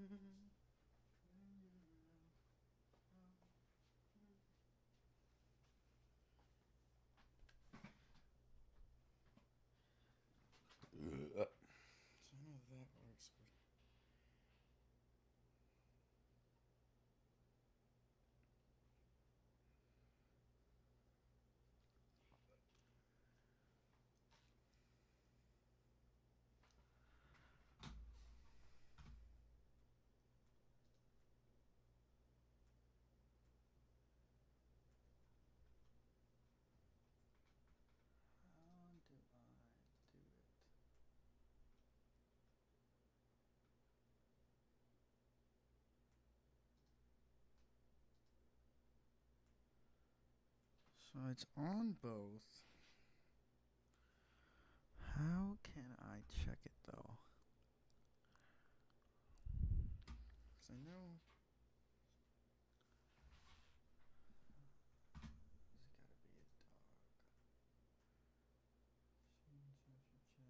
So I know that works, but how do I do it? So it's on both. How can I check it though? Because I know there's gotta be a dog. Change social chats.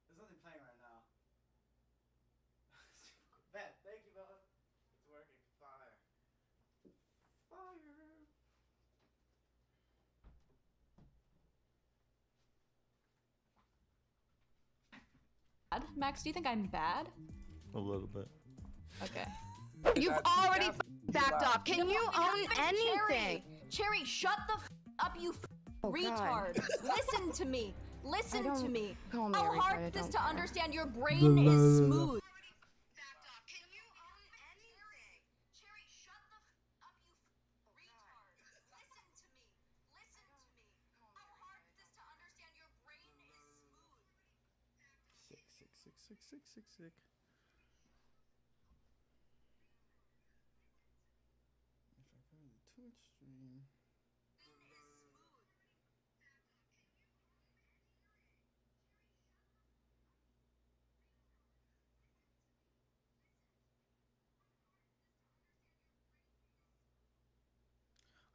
There's nothing playing right now. Bet. Thank you, Bella. It's working. Fire. Fire. Max, do you think I'm bad? A little bit. Okay. You've already backed off. Can you own anything? Cherry, shut the up, you retard. Listen to me. Listen to me. Call me How a hard retard, I it is don't to care. understand your brain is smooth. Can you own anything? Cherry, shut the up, you retard. Listen to me. Listen to me. How hard it is to understand your brain is smooth. Sick, sick, sick, sick, sick, sick, sick. If I go to the Twitch stream.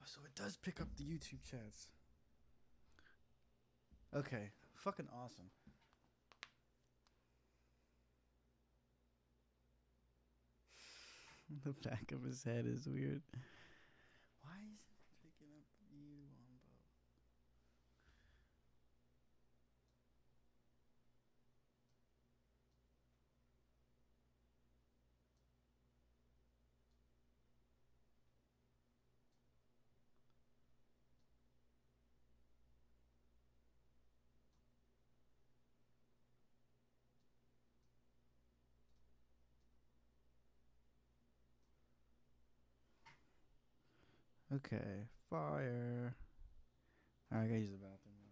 Oh, so it does pick up the YouTube chats. Okay, fucking awesome. The back of his head is weird. Why is it picking up you on both? Okay, fire. Alright, I gotta use the bathroom now.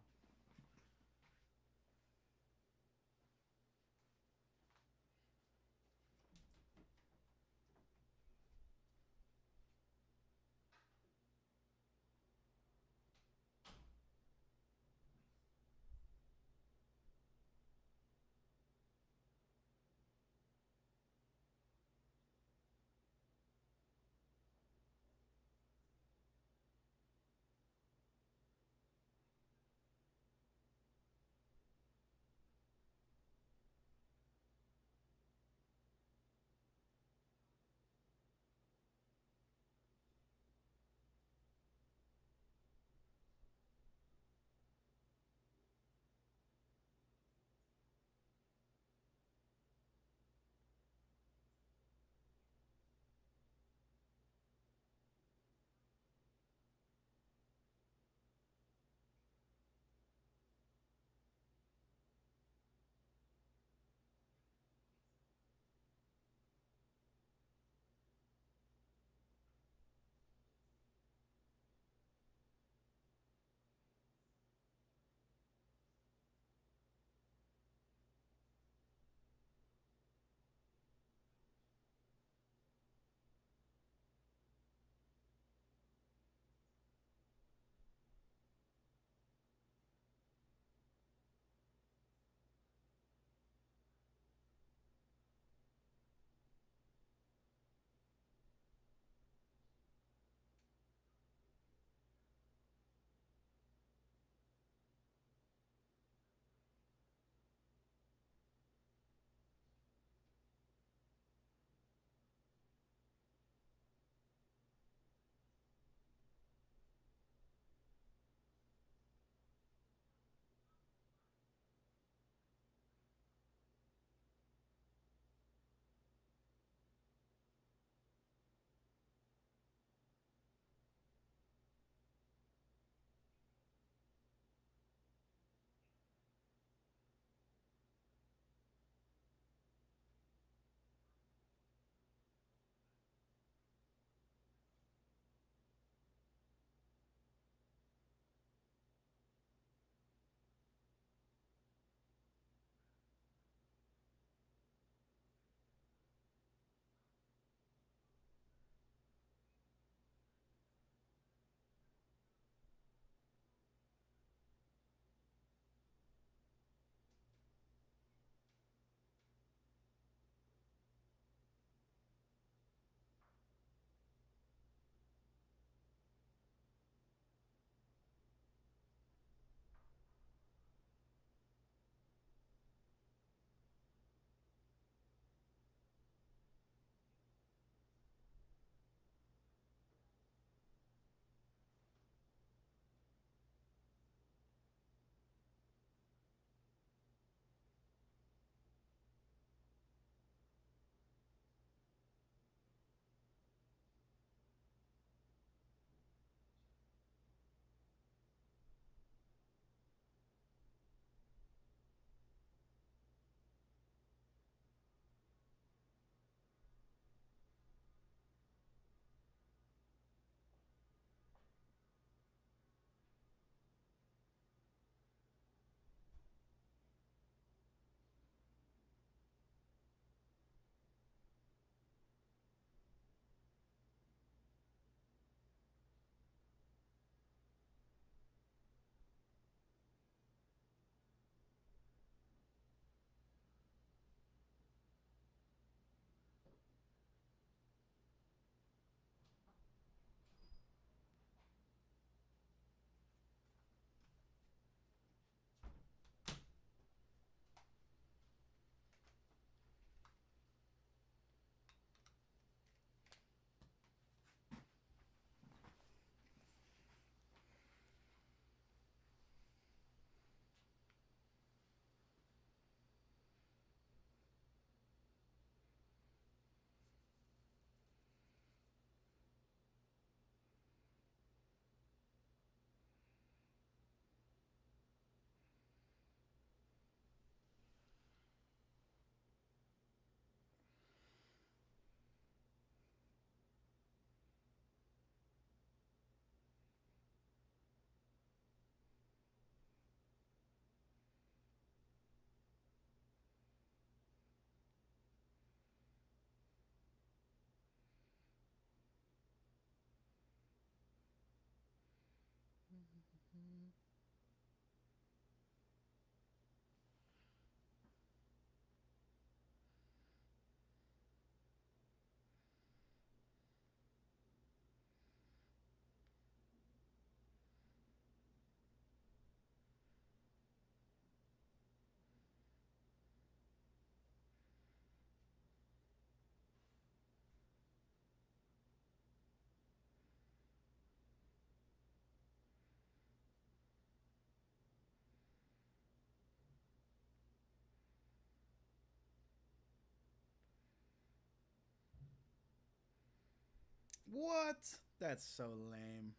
What? That's so lame.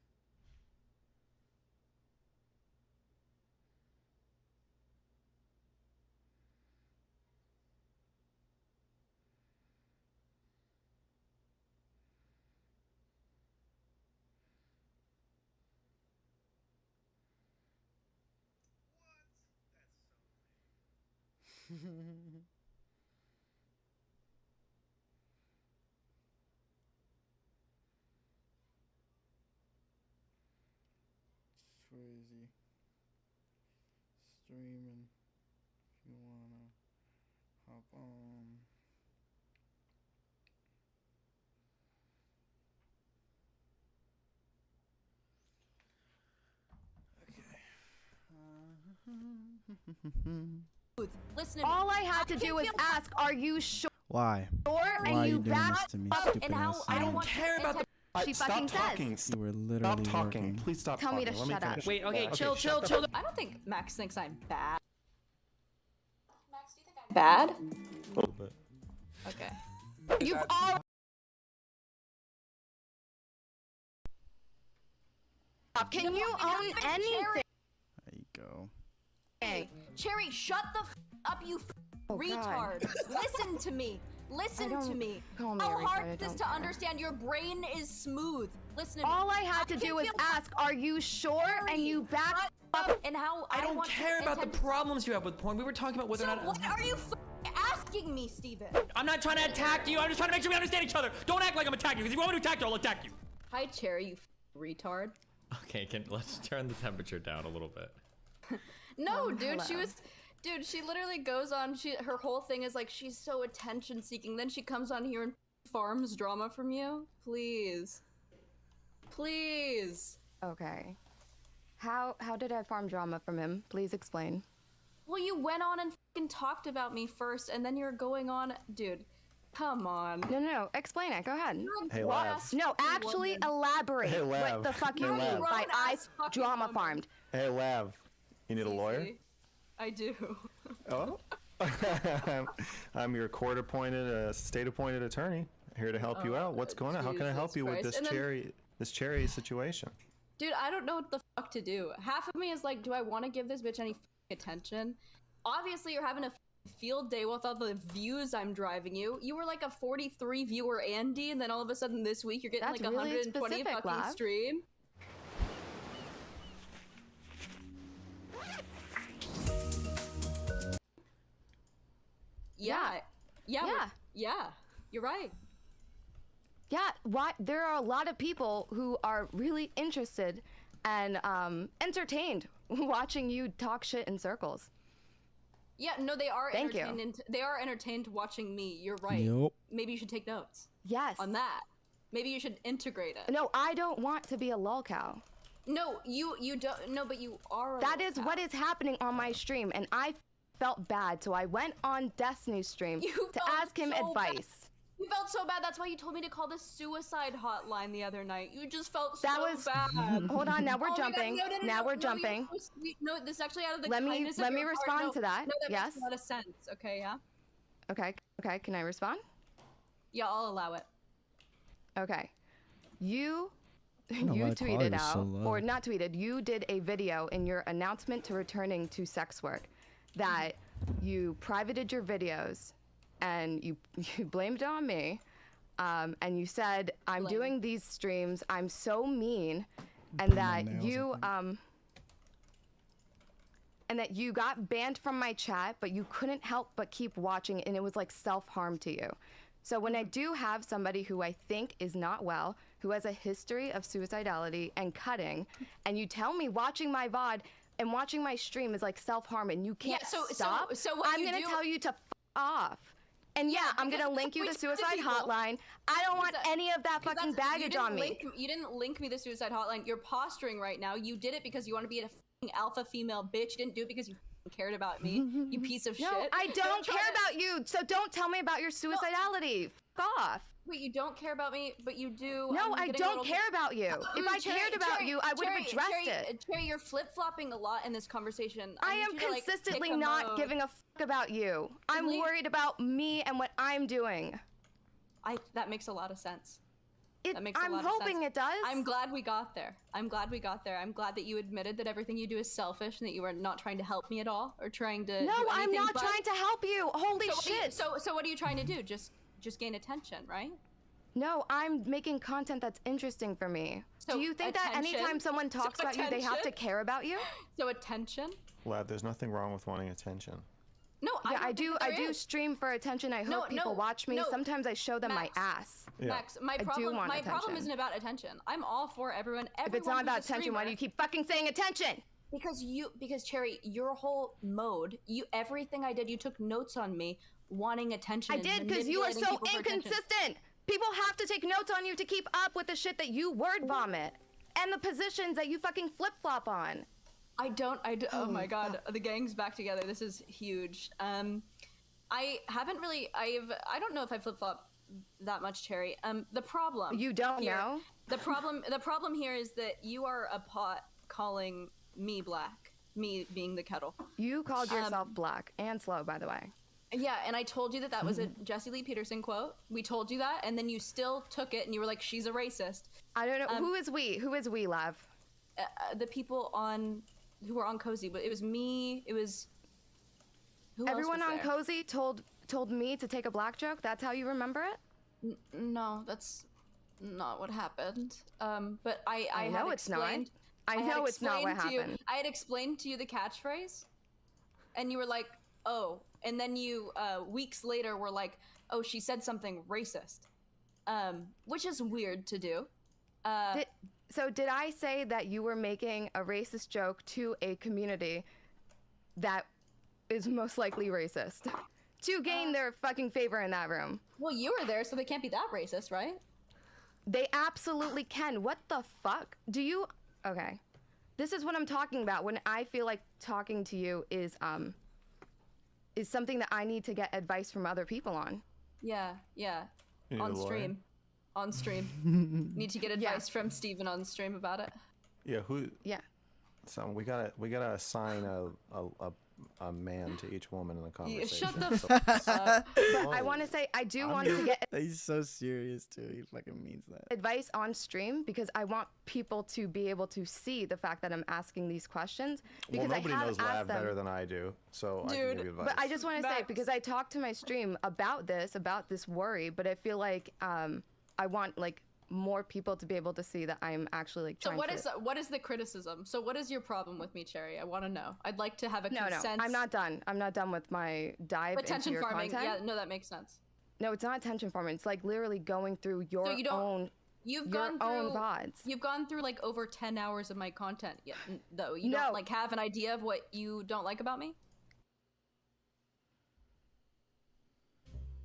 Crazy. Streaming. If you wanna hop on. Listen to me. All I had to do was ask, are you sure? Why? And Why are you you doing this backed to me, up stupid and how ass I son? don't want care about the. She Stop fucking talking. You were literally Stop talking. working. Please stop Tell me talking. to Let me shut up. finish. Wait, okay, chill. shut I don't think Max thinks I'm bad. Max, do you think I'm bad? A little bit. Okay. You've all. Can you own anything? There you go. Cherry, shut the up, you Oh, retard. Listen to me. Listen to don't me. call me How a hard retard, I is this don't to care. understand? Your brain is smooth. Listen to me. All I had to do was ask, are you sure? And you backed up. And how I don't want care about the attention- problems you have with porn. We were talking about whether So or not. what are you asking me, Steven? I'm not trying to attack you. I'm just trying to make sure we understand each other. Don't act like I'm attacking you. Because if you want me to attack you, I'll attack you. Hi, Cherry, you retard. Okay, let's turn the temperature down a little bit. No, dude, she hello. was. Dude, she literally goes on. Her whole thing is like she's so attention seeking. Then she comes on here and farms drama from you. Please, please. Okay. How did I farm drama from him? Please explain. Well, you went on and fucking talked about me first, and then you're going on, dude. Come on. No. Explain it. Go ahead. Hey, What? Lav. No, actually elaborate Hey, what Lav. the fuck you Hey, mean Lav. by I Grown-ass fucking drama woman. farmed. Hey, Lav. You need a lawyer? I do. Oh. I'm your court-appointed, state-appointed attorney here to help you out. What's going on? How can I help Jesus you with Christ. this And then- cherry situation? Dude, I don't know what the fuck to do. Half of me is like, do I want to give this bitch any attention? Obviously, you're having a field day with all the views I'm driving you. You were like a 43 viewer Andy, and then all of a sudden this week you're getting That's like really 120 specific, fucking Lav. stream. Yeah. Yeah. Yeah. Yeah. You're right. Yeah, why there are a lot of people who are really interested and entertained watching you talk shit in circles. Yeah, no, they are Thank you. entertained. They are entertained watching me. You're right. Yup. Maybe you should take notes Yes. on that. Maybe you should integrate it. No, I don't want to be a lol cow. No, you don't. No, but you are. That is what is happening on my stream, and I felt bad, so I went on Destiny's stream You to felt ask him so bad. advice. You felt so bad. That's why you told me to call the suicide hotline the other night. You just felt That so was- bad. Hold on, now we're Oh my God, jumping. no, no, no, Now no, we're no, jumping. No, this is actually out of the Let me- kindness of let me your heart. respond No, to that. No, that Yes? makes a lot of sense. Okay, yeah. Okay, can I respond? Yeah, I'll allow it. Okay. You know you why the tweeted quality was out, so low. or not tweeted, you did a video in your announcement to returning to sex work that you privated your videos and you blamed it on me. And you said, I'm Blame. doing these streams, I'm so mean, and that nails, I you, think. and that you got banned from my chat, but you couldn't help but keep watching, and it was like self-harm to you. So when I do have somebody who I think is not well, who has a history of suicidality and cutting, and you tell me watching my VOD and watching my stream is like self-harm and you can't so stop, what I'm you gonna do- tell you to f off. And yeah, I'm because gonna link you the we tell the suicide people- hotline. I don't want that- any of that 'Cause fucking that's- baggage on me. You didn't link me the suicide hotline. You're posturing right now. You did it because you want to be a fucking alpha female bitch. You didn't do it because you fucking cared about me. You piece of No, shit. I don't try care to- about you, so don't tell me about your suicidality. F off. Wait, you don't care about me, but you do. No, I'm I getting a don't little- care about you. If I Cherry, cared about Cherry, you, I would have Cherry, addressed Cherry, it. Cherry, you're flip-flopping a lot in this conversation. I need am you to, like, consistently pick a not mode. giving a fuck about you. I'm Leave- worried about me and what I'm doing. That makes a lot of sense. That makes a I'm lot of hoping sense. it does. I'm glad we got there. I'm glad we got there. I'm glad that you admitted that everything you do is selfish and that you are not trying to help me at all or trying to. No, do I'm anything not but- trying to help you. Holy so what are you- shit. so what are you trying to do? Just gain attention, right? No, I'm making content that's interesting for me. So Do you think that attention? anytime someone talks So about you, they have to attention? care about you? So attention. Lad, there's nothing wrong with wanting attention. No, Yeah, I do. don't I think there do is. stream for attention. I No, hope people no, watch me. no. Sometimes I show them Max. my ass. Yeah. Max, my do problem. want My problem attention. isn't about attention. I'm all for everyone. If it's not about attention, why do you keep fucking saying attention? Because Cherry, your whole mode, everything I did, you took notes on me, wanting attention. I and did because you are manipulating so people for attention. inconsistent. People have to take notes on you to keep up with the shit that you word vomit and the positions that you fucking flip flop on. Oh my god, the gang's back together. This is huge. I haven't really. I don't know if I flip flop that much, Cherry. The problem. You don't here, know? The problem here is that you are a pot calling me black. Me being the kettle. You called yourself black and slow, by the way. Yeah, and I told you that that was a Jesse Lee Peterson quote. We told you that, and then you still took it, and you were like, "She's a racist." I don't know who is we. Who is we, Lav? The people who were on Cozy, but it was me. It was who Everyone else on was there? Cozy told me to take a black joke. That's how you remember it? No, that's not what happened. But I I had know it's not. explained. I had know it's not what explained to you- happened. I had explained to you the catchphrase, and you were like, "Oh," and then you weeks later were like, "Oh, she said something racist," which is weird to do. Did I say that you were making a racist joke to a community that is most likely racist to gain their fucking favor in that room? Well, you were there, so they can't be that racist, right? They absolutely can. What the fuck? Do you? Okay. This is what I'm talking about when I feel like talking to you is something that I need to get advice from other people on. Yeah. You need On a lawyer? stream. On stream. Need to get Yeah. advice from Steven on stream about it. Yeah, who? Yeah. So we gotta assign a man to each woman in the Yeah, conversation. shut the fuck up. But I want to say I do want to get He's so serious too. He fucking means that. advice on stream because I want people to be able to see the fact that I'm asking these questions Well, because nobody I have knows asked Lav them. better than I do, so I can Dude, give you advice. But I just want to say Max. because I talked to my stream about this worry, but I feel like I want like more people to be able to see that I'm actually like So trying to. what is the criticism? So what is your problem with me, Cherry? I want to know. I'd like to have a No, consent. I'm not done. I'm not done with my dive into Attention your farming. content. Yeah, no, that makes sense. No, it's not attention farming. It's like literally going through your So you don't- own You've your gone own through VODs. You've gone through like over 10 hours of my content yet, though. You No. don't like have an idea of what you don't like about me?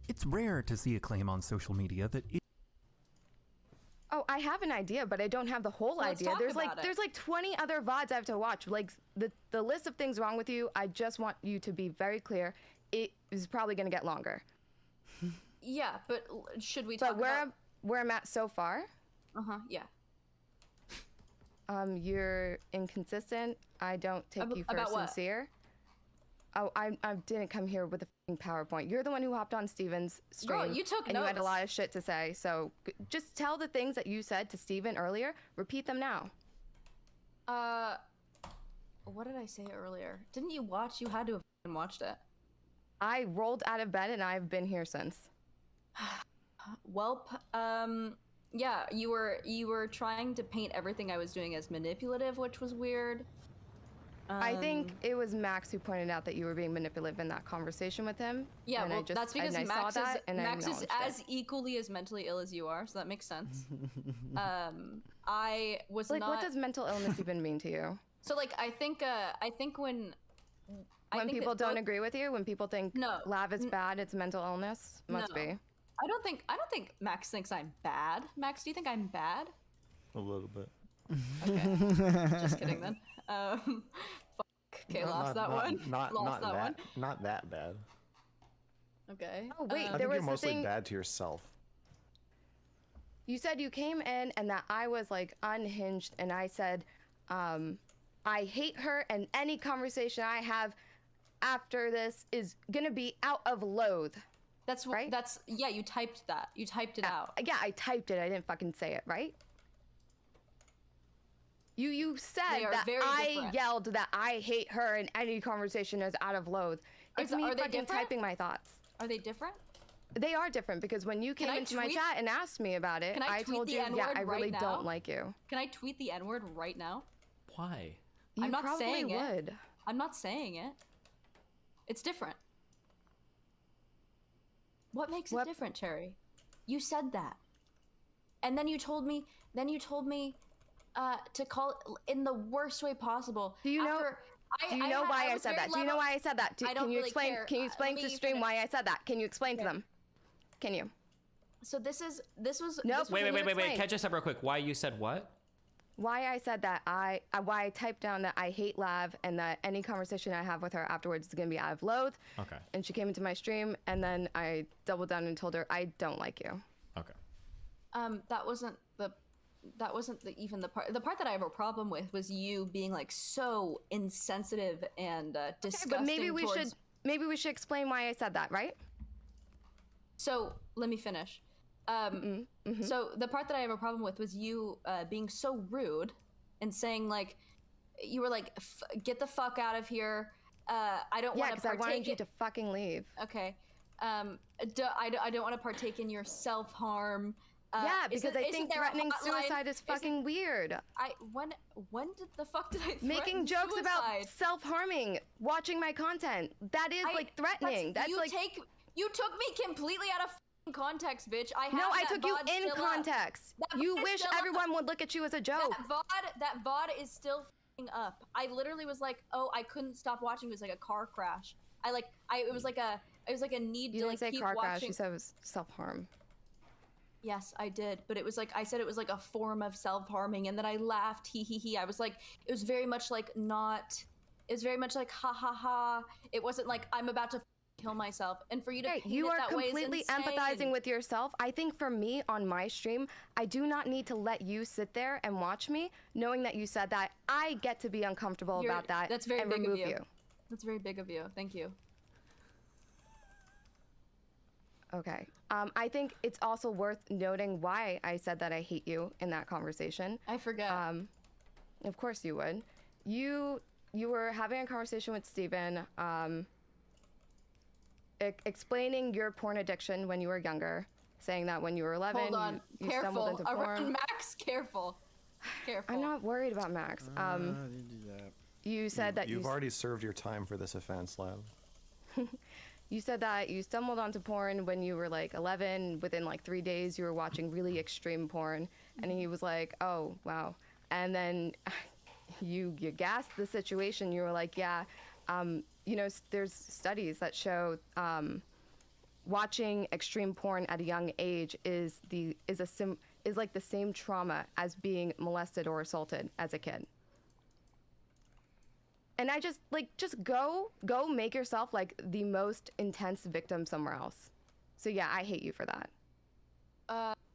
It's rare to see a claim on social media that Oh, I have an idea, but I don't have the whole Let's idea. talk There's about it. there's like 20 other VODs I have to watch. Like the list of things wrong with you, I just want you to be very clear. It is probably going to get longer. Yeah, but should we talk But about? where I'm at so far, Yeah. you're inconsistent. I don't take you for about what? sincere. Oh, I didn't come here with a f***ing PowerPoint. You're the one who hopped on Steven's stream. Girl, you took and you had a notes. lot of shit to say. So just tell the things that you said to Steven earlier. Repeat them now. What did I say earlier? Didn't you watch? You had to have f***ing watched it. I rolled out of bed and I've been here since. Welp, yeah, you were trying to paint everything I was doing as manipulative, which was weird. I think it was Max who pointed out that you were being manipulative in that conversation with him. Yeah, and well, I just, that's because and I Max saw that and Max I is acknowledged as it. equally as mentally ill as you are, so that makes sense. I was Like, not. what does mental illness even mean to you? So like, I think when When people that don't both- agree with you, when people think No. Lav is bad, it's mental illness. Must No. be. I don't think Max thinks I'm bad. Max, do you think I'm bad? A little bit. Just kidding then. Fuck. Okay, lost that one. Not Lost that one. Not that bad. Okay. Oh, wait, I there think was you're the mostly thing. bad to yourself. You said you came in and that I was like unhinged, and I said, I hate her, and any conversation I have after this is gonna be out of loathe. That's right? That's yeah. You typed that. You typed it out. Yeah, I typed it. I didn't fucking say it, right? You said They are that very I different. yelled that I hate her and any conversation is out of loathe. It's me are they fucking different? typing my thoughts. Are they different? They are different because when you came I into my tweet- chat and asked me about it, Can I I tweet told the you, yeah, N-word I really right now? don't like you. Can I tweet the N-word right now? Why? You I'm not probably saying it. would. I'm not saying it. It's different. What makes it different, Cherry? You said that. And then you told me to call it in the worst way possible. Do you know? Do you know why I said that? Do you know why I said that? I don't Can you really explain? care. Can you Let explain to me stream finish. why I said that? Can you explain to them? Can you? So this was Nope. Wait. Can you Catch explain? us up real quick. Why you said what? Why I said that why I typed down that I hate Lav and that any conversation I have with her afterwards is gonna be out of loathe. Okay. And she came into my stream and then I doubled down and told her I don't like you. Okay. That wasn't even the part. The part that I have a problem with was you being like so insensitive and disgusting. But maybe we towards... should explain why I said that, right? So let me finish. So the part that I have a problem with was you being so rude and saying like, you were like, "Get the fuck out of here." I don't Yeah, want to because I wanted you to fucking leave. Okay. I don't want to partake in your self harm. Yeah, because I think threatening suicide is fucking weird. When did the fuck did I Making threaten jokes about suicide? self-harming, watching my content. That is like threatening. That's like you took me completely out of fucking context, bitch. I took you in context. You wish everyone would look at you as a joke. That VOD is still fucking up. I literally was like, oh, I couldn't stop watching. It was like a car crash. It was like a need You to didn't like say keep car watching. crash. You said it was self-harm. Yes, I did, but it was like I said it was like a form of self-harming, and then I laughed, hee hee hee. I was like, it was very much like not. It was very much like ha ha ha. It wasn't like I'm about to kill myself, and for you to paint you it are that way is completely insane. empathizing with yourself. I think for me on my stream, I do not need to let you sit there and watch me, knowing that you said that. I get to be uncomfortable about that. That's very and big remove of you. you. That's very big of you. Thank you. Okay. I think it's also worth noting why I said that I hate you in that conversation. I forget. Of course you would. You were having a conversation with Steven, explaining your porn addiction when you were younger, saying that when you were 11, Hold on. you stumbled into porn. Around Max, careful. Careful. I'm not worried about Max. You said that You've already served your time for this offense, Lav. You said that you stumbled onto porn when you were like 11. Within like 3 days, you were watching really extreme porn. And he was like, oh, wow. And then you gassed the situation. You were like, yeah, there's studies that show watching extreme porn at a young age is like the same trauma as being molested or assaulted as a kid. And I just go make yourself like the most intense victim somewhere else. So yeah, I hate you for that.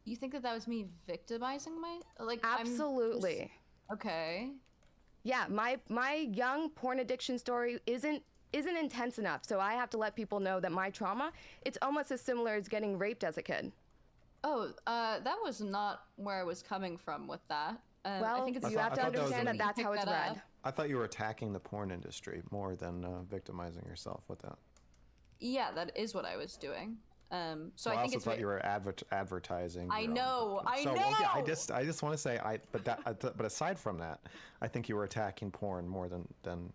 You think that was me victimizing Absolutely. Okay. Yeah, my young porn addiction story isn't intense enough, so I have to let people know that my trauma, it's almost as similar as getting raped as a kid. Oh, that was not where I was coming from with that. Well, I think you have to understand that that's how it's read. I thought you were attacking the porn industry more than victimizing yourself with that. Yeah, that is what I was doing. So well, I think it's. I also thought you were advertising. I know. I know. Okay, I just want to say, but aside from that, I think you were attacking porn more than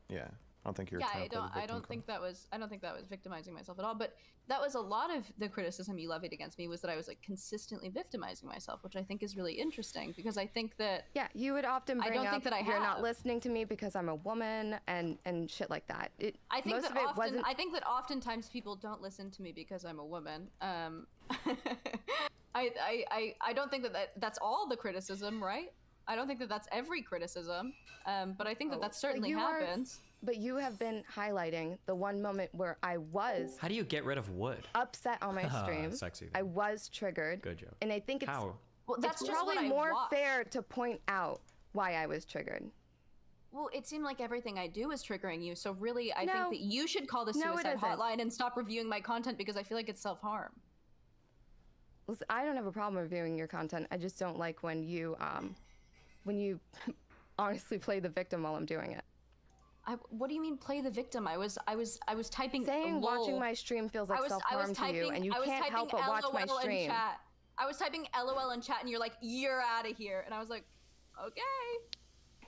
yeah. I don't think you're. Yeah, trying to play the victim I don't card. think that was. I don't think that was victimizing myself at all. But that was a lot of the criticism you levied against me was that I was like consistently victimizing myself, which I think is really interesting because I think that. Yeah, you would often bring don't up think that I you're not have. listening to me because I'm a woman and shit like that. I think most that of it often. wasn't. I think that oftentimes people don't listen to me because I'm a woman. I don't think that's all the criticism, right? I don't think that that's every criticism, but I think that certainly happens. But you have been highlighting the one moment where I was How do you get rid of wood? upset on my stream. Sexy. I was triggered. Good joke. And I think it's How? Well, that's it's just probably what I more watch. fair to point out why I was triggered. Well, it seemed like everything I do is triggering you. So really, I No. think that you should call the No, it suicide isn't. hotline and stop reviewing my content because I feel like it's self-harm. Listen, I don't have a problem reviewing your content. I just don't like when you honestly play the victim while I'm doing it. What do you mean play the victim? I was typing Saying lol. watching my stream feels like I was self-harm to you, and you I was can't help but typing watch my LOL in stream. chat. I was typing LOL in chat, and you're like, "You're out of here," and I was like, "Okay."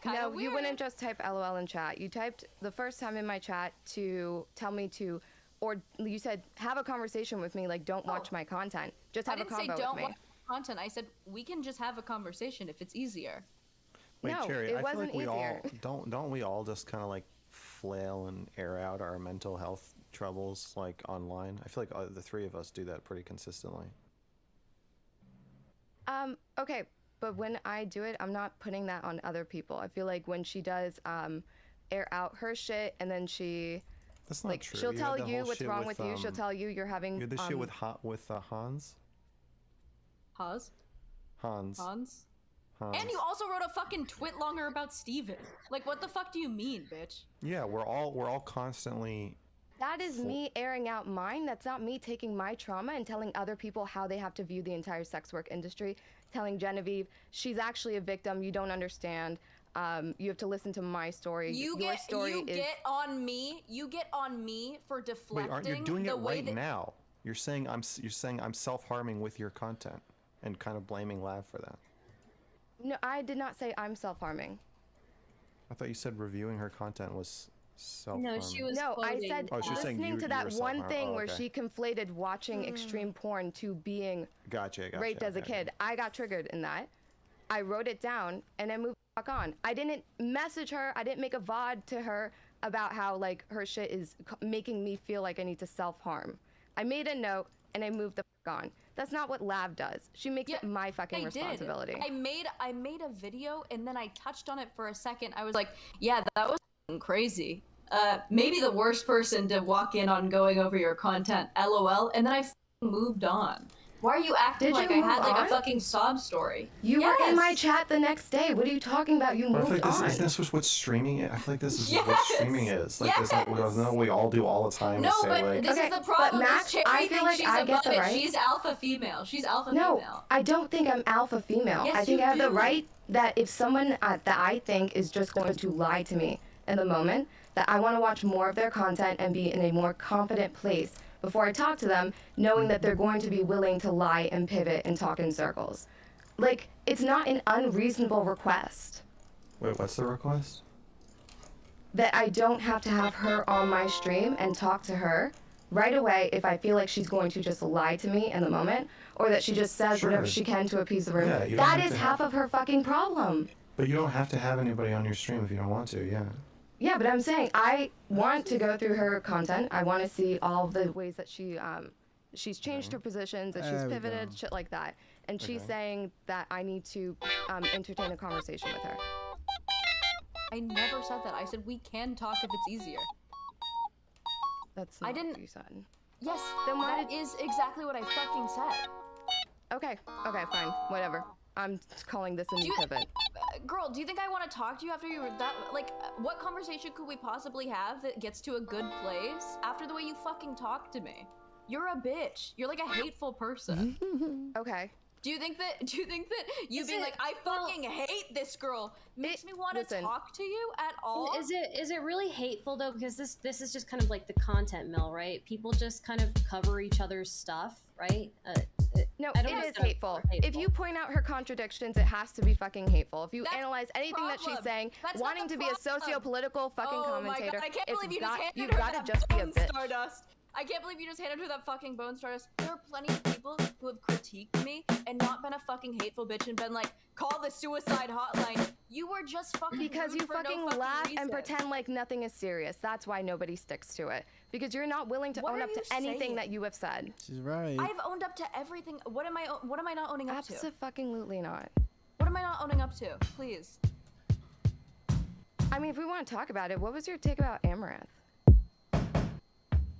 Kinda No, you weird. wouldn't just type LOL in chat. You typed the first time in my chat to tell me to, or you said have a conversation with me, like don't watch my content. Just I have a didn't say convo don't with me. watch content. I said we can just have a conversation if it's easier. Wait, No, Cherry, it I feel wasn't like we easier. all don't we all just kind of like flail and air out our mental health troubles like online? I feel like the three of us do that pretty consistently. Okay, but when I do it, I'm not putting that on other people. I feel like when she does air out her shit, and then she That's not like true. she'll You tell had the you whole what's shit wrong with you. She'll tell you you're having You had this shit with Hans. Hans? Hans. Hans? Hans. And you also wrote a fucking twit longer about Steven. Like, what the fuck do you mean, bitch? Yeah, we're all constantly. That is me airing out mine. That's not me taking my trauma and telling other people how they have to view the entire sex work industry. Telling Genevieve, she's actually a victim. You don't understand. You have to listen to my story. Your story is. get on me. You get on me for Wait, deflecting. aren't you doing the it way right that... now? You're saying I'm self-harming with your content, and kind of blaming Lav for that. No, I did not say I'm self-harming. I thought you said reviewing her content was self-harming. No, she was No, I quoting. said Oh, she's saying listening you to that were one self-harm. thing Oh, where okay. she conflated watching extreme porn to being Gotcha. raped as a okay. kid. I got triggered in that. I wrote it down and I moved the fuck on. I didn't message her. I didn't make a VOD to her about how like her shit is making me feel like I need to self-harm. I made a note and I moved the fuck on. That's not what Lav does. She makes it my fucking responsibility. I made a video and then I touched on it for a second. I was like, yeah, that was fucking crazy. Maybe the worst person to walk in on going over your content, LOL, and then I moved on. Why are you acting Did like you I had move like on? a fucking sob story? You were in my Yes. chat the next day. What are you talking about? You But I feel moved like on. isn't this what streaming is? I feel like this is what Yes! streaming is. Like, isn't that we all do all the time? No, is say, but like, this Okay, is the but problem. Max, is Cherry I feel thinks like she's I above get the it. right- She's alpha female. She's alpha No, female. I don't think I'm alpha female. Yes, I think you I have the do. right that if someone that I think is just going to lie to me in the moment, that I want to watch more of their content and be in a more confident place before I talk to them, knowing that they're going to be willing to lie and pivot and talk in circles. Like, it's not an unreasonable request wait, what's the request? that I don't have to have her on my stream and talk to her right away if I feel like she's going to just lie to me in the moment, or that she just says Sure. whatever she can to appease the room. Yeah, you don't That have is to half of her fucking problem. But you don't have to have anybody on your stream if you don't want to. Yeah. Yeah, but I'm saying I want to go through her content. I want to see all the ways that she's changed her positions, that she's There we pivoted, go. shit like that. And she's saying that I need to entertain a conversation with her. I never said that. I said we can talk if it's easier. That's I not didn't- what you said. Yes, Then why that is exactly what I fucking said. Okay, fine, whatever. I'm calling this a new you- pivot. Girl, do you think I want to talk to you after you were that? Like, what conversation could we possibly have that gets to a good place after the way you fucking talk to me? You're a bitch. You're like a hateful person. Okay. Do you think that you Is being it- like, I fucking hate this girl makes me want to listen. talk to you at all? Is it really hateful though? Because this is just kind of like the content mill, right? People just kind of cover each other's stuff, right? No, I it don't know is if that's hateful. hateful. If you point out her contradictions, it has to be fucking hateful. If you That's analyze anything that she's problem. saying, That's not wanting the to be a problem. socio-political fucking oh commentator, my God, I can't it's believe you got, just handed you've her got to that just be a Bone bitch. Stardust. I can't believe you just handed her that fucking Bone Stardust. There are plenty of people who have critiqued me and not been a fucking hateful bitch and been like, call the suicide hotline. You were just fucking Because rude you for no fucking fucking laugh reason. and pretend like nothing is serious. That's why nobody sticks to it. Because you're not willing to What own are up to you anything saying? that you have said. She's right. I've owned up to everything. What am I not owning up to? Absolutely not. What am I not owning up to? Please. I mean, if we want to talk about it, what was your take about Amaranth?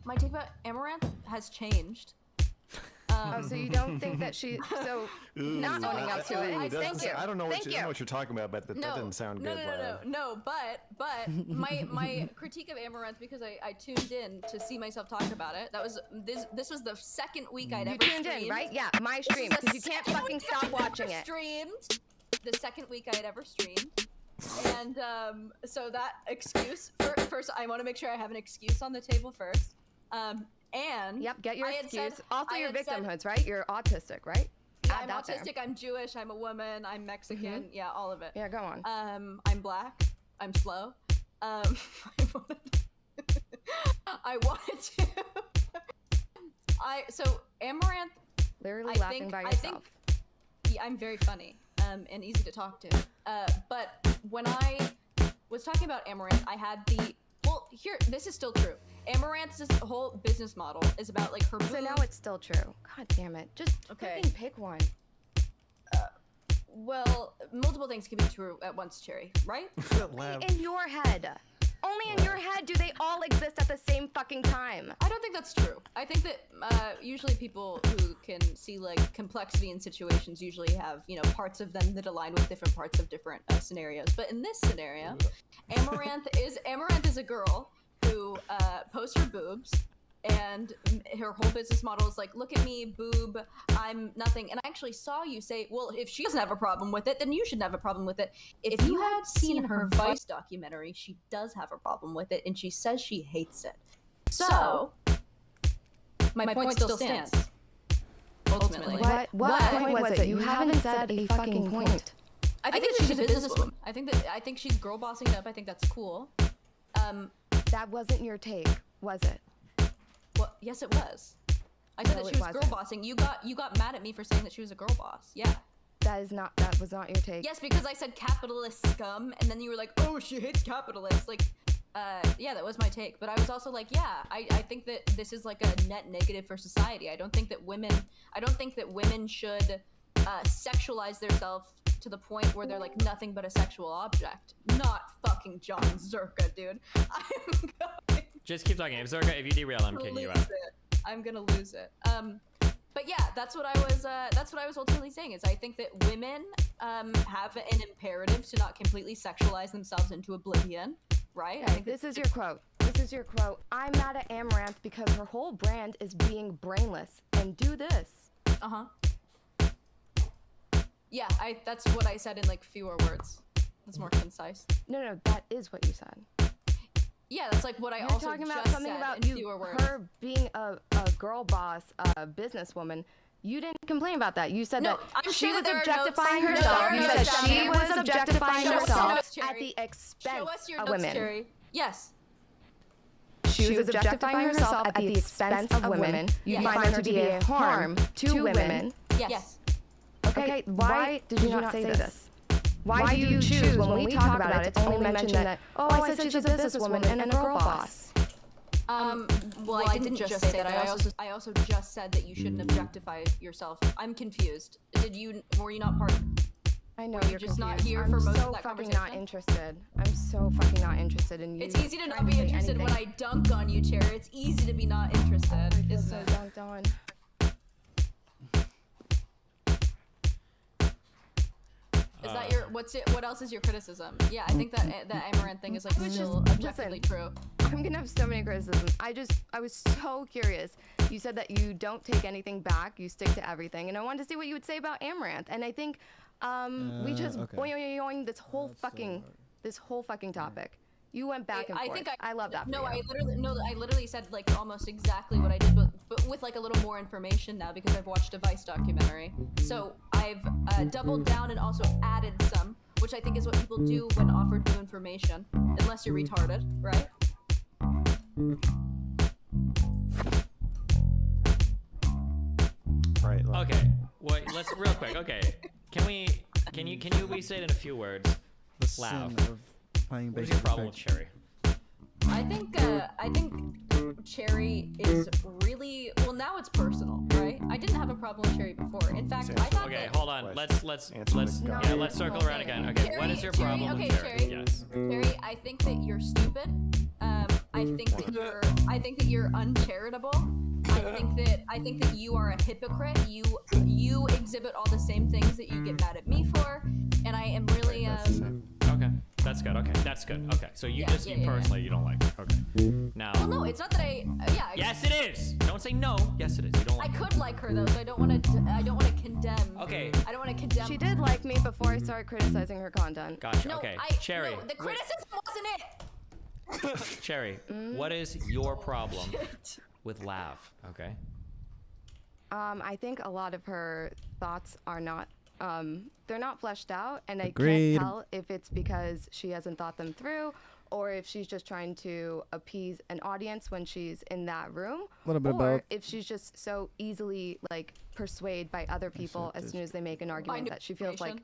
My take about Amaranth has changed. Oh, so you don't think that she? So not owning up to it. Ooh, Thank you. I don't know Thank what you. you're talking about, but that didn't sound no, good. No, but my critique of Amaranth, because I tuned in to see myself talk about it. That was this was the second week I'd You ever tuned streamed. in, right? Yeah, my This is stream, the because you can't second fucking week stop I'd watching ever it. Streamed. The second week I had ever streamed. And so that excuse first, I want to make sure I have an excuse on the table first. And Yep, get your I had excuse. said- Also, I your had said- victimhoods, right? You're autistic, right? Yeah, Add I'm that there. autistic. I'm Jewish. I'm a woman. I'm Mexican. Yeah, all of it. Yeah, go on. I'm black. I'm slow. I wanted to. So Amaranth. Literally I laughing think- by I think- yourself. Yeah, I'm very funny and easy to talk to. But when I was talking about Amaranth, I had the here. This is still true. Amaranth's whole business model is about like her. So now it's still true. God damn it! Just Okay. fucking pick one. Well, multiple things can be true at once, Cherry. Right? In your head. Only in your head do they all exist at the same fucking time. I don't think that's true. I think that usually people who can see like complexity in situations usually have, you know, parts of them that align with different parts of different scenarios. But in this scenario, Amaranth is a girl who posts her boobs, and her whole business model is like, look at me, boob, I'm nothing. And I actually saw you say, well, if she doesn't have a problem with it, then you shouldn't have a problem with it. If you had seen her Vice documentary, she does have a problem with it, and she says she hates it. So, my point still stands. Ultimately. What point was it? You haven't said a fucking point. I think that she's a businesswoman. I think she's girl bossing it up. I think that's cool. That wasn't your take, was it? Well, yes, it was. I said No, that it she was girl wasn't. bossing. You got mad at me for saying that she was a girl boss. Yeah. That was not your take. Yes, because I said capitalist scum, and then you were like, oh, she hates capitalists. Like, yeah, that was my take. But I was also like, yeah, I think that this is like a net negative for society. I don't think that women should sexualize themselves to the point where they're like nothing but a sexual object. Not fucking John Zerka, dude. I'm going Just keep talking. If Zerka, if you derail, I'm kicking you out. I'm gonna lose it. But yeah, that's what I was ultimately saying. Is I think that women have an imperative to not completely sexualize themselves into oblivion, right? I Okay, think that this is your quote. This is your quote. I'm mad at Amaranth because her whole brand is being brainless. And do this. yeah, that's what I said in like fewer words. That's more concise. No, that is what you said. Yeah, that's like what I You're also talking just about something said about in you, fewer words. her being a girl boss, a businesswoman. You didn't complain about that. You said No, that I'm she sure was that there are objectifying notes- herself. there are You notes said down she there. was objectifying Show us the herself notes, at Cherry. the expense Show us your of notes, women. Cherry. Yes. She was objectifying herself at the expense of women. You Yes. find her to be a harm to women. Yes. Okay, why did you not say this? Why do you choose when we talk about it to only mention that, oh, I said she's a businesswoman and a girl boss? Well, I didn't just say that. I also just said that you shouldn't objectify yourself. I'm confused. Were you not part? I know Were you you're just not confused. here I'm for most so of that fucking conversation? not interested. I'm so fucking not interested in you. It's easy to not trying be say interested when anything. I dunk on you, Cherry. It's easy to be not interested. I feel Isn't so it? dunked on. Is that your what else is your criticism? Yeah, I think that the Amaranth thing is like still objectively true. I'm gonna have so many criticisms. I was so curious. You said that you don't take anything back. You stick to everything, and I wanted to see what you would say about Amaranth. And I think we just okay. boing this whole fucking topic. You went back and forth. I love that. No, for you. I literally said like almost exactly what I did, but with like a little more information now because I've watched a Vice documentary. So I've doubled down and also added some, which I think is what people do when offered new information, unless you're retarded, right? Right. like- Okay. Well, let's real quick. Okay. Can you say it in a few words? The Loud. sin of playing What's basic your problem with Cherry? I think Cherry is really well. Now it's personal, right? I didn't have a problem with Cherry before. In fact, I thought Okay, that hold on. Let's Answer the guy. yeah, let's circle around again. Okay, what is your problem with Cherry? Yes. Cherry, I think that you're stupid. I think that you're uncharitable. I think that you are a hypocrite. You exhibit all the same things that you get mad at me for, and I am really Okay, that's good. Okay, that's good. Okay, so you personally you don't like her. Okay. Now. Well, no, it's not that I. Yeah. Yes, it is. Don't say no. Yes, it is. You don't I like. could like her though, so I don't want to. I don't want to condemn. Okay. I don't want to condemn. She did like me before I started criticizing her content. Gotcha. No, Okay, Cherry. No, the criticism wasn't it. Cherry, what is your problem with Lav? Okay. I think a lot of her thoughts are not, they're not fleshed out, and I Agreed. can't tell if it's because she hasn't thought them through, or if she's just trying to appease an audience when she's in that room, A little bit of or both. if she's just so easily like persuaded by other people as soon as they make an argument that she feels like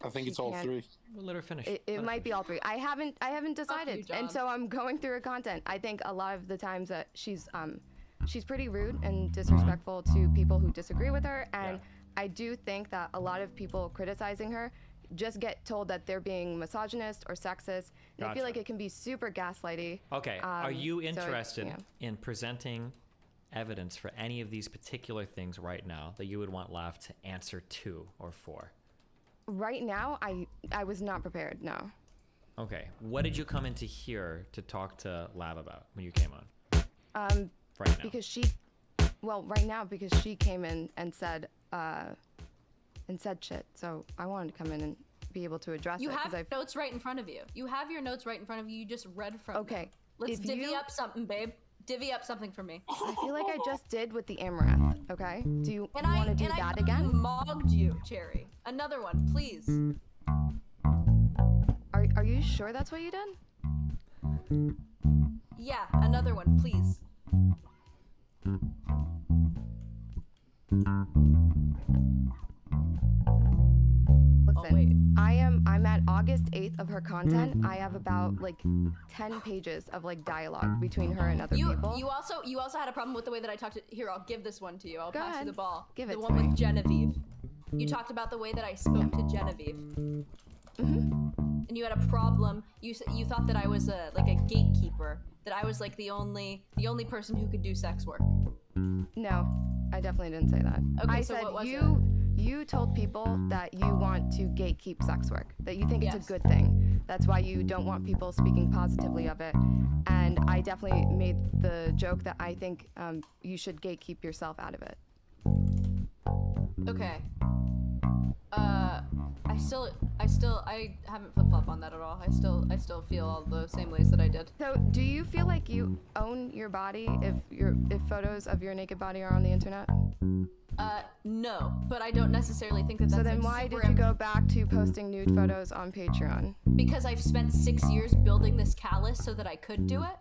I think she it's all can't- three. We'll let her finish. it might be all three. I haven't decided, John. and so I'm going through her content. I think a lot of the times that she's pretty rude and disrespectful to people who disagree with her, and I do think that a lot of people criticizing her just get told that they're being misogynist or sexist, and I feel Gotcha. like it can be super gaslighty. Okay. Are you so, interested yeah. in presenting evidence for any of these particular things right now that you would want Lav to answer to or for? Right now, I was not prepared. No. Okay. What did you come into here to talk to Lav about when you came on? Right now. Because right now because she came in and said shit. So I wanted to come in and be able to address You it. 'cause have notes right in front of you. You have your notes right in front of you. You just read from Okay, them. Let's if divvy you- up something, babe. Divvy up something for me. I feel like I just did with the Amaranth. Okay. Do you And want to do and that I again? mogged you, Cherry. Another one, please. Are you sure that's what you did? Yeah, another one, please. wait. I'm at August 8th of her content. I have about like 10 pages of like dialogue between her and other people. You also had a problem with the way that I talked to. Here, I'll give this one to you. I'll Go pass ahead. you the ball. Give the it one to me. with Genevieve. You talked about the way that I spoke to Genevieve. And you had a problem. You thought that I was like a gatekeeper. That I was like the only person who could do sex work. No, I definitely didn't say that. Okay, I so said what was you told people that you want to gatekeep sex work, that you think it's Yes. a good thing. That's why you don't want people speaking positively of it. And I definitely made the joke that I think you should gatekeep yourself out of it. Okay. I haven't flip-flop on that at all. I still feel all the same ways that I did. So, do you feel like you own your body if photos of your naked body are on the internet? No, but I don't necessarily think that that's So then like, why super did you go back to posting nude photos on Patreon? Because I've spent 6 years building this callus so that I could do it.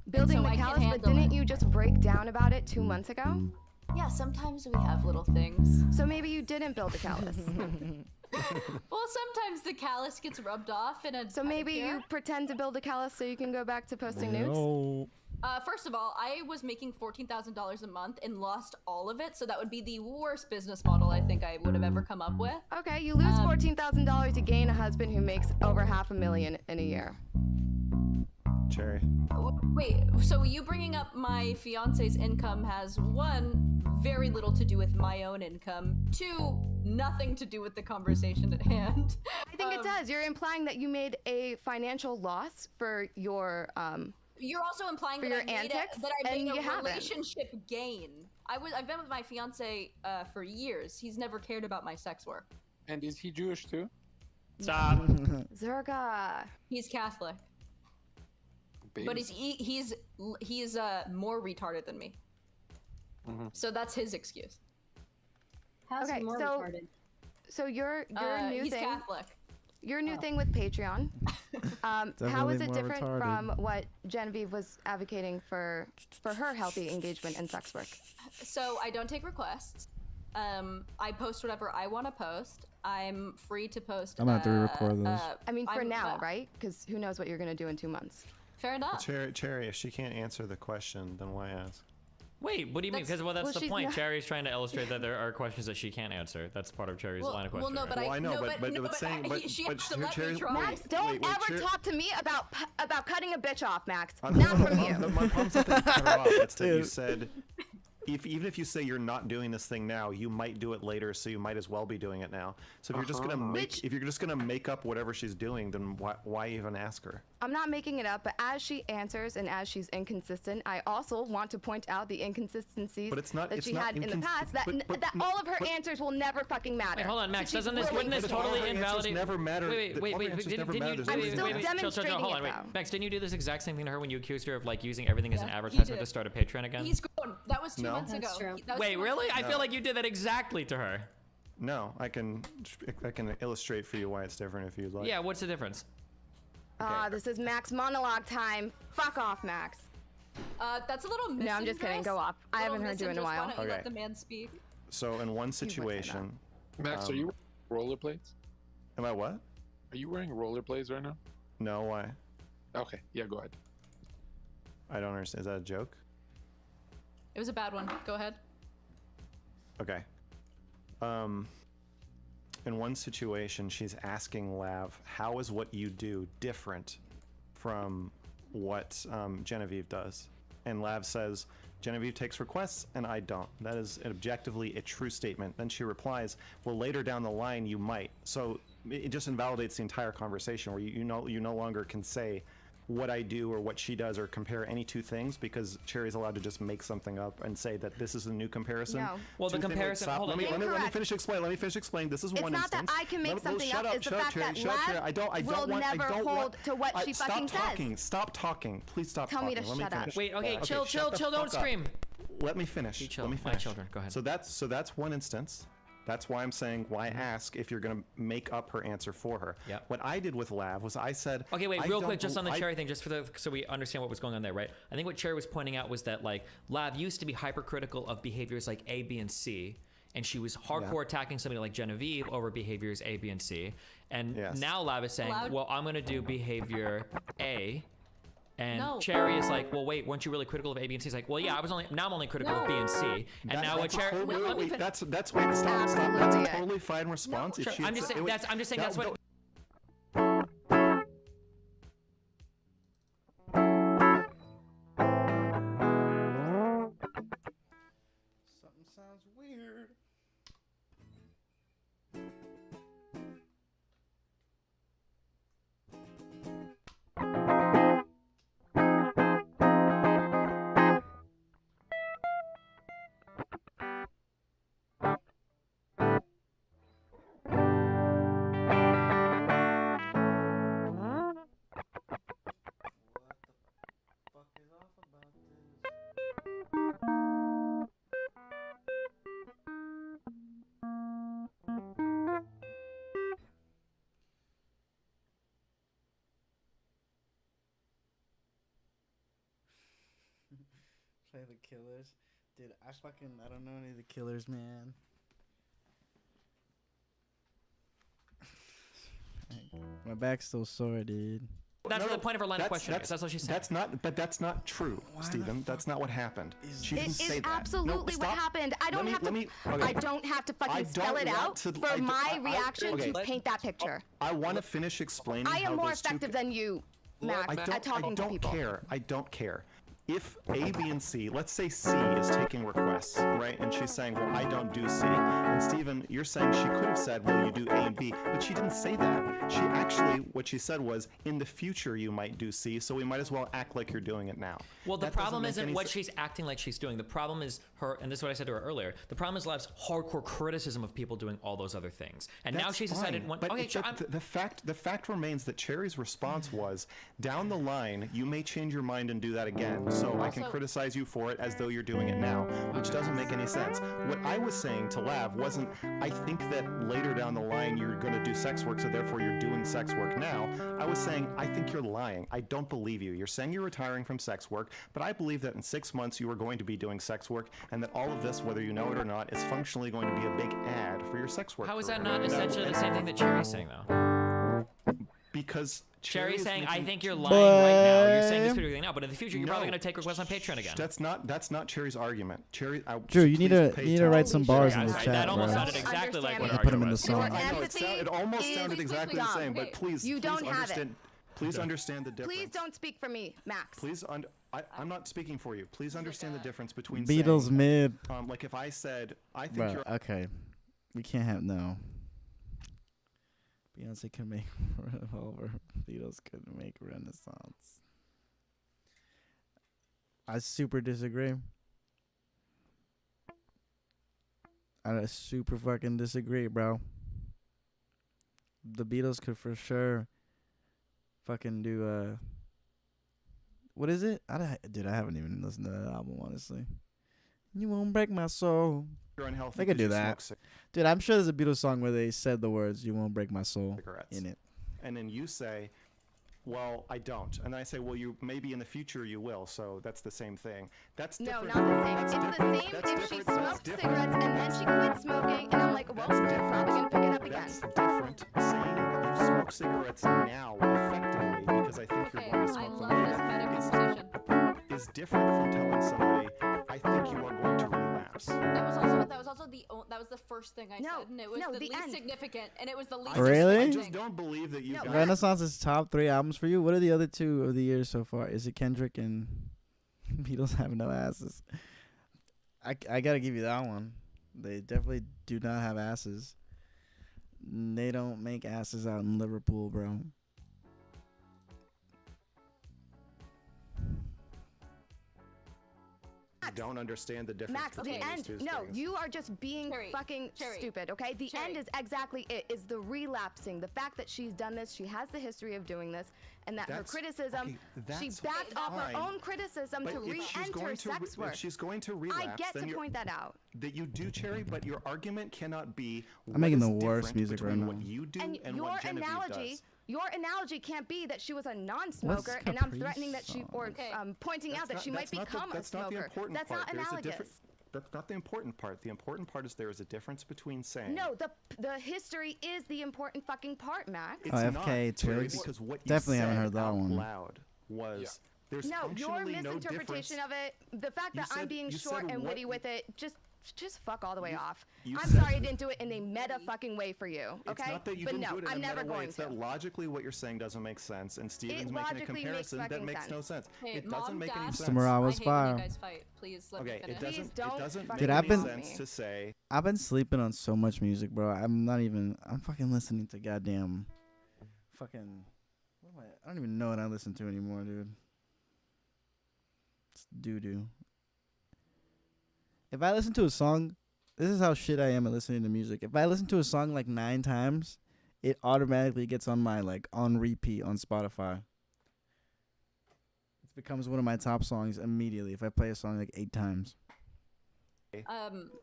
Building so the I can callus, but handle didn't it. you just break down about it 2 months ago? Yeah, sometimes we have little things. So maybe you didn't build a callus. Well, sometimes the callus gets rubbed off in a So maybe pedicure. you pretend to build a callus so you can go back to posting nudes? No. First of all, I was making $14,000 a month and lost all of it, so that would be the worst business model I think I would have ever come up with. Okay, you lose $14,000 to gain a husband who makes over $500,000 in a year. Cherry. Wait, so you bringing up my fiance's income has one, very little to do with my own income, two, nothing to do with the conversation at hand. I think it does. You're implying that you made a financial loss for your You're also implying For that your I made antics, a and you haven't. relationship gain. I've been with my fiance for years. He's never cared about my sex work. And is he Jewish too? Stop. Zerga. He's Catholic, Baby. but he's more retarded than me. So that's his excuse. How's Okay, it more so- retarded? So your new He's thing, Catholic. your new thing with Patreon. How Definitely is it more different retarded. from what Genevieve was advocating for her healthy engagement in sex work? So I don't take requests. I post whatever I want to post. I'm free to post. I'm gonna have to re-record those. I mean, for I'm- now, right? Because who knows what you're gonna do in 2 months? Fair enough. Cherry, if she can't answer the question, then why ask? Wait, what do you mean? Because that's well, the she's point. not- Cherry's trying to illustrate that there are questions that she can't answer. That's part of Cherry's line of well, questioning. no, but right? Well, I know, no, but no, saying, she but has to let me Cherry, try. Max, don't wait, ever Cher- talk to me about cutting a bitch off, Max. I'm Not from you. My problem's not that you cut her off. It's that you Dude. said even if you say you're not doing this thing now, you might do it later, so you might as well be doing it now. So if you're just gonna make up whatever she's doing, then why even ask her? I'm not making it up, but as she answers and as she's inconsistent, I also want to point out the inconsistencies that she had in the past. That all of her answers will never fucking matter. Wait, hold on, Max. Wouldn't this totally invalidate? Never matter. Wait. Hold on, wait. Max, didn't you do this exact same thing to her when you accused her of like using everything as an advertisement to start a Patreon again? He's gone. That was 2 months ago. That's true. Wait, really? I feel like you did that exactly to her. No, I can illustrate for you why it's different if you'd like. Yeah, what's the difference? This is Max monologue time. Fuck off, Max. That's a little No, I'm just kidding. Go off. I haven't heard you in a while. Why don't you let the man speak? So in one situation, Max, are you wearing rollerblades? Am I what? Are you wearing rollerblades right now? No, why? Okay, yeah, go ahead. I don't understand. Is that a joke? It was a bad one. Go ahead. Okay. In one situation, she's asking Lav, how is what you do different from what Genevieve does? And Lav says, Genevieve takes requests and I don't. That is objectively a true statement. Then she replies, well, later down the line, you might. So it just invalidates the entire conversation where you no longer can say what I do or what she does or compare any two things because Cherry's allowed to just make something up and say that this is a new comparison. No. Well, the comparison. Hold on. Let me finish explain. Let me finish explain. This is one instance. It's not that I can make something up. It's the fact that Lav will never hold to what she fucking says. Stop talking. Please stop talking. Tell me to shut up. Wait. Okay. Chill. Don't scream. Let me finish. Let me finish. My children. Go ahead. So that's one instance. That's why I'm saying why ask if you're going to make up her answer for her. Yeah. What I did with Lav was I said. Okay, wait, real quick, just on the Cherry thing, just so we understand what was going on there, right? I think what Cherry was pointing out was that like Lav used to be hypercritical of behaviors like A, B, and C, and she was hardcore attacking somebody like Genevieve over behaviors A, B, and C. And now Lav is saying, well, I'm going to do behavior A. And Cherry is like, well, wait, weren't you really critical of A, B, and C? He's like, well, yeah, I'm only critical of B and C. And now what Cherry? That's a totally fine response. No, sure. I'm just saying that's what. Something sounds weird. Play the Killers. Dude, I don't know any of the Killers, man. My back's still sore, dude. That's the point of her line of questioning. That's what she said. That's not true, Steven. That's not what happened. She didn't say that. It is absolutely what happened. I don't have to fucking spell it out for my reaction to paint that picture. I want to finish explaining. I am more effective than you, Max, at talking to people. I don't care. If A, B, and C, let's say C is taking requests, right? And she's saying, well, I don't do C. And Steven, you're saying she could have said, well, you do A and B, but she didn't say that. She actually, what she said was, in the future, you might do C, so we might as well act like you're doing it now. Well, the problem isn't what she's acting like she's doing. The problem is her, and this is what I said to her earlier, the problem is Lav's hardcore criticism of people doing all those other things. And now she's decided, the fact remains that Cherry's response was, down the line, you may change your mind and do that again. So I can criticize you for it as though you're doing it now, which doesn't make any sense. What I was saying to Lav wasn't, I think that later down the line you're going to do sex work, so therefore you're doing sex work now. I was saying, I think you're lying. I don't believe you. You're saying you're retiring from sex work, but I believe that in 6 months you are going to be doing sex work, and that all of this, whether you know it or not, is functionally going to be a big ad for your sex work. How is that not essentially the same thing that Cherry's saying, though? Because Cherry's saying, I think you're lying right now. You're saying this particular thing now, but in the future, you're probably going to take requests on Patreon again. That's not Cherry's argument. Cherry, Drew, you need to write some bars in the chat. That almost sounded exactly like what her put them in argument the was. song. I know it almost sounded exactly the same, but please You don't have it. understand. Please understand the difference. Please don't speak for me, Max. I'm not speaking for you. Please understand the difference between Beatles saying, mid. like if I said, I think Bro, you're okay. We can't have no. Beyonce could make Revolver. Beatles couldn't make Renaissance. I super disagree. I super fucking disagree, bro. The Beatles could for sure fucking do what is it? Dude, I haven't even listened to that album, honestly. You won't break my soul. you're unhealthy. They could 'cause do you that. smoke Dude, I'm sure there's a Beatles song where they said the words "You won't break my soul" cigarettes. in it. And then you say, well, I don't. And then I say, well, you maybe in the future you will. So that's the same thing. That's No, different. not the same. That's It's different. the same That's if she different. That's smoked different. cigarettes and then she quit smoking, and I'm like, well, That's we're different. probably gonna pick it up again. That's different. Saying you smoke cigarettes now effectively because I think Okay, you're going to I smoke love them this later meta conversation. is different from telling somebody, I think you are going to relapse. That was also that was the first thing I No, said, and it was no, the the least end. significant, and it was the least. Really? I significant just thing. don't believe that you No, guys. Renaissance is top 3 albums for you. What are the other 2 of the year so far? Is it Kendrick and Beatles Have No Asses? I gotta give you that one. They definitely do not have asses. They don't make asses out in Liverpool, bro. You don't understand the difference Max, between the these end. two No, things. you are just being fucking stupid, okay? The end is exactly it. Is the relapsing. The fact that she's done this, she has the history of doing this, and that her That's- criticism, okay, she that's backed off her fine. own criticism But to if she's re-enter going to sex work. if she's going to relapse, I get then to you're- point that out. that you do, Cherry, but your argument cannot be. I'm making what is the worst different music right between now. What you do And and your what Genevieve analogy, does. your analogy can't be that she was a non-smoker, and I'm threatening that she, or pointing out that she might become a That's not the smoker. important That's part. not There's a analogous. difference. That's not the important part. The important part is there is a difference between saying. No, the history is the important fucking part, Max. It's Oh, not, FK Cherry, Twigs. because what you Definitely haven't said heard that out one. loud was there's No, your functionally no misinterpretation difference. of it, the fact You that I'm said- being you short said and what witty you- with it, just fuck all the way off. you I'm said- sorry I didn't do it in a meta fucking way for you, okay? It's not that you but didn't no, do it in I'm a never meta way. going It's to. that logically what you're saying doesn't make sense, and Steven's making a logically makes comparison that fucking makes no sense. sense. Hey, It doesn't Mom, make any Dad, sense. Mr. Morale was I hate when fire. you guys fight. Please let Okay, me finish. it doesn't. It doesn't make Dude, any I've been- sense to say. I've been sleeping on so much music, bro. I'm fucking listening to goddamn fucking I don't even know what I listen to anymore, dude. It's doo-doo. If I listen to a song, this is how shit I am at listening to music. If I listen to a song like 9 times, it automatically gets on my on repeat on Spotify. It becomes one of my top songs immediately if I play a song like 8 times.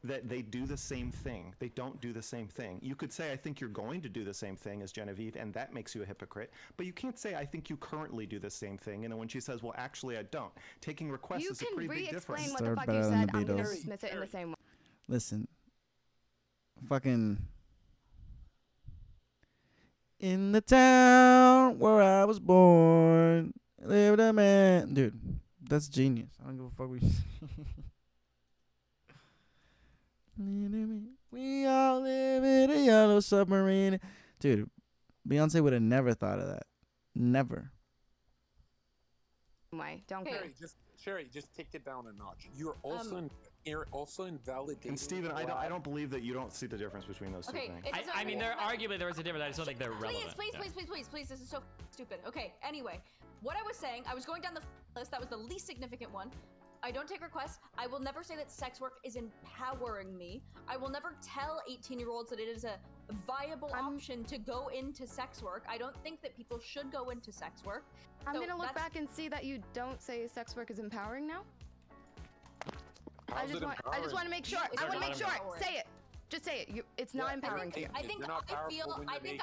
That they do the same thing. They don't do the same thing. You could say, I think you're going to do the same thing as Genevieve, and that makes you a hypocrite. But you can't say, I think you currently do the same thing. And when she says, well, actually, I don't. Taking requests You is a can pretty big difference. re-explain what the They're fuck better you than said. the I'm gonna Beatles. dismiss it in the same way. Listen. Fucking. In the town where I was born, lived a man. Dude, that's genius. I don't give a fuck what you We all live in a yellow submarine. Dude, Beyonce would have never thought of that. Never. Why? Don't Okay. care. Sherry, just take it down a notch. You're also invalidating. And Steven, I don't believe that you don't see the difference between those two Okay, things. it's I mean, there arguably there is a difference. I just don't think they're relevant. Please, this is so stupid. Okay, anyway, what I was saying, I was going down the list. That was the least significant one. I don't take requests. I will never say that sex work is empowering me. I will never tell 18-year-olds that it is a viable option to go into sex work. I don't think that people should go into sex work. I'm So gonna look that's- back and see that you don't say sex work is empowering now. I How's just it want empowering? to make sure. It's I want to not make sure. empowering. Say it. Just say it. It's not empowering to you. I think You're not powerful when you're naked.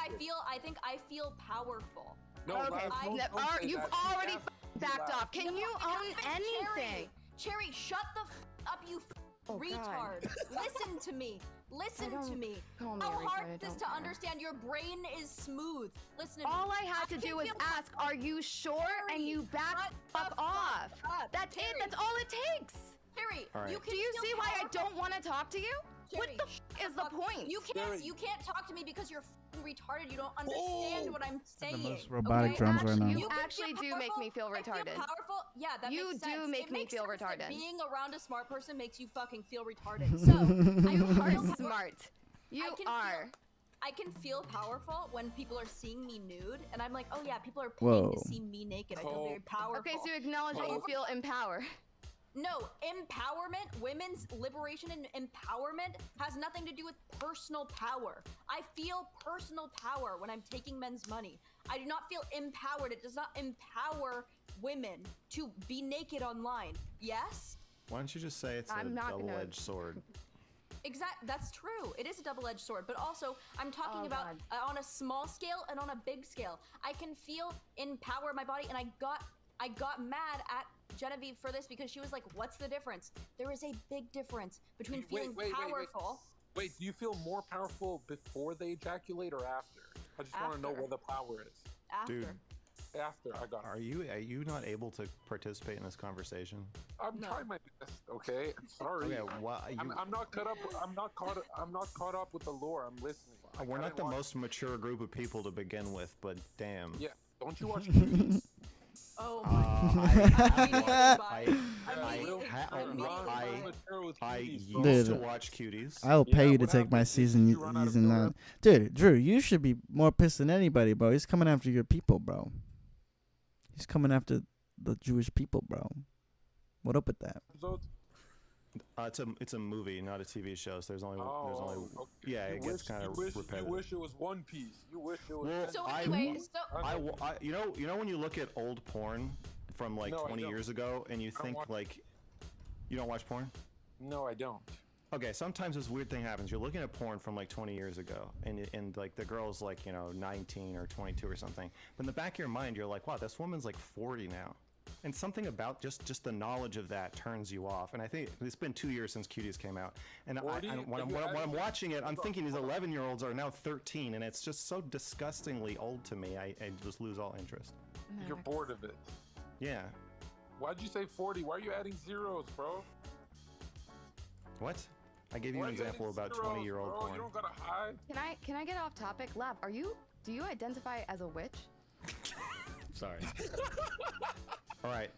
I feel powerful. No, Okay, Laz, don't say you've that. already You backed laugh. off. Can No, you it own happened, anything? Cherry, shut the up, you Oh, God. retard. Listen to me. Listen to me. call me How a retard, I hard is don't to care. understand? Your brain is smooth. Listen to me. All I had to can do was feel ask, "Are you sure?" And you back shut fuck the off. fuck up. That's it. Terry. That's all it takes. Terry, All right. you can Do you feel see why I powerful. don't want to talk to you? Cherry, What the is the point? You can't talk to me because you're f***ing retarded. You don't understand what I'm saying. most robotic okay? drums right now. You can actually feel do make me feel powerful. I retarded. feel powerful. Yeah, that You makes do sense. make It me makes feel sense that retarded. being around a smart person makes you fucking feel retarded. So You I are feel smart. You I can are. I can feel powerful when people are seeing me nude, and I'm like, oh yeah, people are Whoa. paying to see me naked. I feel very powerful. Okay, so you acknowledge that you feel empowered. No, empowerment, women's liberation and empowerment has nothing to do with personal power. I feel personal power when I'm taking men's money. I do not feel empowered. It does not empower women to be naked online. Yes? Why don't you just say it's a I'm not gonna- double-edged sword? That's true. It is a double-edged sword, but also I'm talking Oh, about God. on a small scale and on a big scale. I can feel empower my body, and I got mad at Genevieve for this because she was like, "What's the difference?" There is a big difference between feeling powerful. Wait, do you feel more powerful before they ejaculate or after? I just want to know After. where the power is. After. Dude. After, I got it. Are you not able to participate in this conversation? I'm trying my best. Okay, I'm sorry. Okay, why I'm not caught up. I'm not caught up with the lore. I'm listening. We're I not the didn't watch- most mature group of people to begin with, but damn. Yeah, don't you watch Cuties? Oh Uh, my I used Dude. to watch Cuties. I'll pay Yeah, you to what take my happened? season You run out of using filler? that. Dude, Drew, you should be more pissed than anybody, bro. He's coming after your people, bro. He's coming after the Jewish people, bro. What up with that? Episodes? It's a movie, not a TV show. So there's only Okay. yeah, You it gets wish- kind of you wish, repetitive. You wish it was One Piece. You wish it was. Well, So I- anyway, you know when you look at old porn from like No, I 20 don't. years ago and you don't think watch- like you don't watch porn? No, I don't. Okay, sometimes this weird thing happens. You're looking at porn from like 20 years ago, and like the girl's like 19 or 22 or something. But in the back of your mind, you're like, wow, this woman's like 40 now, and something about just the knowledge of that turns you off. And I think it's been 2 years since Cuties came out, and when I'm watching it, I'm thinking these 11-year-olds are now 13, and it's just so disgustingly old to me. I just lose all interest. You're bored of it. Yeah. Why'd you say 40? Why are you adding zeros, bro? What? I gave you Why an are you example adding about zeros, 20-year-old bro? porn. You don't gotta hide. Can I get off topic? Lav, do you identify as a witch? Sorry. All right.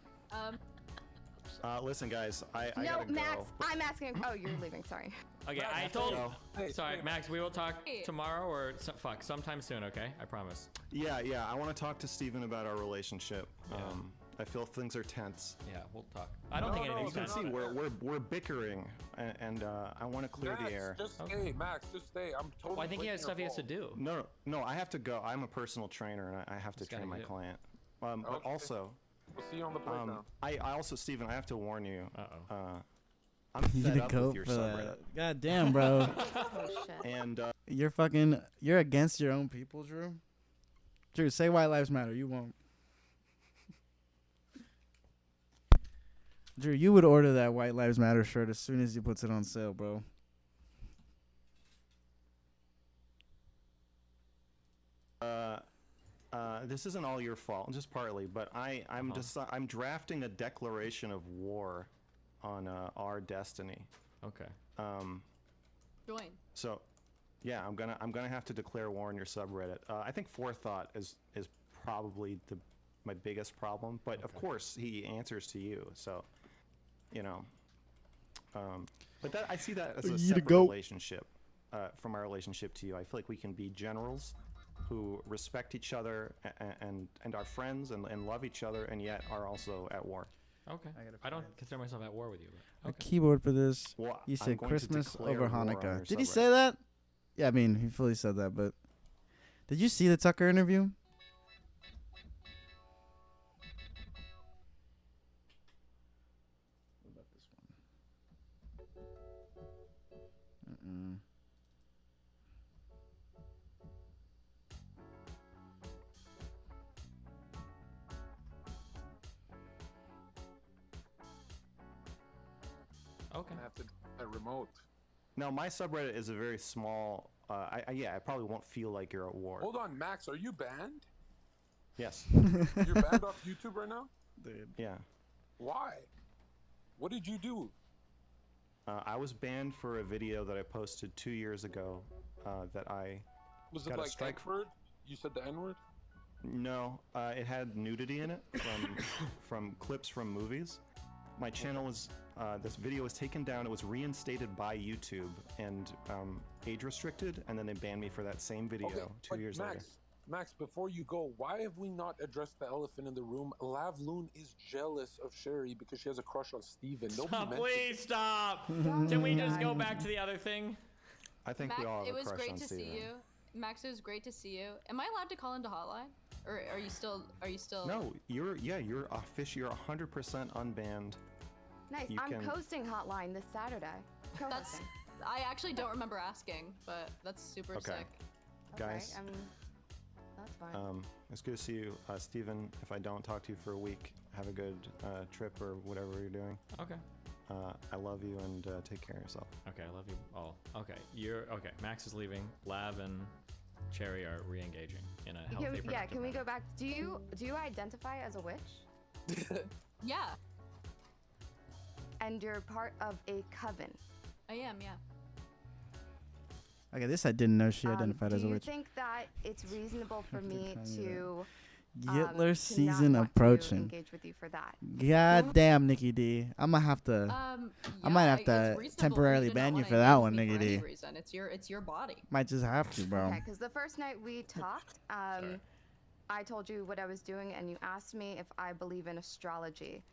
Listen, guys, I No, gotta Max, go. I'm asking. Oh, you're leaving. Sorry. Okay, I Max, told. go. Sorry, hey, Max. We will talk Hey. tomorrow or sometime soon. Okay, I promise. Yeah, I want to talk to Steven about our relationship. Yeah. I feel things are tense. Yeah, we'll talk. I don't think No, anything's You can tense. see we're bickering, and I want to clear Max, the air. just stay, Max. Just stay. I'm totally. Well, I think he playing has your stuff he has to fault. do. No, I have to go. I'm a personal trainer, and I have to He's gotta train my do. client. But Okay. also, We'll see you on the playground. I also, Steven, I have to warn you. Uh-oh. I'm You fed need to up go with your for subreddit, that. God damn, bro. Oh shit. and You're against your own people, Drew. Drew, say White Lives Matter. You won't. Drew, you would order that White Lives Matter shirt as soon as he puts it on sale, bro. this isn't all your fault, just partly. But I'm drafting a declaration of war on our destiny. Okay. Join. So, yeah, I'm gonna have to declare war on your subreddit. I think Forethought is probably my biggest problem, but of course he answers to you. So, but that I see that as a separate relationship from our relationship to you. I feel like we can be generals who respect each other and are friends and love each other, and yet are also at war. Okay. I don't consider myself at war with you. But A keyboard for this. Well, You I'm said going to Christmas declare over war on Hanukkah. your Did he subreddit. say that? Yeah, I mean, he fully said that, but did you see the Tucker interview? What about this one? Okay. I have to a remote. No, my subreddit is a very small. I probably won't feel like you're at war. Hold on, Max. Are you banned? Yes. You're banned off YouTube right now? Dude. Yeah. Why? What did you do? I was banned for a video that I posted 2 years ago that I Was got it a like strike N-word? You said the N-word? No, it had nudity in it from clips from movies. My channel was this video was taken down. It was reinstated by YouTube and age restricted, and then they banned me for that same video Okay, 2 years later. Max, before you go, why have we not addressed the elephant in the room? Lavloon is jealous of Sherry because she has a crush on Steven. Stop, please stop. Can we just go back to the other thing? I think Max, we all have it a was crush great on to Steven. see you. Max, it was great to see you. Am I allowed to call into hotline, or are you still? No, you're official. You're 100% unbanned. Nice. You I'm can- hosting Hotline this Saturday. That's. I actually don't remember asking, but that's super Okay. sick. Guys, Okay, that's fine. it's good to see you, Steven. If I don't talk to you for a week, have a good trip or whatever you're doing. Okay. I love you and take care of yourself. Okay, I love you all. Okay, okay. Max is leaving. Lav and Cherry are re-engaging in a healthy, productive yeah, can we manner. go back? Do you identify as a witch? Yeah, And you're part of a coven. I am. Yeah. Okay, this I didn't know she identified as a Do you witch. think that it's reasonable for me to Hitler to season not want to approaching. engage with you for that? God damn, Nikki D. I'm gonna have to. I might have it's to reasonable for temporarily you to not ban you wanna for that engage one, with me Nikki for any D. reason. It's your body. Might just have to, bro. Okay, because the first night we talked, I told you what I was doing, and you asked me if I believe in astrology,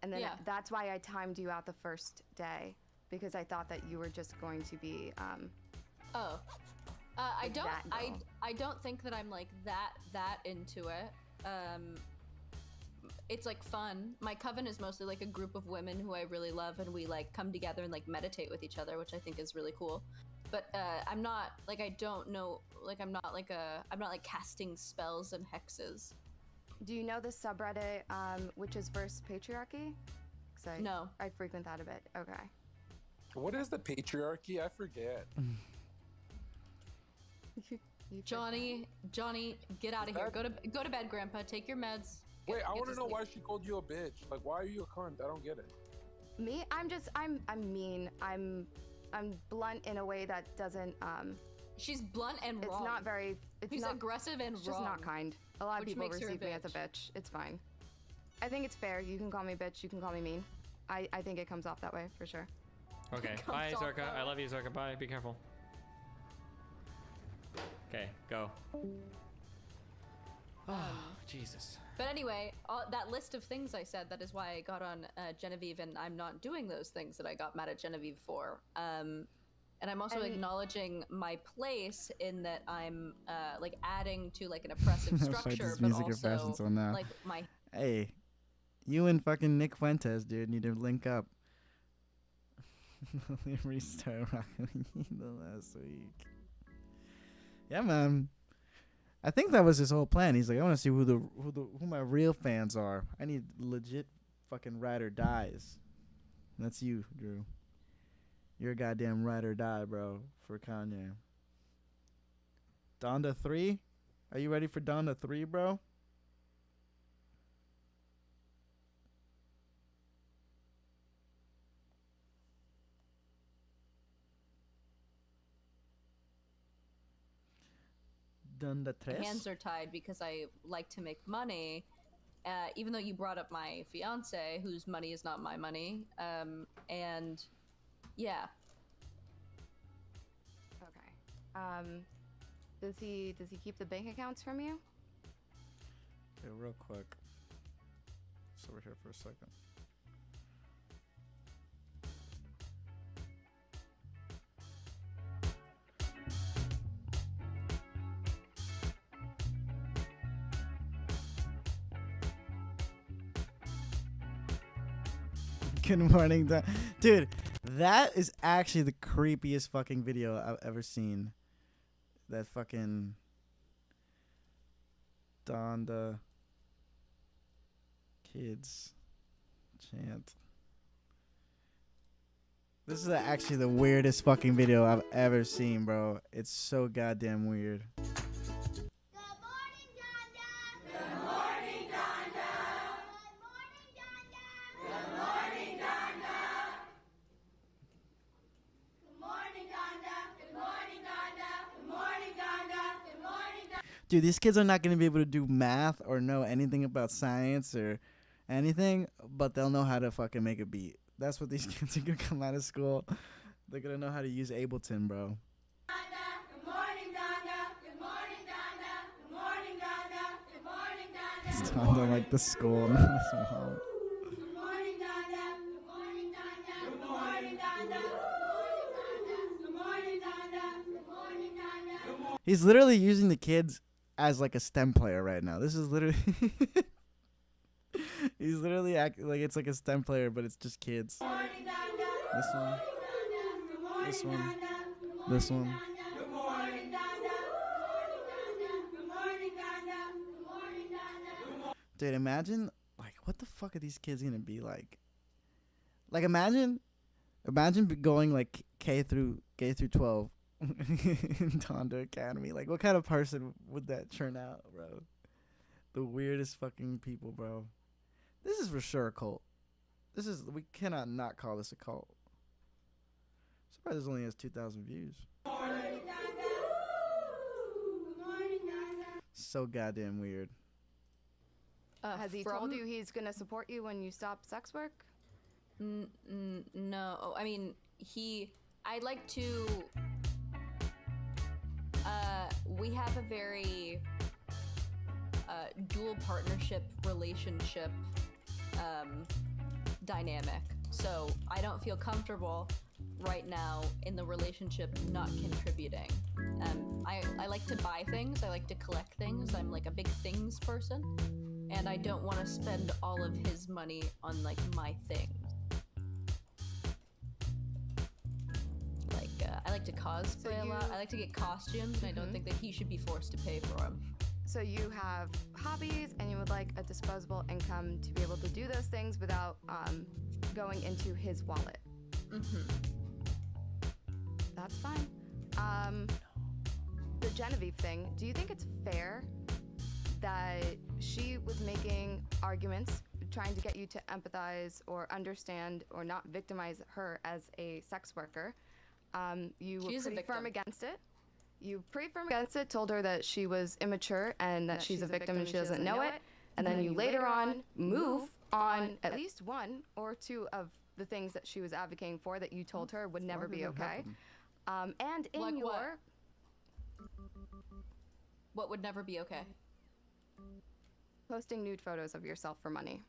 and then Yeah. that's why I timed you out the first day, because I thought that you were just going to be. Oh. I Like don't. that girl. I don't think that I'm like that into it. It's like fun. My coven is mostly like a group of women who I really love, and we like come together and like meditate with each other, which I think is really cool. But I'm not like I don't know like I'm not like casting spells and hexes. Do you know the subreddit, Witches vs. Patriarchy? 'Cause No. I frequent that a bit. Okay. What is the patriarchy? I forget. Johnny, get out of here. Go to bed, Grandpa. Take your meds. Wait, I Get want to to know sleep. why she called you a bitch. Like, why are you a cunt? I don't get it. Me? I'm mean. I'm blunt in a way that doesn't She's blunt and it's wrong. not very it's She's not aggressive and it's just wrong. not kind. A lot of which people makes her a receive me as a bitch. It's fine. I think it's fair. You can call me bitch, you can call me mean. I think it comes off that way for sure. Okay, Comes bye, off Zorka. that I way. love you, Zorka. Bye. Be careful. Okay, go. Oh, Jesus. But anyway, that list of things I said, that is why I got on Genevieve, and I'm not doing those things that I got mad at Genevieve for. And I'm also And- acknowledging my place in that I'm like adding to like an oppressive Fight structure, this but music of fashion also till now. like my Hey, you and fucking Nick Fuentes, dude, need to link up. Restart Rocket League the last week. Yeah, man. I think that was his whole plan. He's like, I want to see who my real fans are. I need legit fucking ride or dies. And that's you, Drew. You're a goddamn ride or die, bro, for Kanye. Donda 3? Are you ready for Donda 3, bro? Donda 3? hands are tied because I like to make money. Even though you brought up my fiance, whose money is not my money. And yeah. Okay. Does he keep the bank accounts from you? Okay, real quick. Just over here for a second. Good morning, dude. That is actually the creepiest fucking video I've ever seen. That fucking Donda kids chant. This is actually the weirdest fucking video I've ever seen, bro. It's so goddamn weird. Dude, these kids are not going to be able to do math or know anything about science or anything, but they'll know how to fucking make a beat. That's what these kids are going to come out of school. They're going to know how to use Ableton, bro. Good morning, Donna. Good morning, Donna. Good morning, Donna. Good morning, Donna. It's sounding like the school. Good morning, Donna. Good morning, Donna. Good morning, Donna. Good morning, Donna. Good morning, Donna. He's literally using the kids as like a STEM player right now. This is literally he's literally acting like it's like a STEM player, but it's just kids. This one. This one. This one. Dude, imagine like what the fuck are these kids gonna be like? Like imagine going like K through 12 in Donda Academy. Like what kind of person would that turn out, bro? The weirdest fucking people, bro. This is for sure a cult. We cannot not call this a cult. Surprised this only has 2,000 views. So goddamn weird. Has he told you he's gonna support you when you stop sex work? No, I mean I'd like to. We have a very dual partnership relationship dynamic, so I don't feel comfortable right now in the relationship not contributing. I like to buy things, I like to collect things, I'm like a big things person, and I don't want to spend all of his money on like my things. Like I like to cosplay a lot, I like to get costumes, and I don't think that he should be forced to pay for them. So you have hobbies and you would like a disposable income to be able to do those things without going into his wallet. That's fine. The Genevieve thing, do you think it's fair that she was making arguments trying to get you to empathize or understand or not victimize her as a sex worker? You were pretty firm against it. You pretty firm against it, told her that she was immature and that she's a victim and she doesn't know it. And then you later on move on at least one or two of the things that she was advocating for that you told her would never be okay. And in Like your... What would never be okay? Posting nude photos of yourself for money.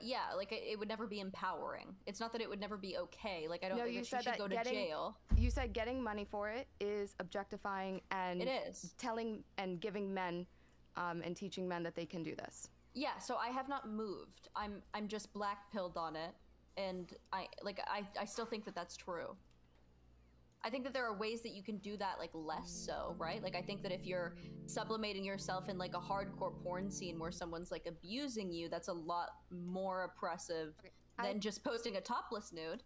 Yeah, like it would never be empowering. It's not that it would never be okay. Like I don't No, think you that she said should that go to jail. You said getting money for it is objectifying and It is. telling and giving men and teaching men that they can do this. Yeah, so I have not moved. I'm just black pilled on it, and I still think that that's true. I think that there are ways that you can do that, like less so, right? Like I think that if you're sublimating yourself in like a hardcore porn scene where someone's like abusing you, that's a lot more oppressive than just posting a topless nude.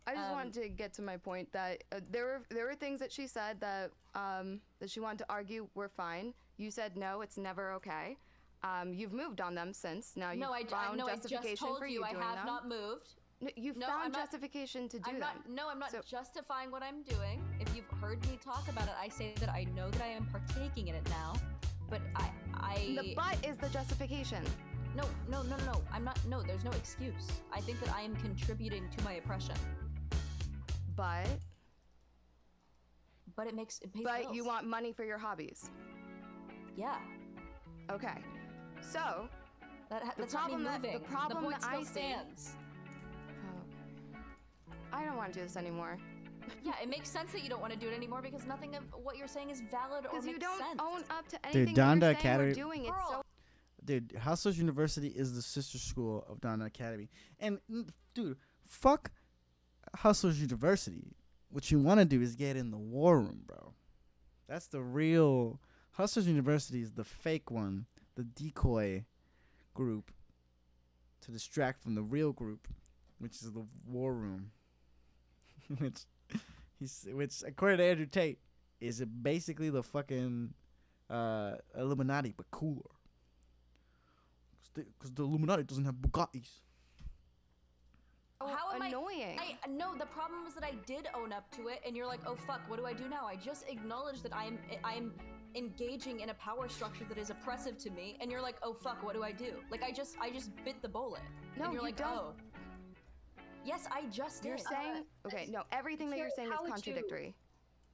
I just wanted to get to my point that there were things that she said that that she wanted to argue were fine. You said no, it's never okay. You've moved on them since. Now you've found justification I just told for you you I doing have them. not moved. No, you found justification to do that. I'm not justifying what I'm doing. If you've heard me talk about it, I say that I know that I am partaking in it now. But The but is the justification. No. I'm not. No, there's no excuse. I think that I am contributing to my oppression. But it pays But bills. you want money for your hobbies. Yeah. Okay. So that's not me moving. the problem the point that still I see. stands. I don't want to do this anymore. Yeah, it makes sense that you don't want to do it anymore because nothing of what you're saying is valid or makes sense. Because you don't own up to Dude, anything that Donda you're saying Academy. we're doing. It's so Dude, Hustlers University is the sister school of Donda Academy. And, dude, fuck Hustlers University. What you want to do is get in the war room, bro. That's the real... Hustlers University is the fake one, the decoy group to distract from the real group, which is the war room. which, according to Andrew Tate, is basically the fucking Illuminati, but cooler. Because the Illuminati doesn't have Bugattis. How am annoying. No, the problem was that I did own up to it, and you're like, oh fuck, what do I do now? I just acknowledged that I'm engaging in a power structure that is oppressive to me, and you're like, oh fuck, what do I do? Like I just bit the bullet. No, and you're you like, don't. oh. Yes, I just did. You're saying okay. No, everything that you're saying is How would you- contradictory.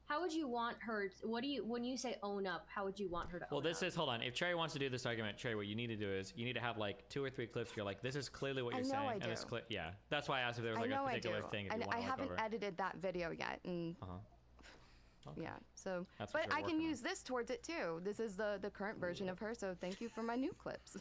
How would you want her? What do you when you say own up? How would you want her to? Well, own this up? is hold on. If Cherry wants to do this argument, Cherry, what you need to do is you need to have like 2 or 3 clips. You're like, this is clearly what I you're know saying, I and this do. clip, yeah. That's why I asked if there was I like know a I do. particular thing. If And you want I to haven't over. edited that video yet, and Okay. yeah. So, That's what but you're I can working on. use this towards it too. This is the current version of her. So thank you for my new clips.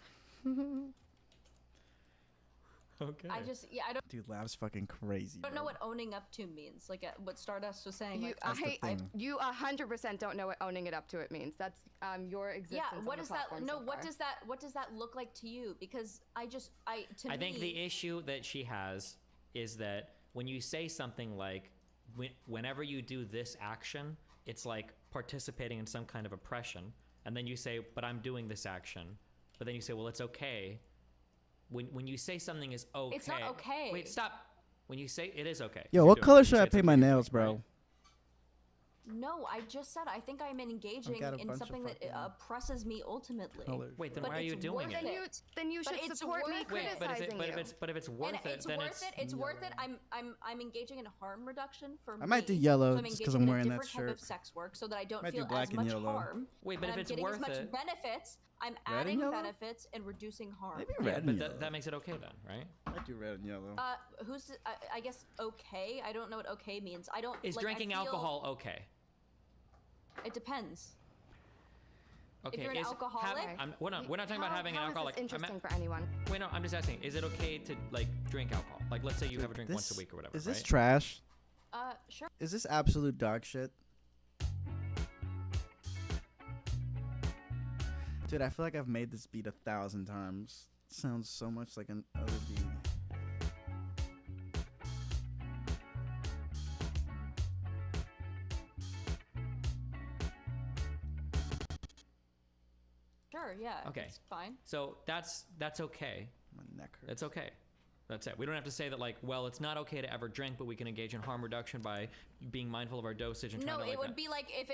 Okay. I just I don't. Dude, Lav's fucking crazy. I don't know bro. what owning up to means. Like what Stardust was saying. You, Like, That's the thing. you 100% don't know what owning it up to it means. That's your existence. yeah, on what the does that? platform No, so what far. does that look like to you? Because I think the issue that she has is that when you say something like, whenever you do this action, it's like participating in some kind of oppression. And then you say, but I'm doing this action. But then you say, well, it's okay. When you say something is okay. It's not okay. Wait, stop. When you say it is okay. Yo, you're what doing it. color You should say I it's paint okay, my you're doing nails, it, bro? right? No, I just said I think I'm engaging got a in bunch of something that fucking oppresses me ultimately. colors. Wait, then But why are you it's doing worth it? it. Then you But should it's support me worth it. Wait, criticizing you. but if it's worth And it, it's then worth it's it. It's worth it. I'm engaging in harm reduction for me. I might do yellow so I'm just 'cause engaging I'm in a wearing that different type shirt. of sex work so that I don't Might do feel black as and much yellow. harm. Wait, but and if I'm it's getting worth as much it, benefits, I'm Red and adding yellow? benefits and reducing harm. Maybe yeah, red and but yellow. that makes it okay then, right? I do red and yellow. Who's I guess okay. I don't know what okay means. I don't. Is like, I drinking feel- alcohol okay? It depends. Okay, you're an is alcoholic? we're not talking about having an alcoholic. How is this I'm interesting for anyone? Wait, no, I'm just asking. Is it okay to like drink alcohol? Like, let's say you have a drink once a This- week or whatever. Is this right? trash? Sure. Is this absolute dog shit? Dude, I feel like I've made this beat 1,000 times. It sounds so much like an other beat. Sure. Yeah. Okay. It's fine. So that's okay. My neck hurts. That's okay. That's it. We don't have to say that like, well, it's not okay to ever drink, but we can engage in harm reduction by being mindful of our dosage and trying No, to like it would that. be like if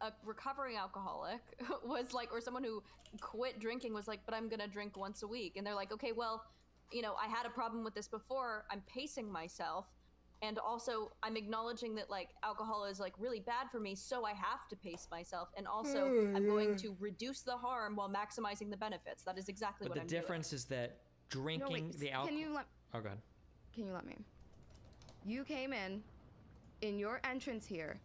a recovering alcoholic was like, or someone who quit drinking was like, but I'm gonna drink once a week, and they're like, okay, well, you know, I had a problem with this before. I'm pacing myself, and also I'm acknowledging that like alcohol is like really bad for me, so I have to pace myself, and also I'm going to reduce the harm while maximizing the benefits. That is exactly But what the I'm difference is that drinking No, wait. the alcohol. Can you let? Oh, go ahead. Can you let me? You came in your entrance here,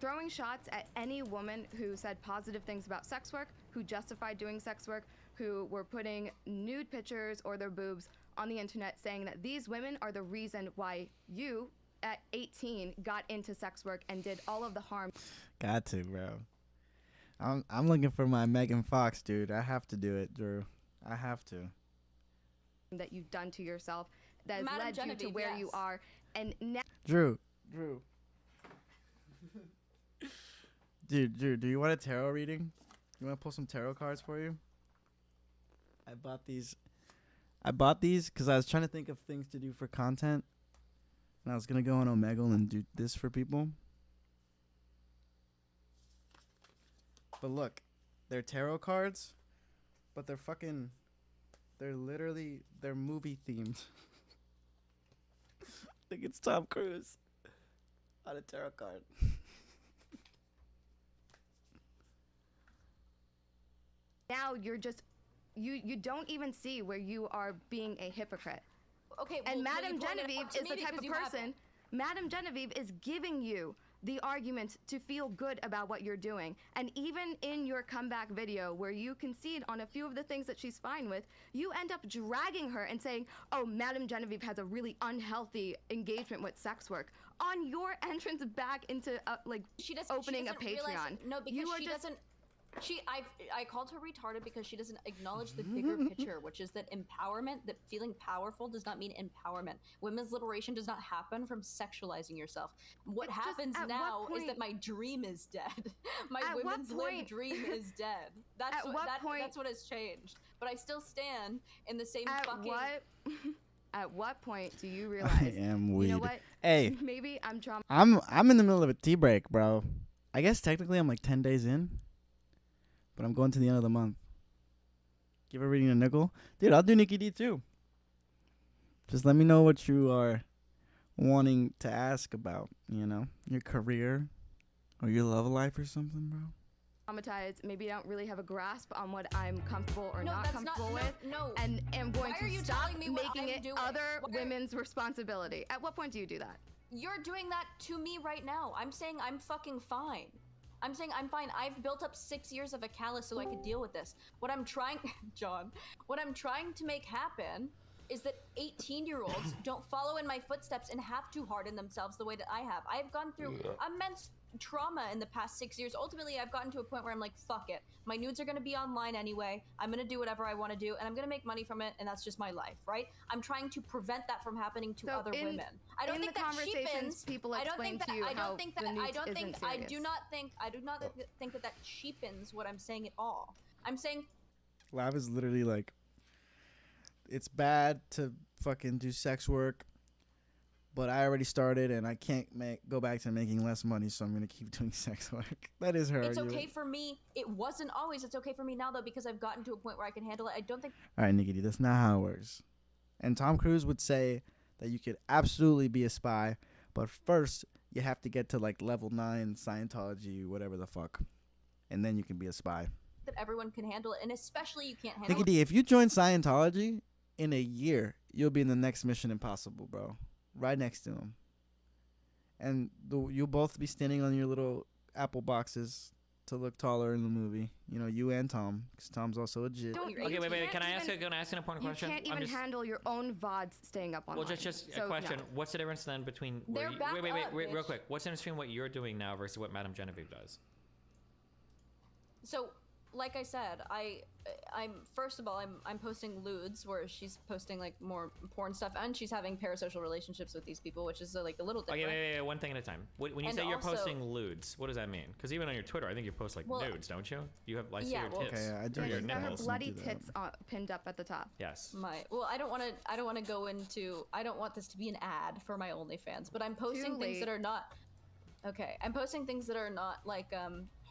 throwing shots at any woman who said positive things about sex work, who justified doing sex work, who were putting nude pictures or their boobs on the internet, saying that these women are the reason why you, at 18, got into sex work and did all of the harm. Got to, bro. I'm looking for my Megan Fox, dude. I have to do it, Drew. I have to. That you've done to yourself, that has Madam led you to Genevieve, where you yes. are, and now. Drew. Dude, do you want a tarot reading? You want to pull some tarot cards for you? I bought these because I was trying to think of things to do for content. And I was going to go on Omegle and do this for people. But look, they're tarot cards, but they're movie themed. I think it's Tom Cruise on a tarot card. Now you're just, you don't even see where you are being a hypocrite. Okay, And well, Madam you pointed Genevieve out to is me the type because of you haven't. person, Madam Genevieve is giving you the argument to feel good about what you're doing. And even in your comeback video where you concede on a few of the things that she's fine with, you end up dragging her and saying, oh, Madam Genevieve has a really unhealthy engagement with sex work on your entrance back into She doesn't, opening a she doesn't realize- Patreon. No, because You are she just- doesn't. I called her retarded because she doesn't acknowledge the bigger picture, which is that empowerment, that feeling powerful does not mean empowerment. Women's liberation does not happen from sexualizing yourself. What It's just, happens at what now is point- that my dream is dead. My At what women's lib point- dream is dead. That's At what point- that's what has changed. But I still stand in the same At fucking. at what point do you I realize? am You weed. know what? Hey, Maybe I'm trauma. I'm in the middle of a tea break, bro. I guess technically I'm like 10 days in, but I'm going to the end of the month. Give a reading a nickel. Dude, I'll do Nikki D too. Just let me know what you are wanting to ask about, you know, your career or your love life or something, bro. Traumatized, maybe don't really have a grasp on what I'm comfortable or No, not that's comfortable not, with, no. and am going Why are to you stop telling me what making I'm it doing? other Why are- women's responsibility. At what point do you do that? You're doing that to me right now. I'm saying I'm fucking fine. I'm saying I'm fine. I've built up 6 years of a callus so I could deal with this. What I'm trying, John, what I'm trying to make happen is that 18-year-olds don't follow in my footsteps and have to harden themselves the way that I have. I've gone through immense trauma in the past 6 years. Ultimately, I've gotten to a point where I'm like, fuck it. My nudes are going to be online anyway. I'm going to do whatever I want to do, and I'm going to make money from it, and that's just my life, right? I'm trying to prevent that from happening to other women. I don't in think the that conversations, cheapens. people I don't explain think to that. you I how don't think that. the I nudes don't think. isn't I serious. do not think. I do not think that that cheapens what I'm saying at all. I'm saying Lav is literally like, it's bad to fucking do sex work, but I already started and I can't go back to making less money, so I'm gonna keep doing sex work. That is her it's argument. okay for me. It wasn't always. It's okay for me now though because I've gotten to a point where I can handle it. I don't think. All right, Nikki D, that's not how it works. And Tom Cruise would say that you could absolutely be a spy, but first you have to get to like level 9 Scientology, whatever the fuck, and then you can be a spy. That everyone can handle it, and especially you can't handle Nikki D, if you join Scientology in a year, you'll be in the next Mission Impossible, bro. Right next to him. And you'll both be standing on your little apple boxes to look taller in the movie. You know, you and Tom, because Tom's also a jit. Okay, wait. Can I ask an important question? You can't even handle your own VODs staying up online. Well, just so, a question. No. What's the difference then between They're back wait, up, real bitch. quick. What's the difference between what you're doing now versus what Madame Genevieve does? So, like I said, I'm first of all I'm posting lewds where she's posting like more porn stuff, and she's having parasocial relationships with these people, which is like a little different. Okay, wait, one thing at a time. When you And say you're also- posting lewds, what does that mean? Because even on your Twitter, I think you post like Well, nudes, don't you? You have I see yeah, your well- tits. Okay, I do or your She's got her nipples. bloody do that. tits pinned up at the top. Yes. Well, I don't want to go into. I don't want this to be an ad for my OnlyFans, but I'm posting things that late. are not. Okay, I'm posting things that are not like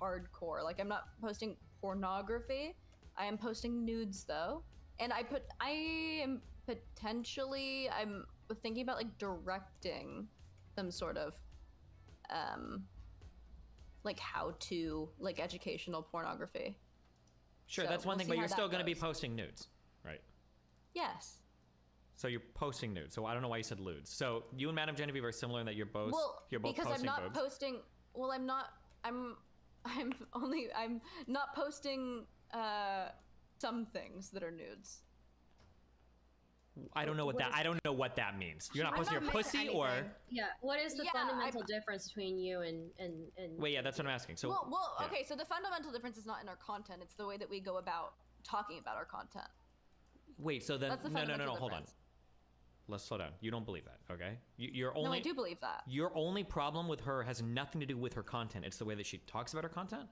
hardcore. Like I'm not posting pornography. I am posting nudes though, and I'm thinking about like directing some sort of like how to like educational pornography. Sure, So, that's one we'll thing, see but how you're that still going to be goes. posting nudes, right? Yes. So you're posting nudes. So I don't know why you said lewds. So you and Madame Genevieve are similar in that you're both Because posting I'm not boobs. posting. Well, I'm not. I'm not posting some things that are nudes. I don't know what that means. You're not I'm posting not your meant pussy to or anything. Yeah. What is the Yeah, fundamental difference between you and? wait, yeah, that's what I'm asking. So well, yeah. okay. So the fundamental difference is not in our content; it's the way that we go about talking about our content. Wait, so then That's the no, fundamental hold on. difference. Let's slow down. You don't believe that, okay? You're only No, I do believe that. Your only problem with her has nothing to do with her content. It's the way that she talks about her content.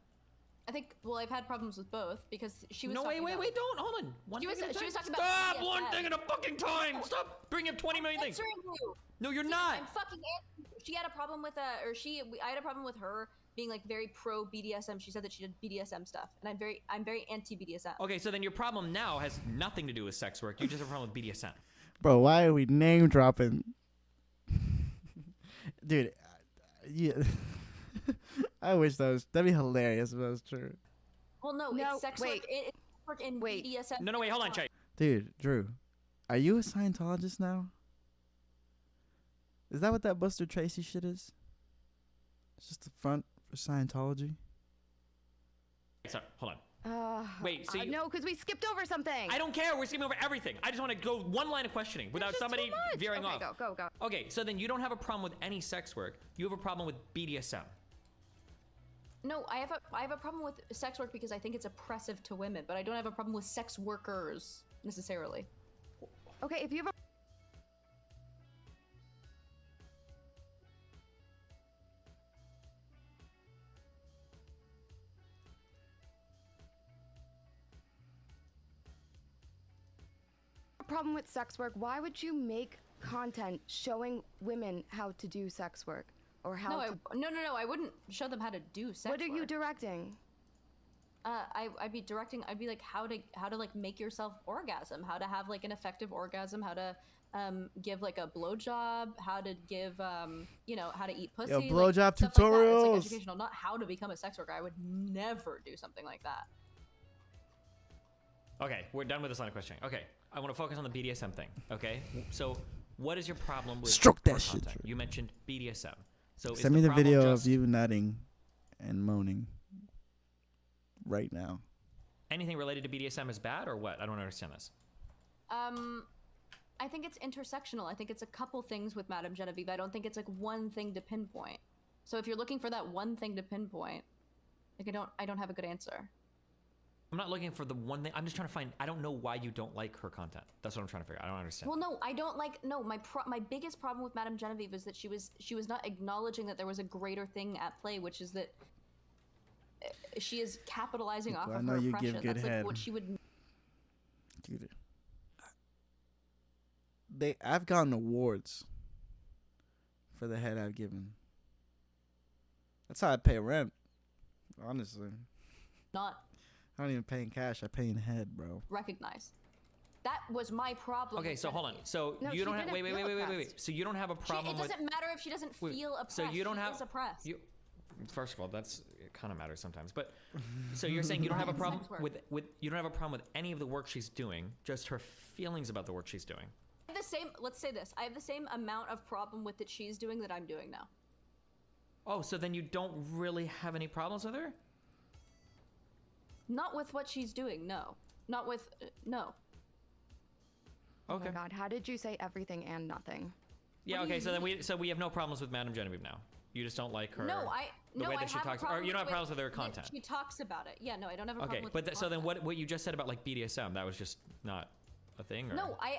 I think. Well, I've had problems with both because she was. No, wait, talking about- don't hold on. One She thing was- at a she was time. talking about Stop BDSM. one thing at a fucking time. Stop bringing up 20 million things. Answering you. No, you're not. I'm fucking. She had a problem with I had a problem with her being like very pro BDSM. She said that she did BDSM stuff, and I'm very anti BDSM. Okay, so then your problem now has nothing to do with sex work. You just have a problem with BDSM. Bro, why are we name dropping? Dude, yeah. I wish that'd be hilarious if that was true. Well, no, it's sex work. It's sex work in BDSM. No, wait, hold on, Che. Dude, Drew, are you a Scientologist now? Is that what that Buster Tracy shit is? It's just the front for Scientology? So, hold on. Wait, so you- no, because we skipped over something. I don't care. We're skipping over everything. I just want to go one line of questioning without just somebody too much. veering Okay, off. go. Okay, so then you don't have a problem with any sex work. You have a problem with BDSM. No, I have a problem with sex work because I think it's oppressive to women, but I don't have a problem with sex workers necessarily. Okay, if you have a problem with sex work, why would you make content showing women how to do sex work? or how No, to... no. I wouldn't show them how to do sex What are you work. directing? I'd be directing. I'd be like how to like make yourself orgasm, how to have like an effective orgasm, how to give like a blowjob, how to give you know, how to eat pussy. Yo, like, blowjob stuff like that. It's tutorials. like educational, not how to become a sex worker. I would never do something like that. Okay, we're done with this line of questioning. Okay, I want to focus on the BDSM thing. Okay, so what is your problem with Stroke that her shit, content? Drew. You mentioned BDSM. So is Send me the problem video just of you nutting and moaning right now. anything related to BDSM is bad or what? I don't understand this. I think it's intersectional. I think it's a couple things with Madame Genevieve. I don't think it's like one thing to pinpoint. So if you're looking for that one thing to pinpoint, like I don't have a good answer. I'm not looking for the one thing. I'm just trying to find. I don't know why you don't like her content. That's what I'm trying to figure out. I don't understand. Well, no, I don't like. No, my biggest problem with Madame Genevieve is that she was not acknowledging that there was a greater thing at play, which is that she is capitalizing off I of know her you oppression. give good That's like head. what she would. Dude, I've gotten awards for the head I've given. That's how I pay rent. Honestly, Not I don't even pay in cash. I pay in head, bro. recognize. That was my problem. Okay, with so hold on. Genevieve. So No, you she don't have. didn't Wait. feel Wait. oppressed. So you don't have a problem It with. doesn't matter if she doesn't Wait, feel oppressed. so you don't she have is oppressed. you. First of all, it kind of matters sometimes. But so you're saying you don't have a problem Sex work. with you don't have a problem with any of the work she's doing, just her feelings about the work she's doing. I have the same. Let's say this. I have the same amount of problem with that she's doing that I'm doing now. Oh, so then you don't really have any problems with her? Not with what she's doing. No. Not with no. Oh Okay. my god, how did you say everything and nothing? Yeah. What do Okay. you So we have no problems with Madame Genevieve now. You just don't like her. No, the way I that she have a talks, or problem you don't have with problems with her that content. She talks about it. Yeah, no, I don't have a problem Okay, with but the so then content. what you just said about like BDSM, that was just not a thing, or? No, I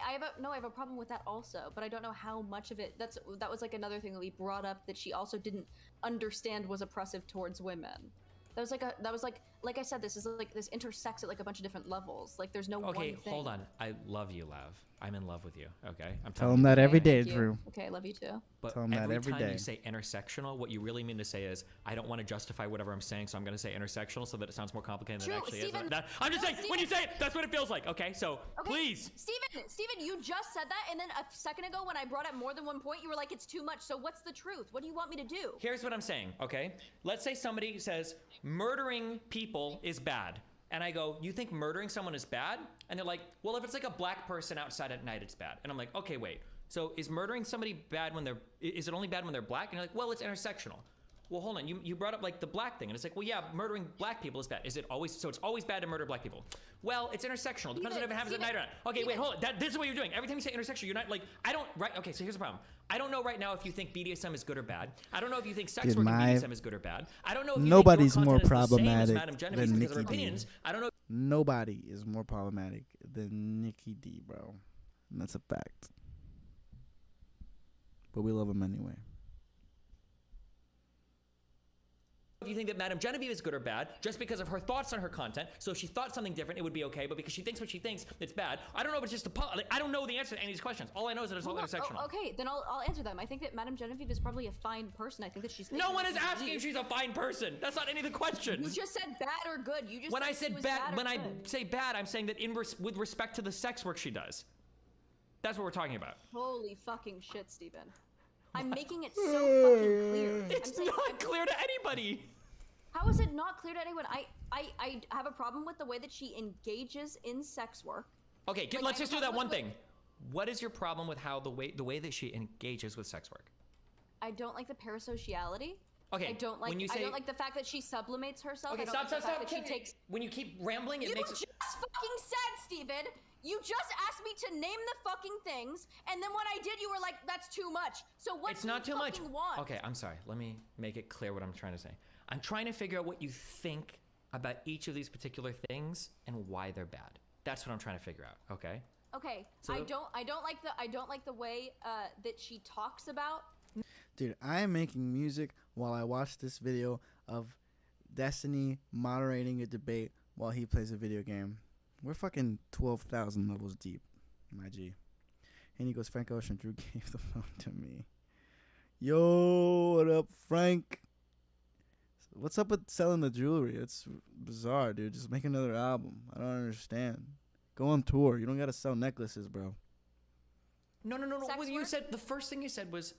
have a problem with that also, but I don't know how much of it. That was like another thing that we brought up that she also didn't understand was oppressive towards women. That was like I said, this is like this intersects at like a bunch of different levels. Like there's no Okay, one thing. hold on. I love you, Lav. I'm in love with you. Okay, I'm Tell telling him you. that every Okay, day, thank you. Drew. Okay, I love you too. But Tell him that every every time day. you say intersectional, what you really mean to say is, I don't want to justify whatever I'm saying, so I'm going to say intersectional so that it sounds more complicated than it True, actually Steven. is. I'm just No, saying, when you say it, that's what it feels like. Okay, so Okay, please. Steven, you just said that, and then a second ago when I brought up more than one point, you were like, it's too much. So what's the truth? What do you want me to do? Here's what I'm saying, okay? Let's say somebody says, murdering people is bad. And I go, you think murdering someone is bad? And they're like, well, if it's like a black person outside at night, it's bad. And I'm like, okay, wait. So is murdering somebody bad when is it only bad when they're black? And you're like, well, it's intersectional. Well, hold on. You brought up like the black thing. And it's like, well, yeah, murdering black people is bad. Is it always, so it's always bad to murder black people? Well, it's intersectional. Depends on if it happens at night or not. Okay, wait, hold on. This is what you're doing. Every time you say intersectional, you're not like, okay, so here's the problem. I don't know right now if you think BDSM is good or bad. I don't know if you think sex Dude, work in my- BDSM is good or bad. I don't know if you Nobody's think your more content is the same as problematic Madame Genevieve's than because of her Nikki D. opinions. I don't know. Nobody is more problematic than Nikki D, bro. And that's a fact. But we love him anyway. If you think that Madame Genevieve is good or bad, just because of her thoughts on her content. So if she thought something different, it would be okay. But because she thinks what she thinks, it's bad. I don't know if it's just I don't know the answer to any of these questions. All I know is that it's all Well, intersectional. okay, then I'll answer them. I think that Madame Genevieve is probably a fine person. I think that she's. No one is asking if she's a fine person. That's not any of the questions. You just said bad or good. You just. When I she said was bad, or when I good. say bad, I'm saying that with respect to the sex work she does. That's what we're talking about. Holy fucking shit, Steven. I'm making it so fucking clear. It's not clear to anybody. How is it not clear to anyone? I have a problem with the way that she engages in sex work. Okay, Like, let's I just have do a that one problem thing. What is your problem with how the way that she engages with sex work? I don't like the parasociality. Okay, I don't like. when you I say- don't like the fact that she sublimates herself. Okay, I don't stop. like the fact that she takes. When you keep rambling, it You makes just fucking said, Steven. You just asked me to name the fucking things, and then when I did, you were like, "That's too much." So what It's do not you too much. fucking want? Okay, I'm sorry. Let me make it clear what I'm trying to say. I'm trying to figure out what you think about each of these particular things and why they're bad. That's what I'm trying to figure out. Okay. Okay, So- I don't like the way that she talks about. Dude, I am making music while I watch this video of Destiny moderating a debate while he plays a video game. We're fucking 12,000 levels deep, my G. And he goes, Frank Ocean, Drew gave the phone to me. Yo, what up, Frank? What's up with selling the jewelry? It's bizarre, dude. Just make another album. I don't understand. Go on tour. You don't gotta sell necklaces, bro. No. Sex What you work? said, the first thing you said was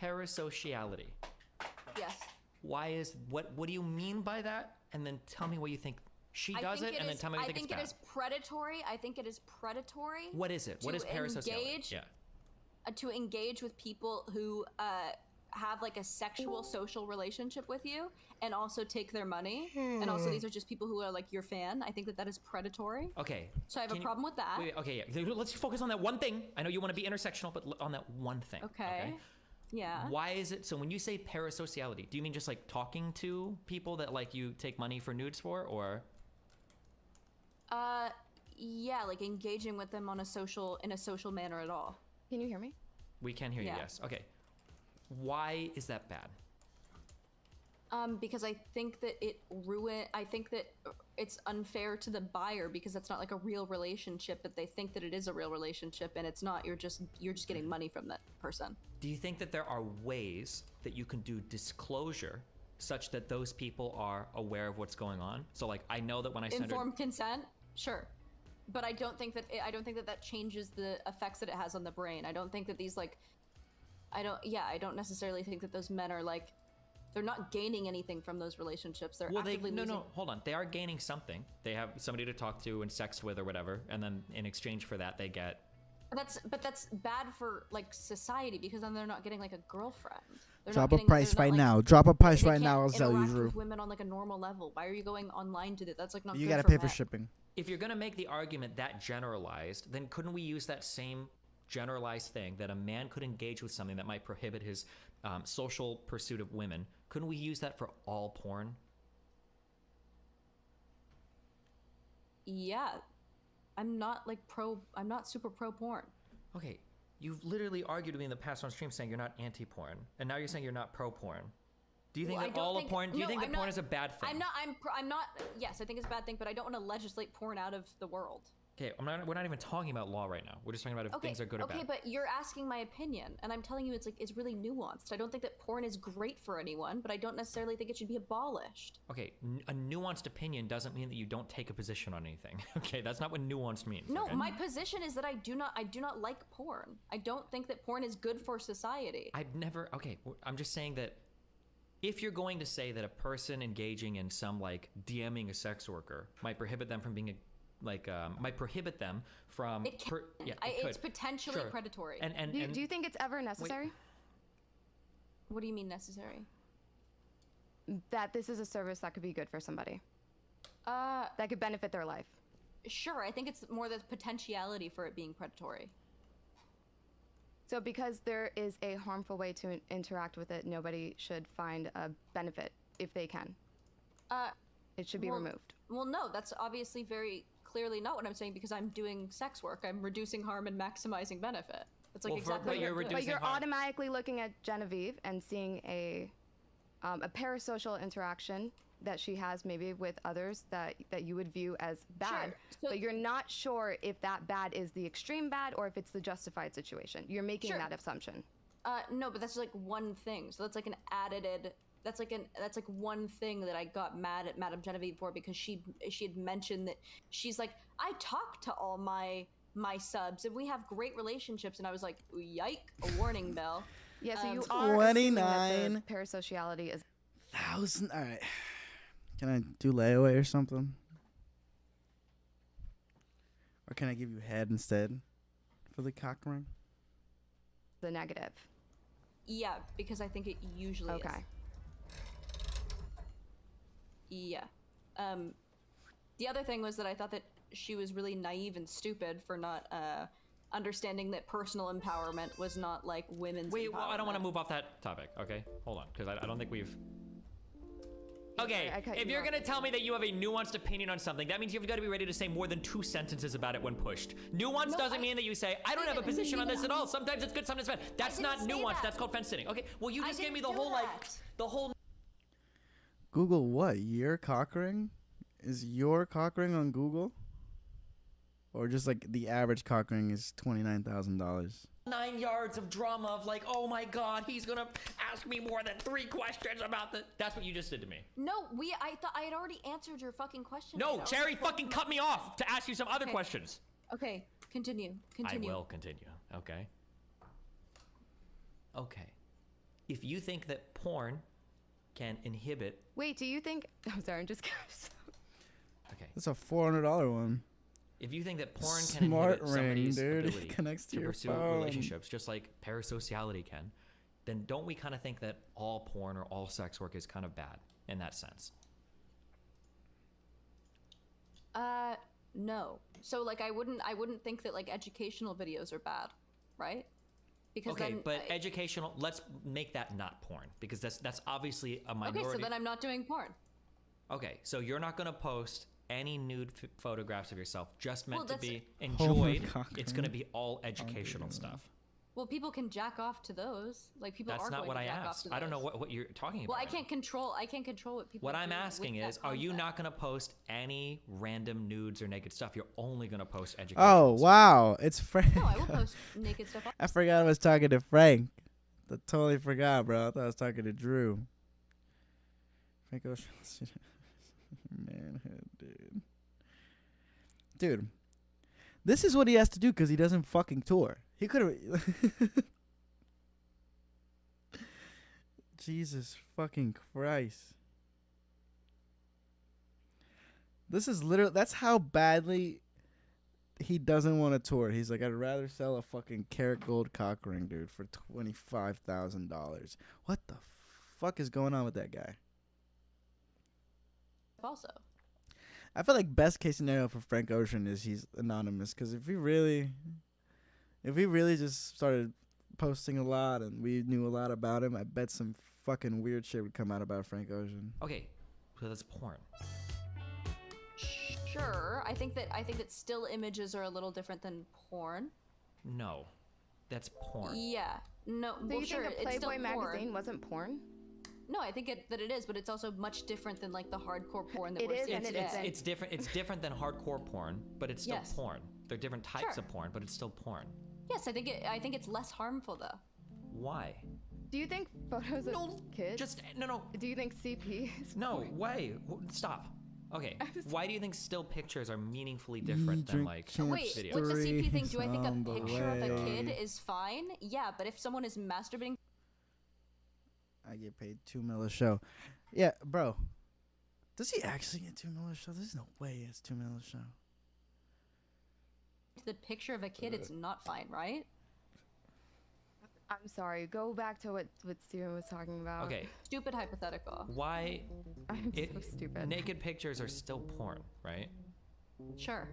parasociality. Yes. What do you mean by that? And then tell me what you think she does it, and then tell me what you think it's bad. I think it is predatory. I think it is predatory. What is it? What is parasociality? Engage, to engage with people who have like a sexual social relationship with you and also take their money. And also these are just people who are like your fan. I think that is predatory. Okay. So I have a problem with that. Wait, okay, yeah. Let's focus on that one thing. I know you want to be intersectional, but on that one thing. Okay. Yeah. Why is it, so when you say parasociality, do you mean just like talking to people that like you take money for nudes for, or? Yeah, like engaging with them in a social manner at all. Can you hear me? We can hear you, yes. Okay. Why is that bad? Because I think that I think that it's unfair to the buyer because that's not like a real relationship, but they think that it is a real relationship and it's not. You're just getting money from that person. Do you think that there are ways that you can do disclosure such that those people are aware of what's going on? So like, I know that when I send informed consent, sure. But I don't think that changes the effects that it has on the brain. I don't think that these like, I don't necessarily think that those men are like, they're not gaining anything from those relationships. They're actively losing. No, hold on. They are gaining something. They have somebody to talk to and sex with or whatever, and then in exchange for that, they get. But that's bad for like society because then they're not getting like a girlfriend. Drop a price right now. Drop a price right now. I'll sell you, interact Drew. with women on like a normal level. Why are you going online to that? That's like not. You good gotta for pay for men. shipping. If you're gonna make the argument that generalized, then couldn't we use that same generalized thing that a man could engage with something that might prohibit his social pursuit of women? Couldn't we use that for all porn? Yeah, I'm not super pro porn. Okay, you've literally argued with me in the past on stream saying you're not anti-porn, and now you're saying you're not pro-porn. Do you think that all of porn? Do you think that porn is a bad thing? I'm not. Yes, I think it's a bad thing, but I don't want to legislate porn out of the world. Okay, we're not even talking about law right now. We're just talking about if things are good or bad. Okay, but you're asking my opinion, and I'm telling you it's really nuanced. I don't think that porn is great for anyone, but I don't necessarily think it should be abolished. Okay, a nuanced opinion doesn't mean that you don't take a position on anything. Okay, that's not what nuanced means. No, okay? my position is that I do not like porn. I don't think that porn is good for society. I'm just saying that if you're going to say that a person engaging in some like DMing a sex worker might prohibit them from being might prohibit them from. It's potentially predatory. And do you think it's ever necessary? What do you mean necessary? That this is a service that could be good for somebody. That could benefit their life. Sure, I think it's more the potentiality for it being predatory. So because there is a harmful way to interact with it, nobody should find a benefit if they can. It should be removed. Well, no, that's obviously very clearly not what I'm saying because I'm doing sex work. I'm reducing harm and maximizing benefit. That's like exactly what But you're automatically looking at Genevieve and seeing a parasocial interaction that she has maybe with others that you would view as bad. Sure. So, but you're not sure if that bad is the extreme bad or if it's the justified situation. You're making that assumption. No, but that's like one thing. So that's like an additive. That's like one thing that I got mad at Madame Genevieve for because she had mentioned that she's like, I talk to all my subs and we have great relationships, and I was like, yike, a warning bell. Yeah, so you are 29 parasociality is 1,000. All right, can I do layaway or something, or can I give you head instead for the cock ring? The negative. Yeah, because I think it usually is. Yeah. The other thing was that I thought that she was really naive and stupid for not understanding that personal empowerment was not like women's empowerment. Well, I don't want to move off that topic, okay? Hold on, because I don't think we've... Okay, if you're going to tell me that you have a nuanced opinion on something, that means you've got to be ready to say more than 2 sentences about it when pushed. Nuance doesn't mean that you say, I don't have a position on this at all. Sometimes it's good, sometimes it's bad. That's not nuance. That's called fence sitting. Okay, well, you just gave me the whole, Google what? Your cock ring? Is your cock ring on Google? Or just like the average cock ring is $29,000? 9 yards of drama of like, oh my god, he's gonna ask me more than 3 questions about the. That's what you just did to me. No, I thought I had already answered your fucking question. No, Cherry fucking cut me off to ask you some other questions. Okay, continue. I will continue. Okay. Okay. If you think that porn can inhibit. Wait, do you think? I'm sorry, I'm just. Okay. That's a $400 one. If you think that porn can Smart inhibit somebody's ring, dude. ability It connects to your pursue phone. relationships, just like parasociality can, then don't we kind of think that all porn or all sex work is kind of bad in that sense? No. So like I wouldn't think that like educational videos are bad, right? Because Okay, then but educational. Let's make that not porn because that's obviously a minority. Okay, so then I'm not doing porn. Okay, so you're not gonna post any nude photographs of yourself, just meant Well, to that's- be Oh my enjoyed. God, It's gonna be all educational stuff. Well, people can jack off to those. Like people That's are not going what to I jack off asked. to I don't know those. what you're talking about. Well, I right now. can't control what people. What I'm do asking with is, that are you content. not going to post any random nudes or naked stuff? You're only going to post education. Oh, wow. It's Frank. No, I will post naked stuff. I forgot I was talking to Frank. I totally forgot, bro. I thought I was talking to Drew. Frank Ocean. Manhood, dude. Dude. This is what he has to do because he doesn't fucking tour. He could have... Jesus fucking Christ. This is literally... That's how badly he doesn't want to tour. He's like, I'd rather sell a fucking karat gold cock ring, dude, for $25,000. What the fuck is going on with that guy? Also, I feel like best case scenario for Frank Ocean is he's anonymous. Because if he really just started posting a lot and we knew a lot about him, I bet some fucking weird shit would come out about Frank Ocean. Okay, so that's porn. sure. I think that still images are a little different than porn. No, that's porn. Yeah. No. So well, you sure. think a It's still Playboy porn. magazine wasn't porn? No, I think that it is, but it's also much different than like the hardcore porn that It we're is, seeing and it today. isn't. It's different. It's different than hardcore porn, but it's still Yes. porn. They're different types Sure. of porn, but it's still porn. Yes, I think it's less harmful though. Why? Do you think photos of kids? Just no. Do you think CP is No, porn? why? Stop. Okay, why do you think still pictures are meaningfully You different than drink like champ Wait, videos? with the CP thing, do I think a on the picture of a kid way. is fine? Yeah, but if someone is masturbating I get paid $2 million a show. Yeah, bro. Does he actually get $2 million a show? There's no way it's $2 million a show. to the picture of a kid, it's not fine, right? I'm sorry. Go back to what Steven was talking about. Okay, Stupid hypothetical. why? I'm so stupid. Naked pictures are still porn, right? Sure.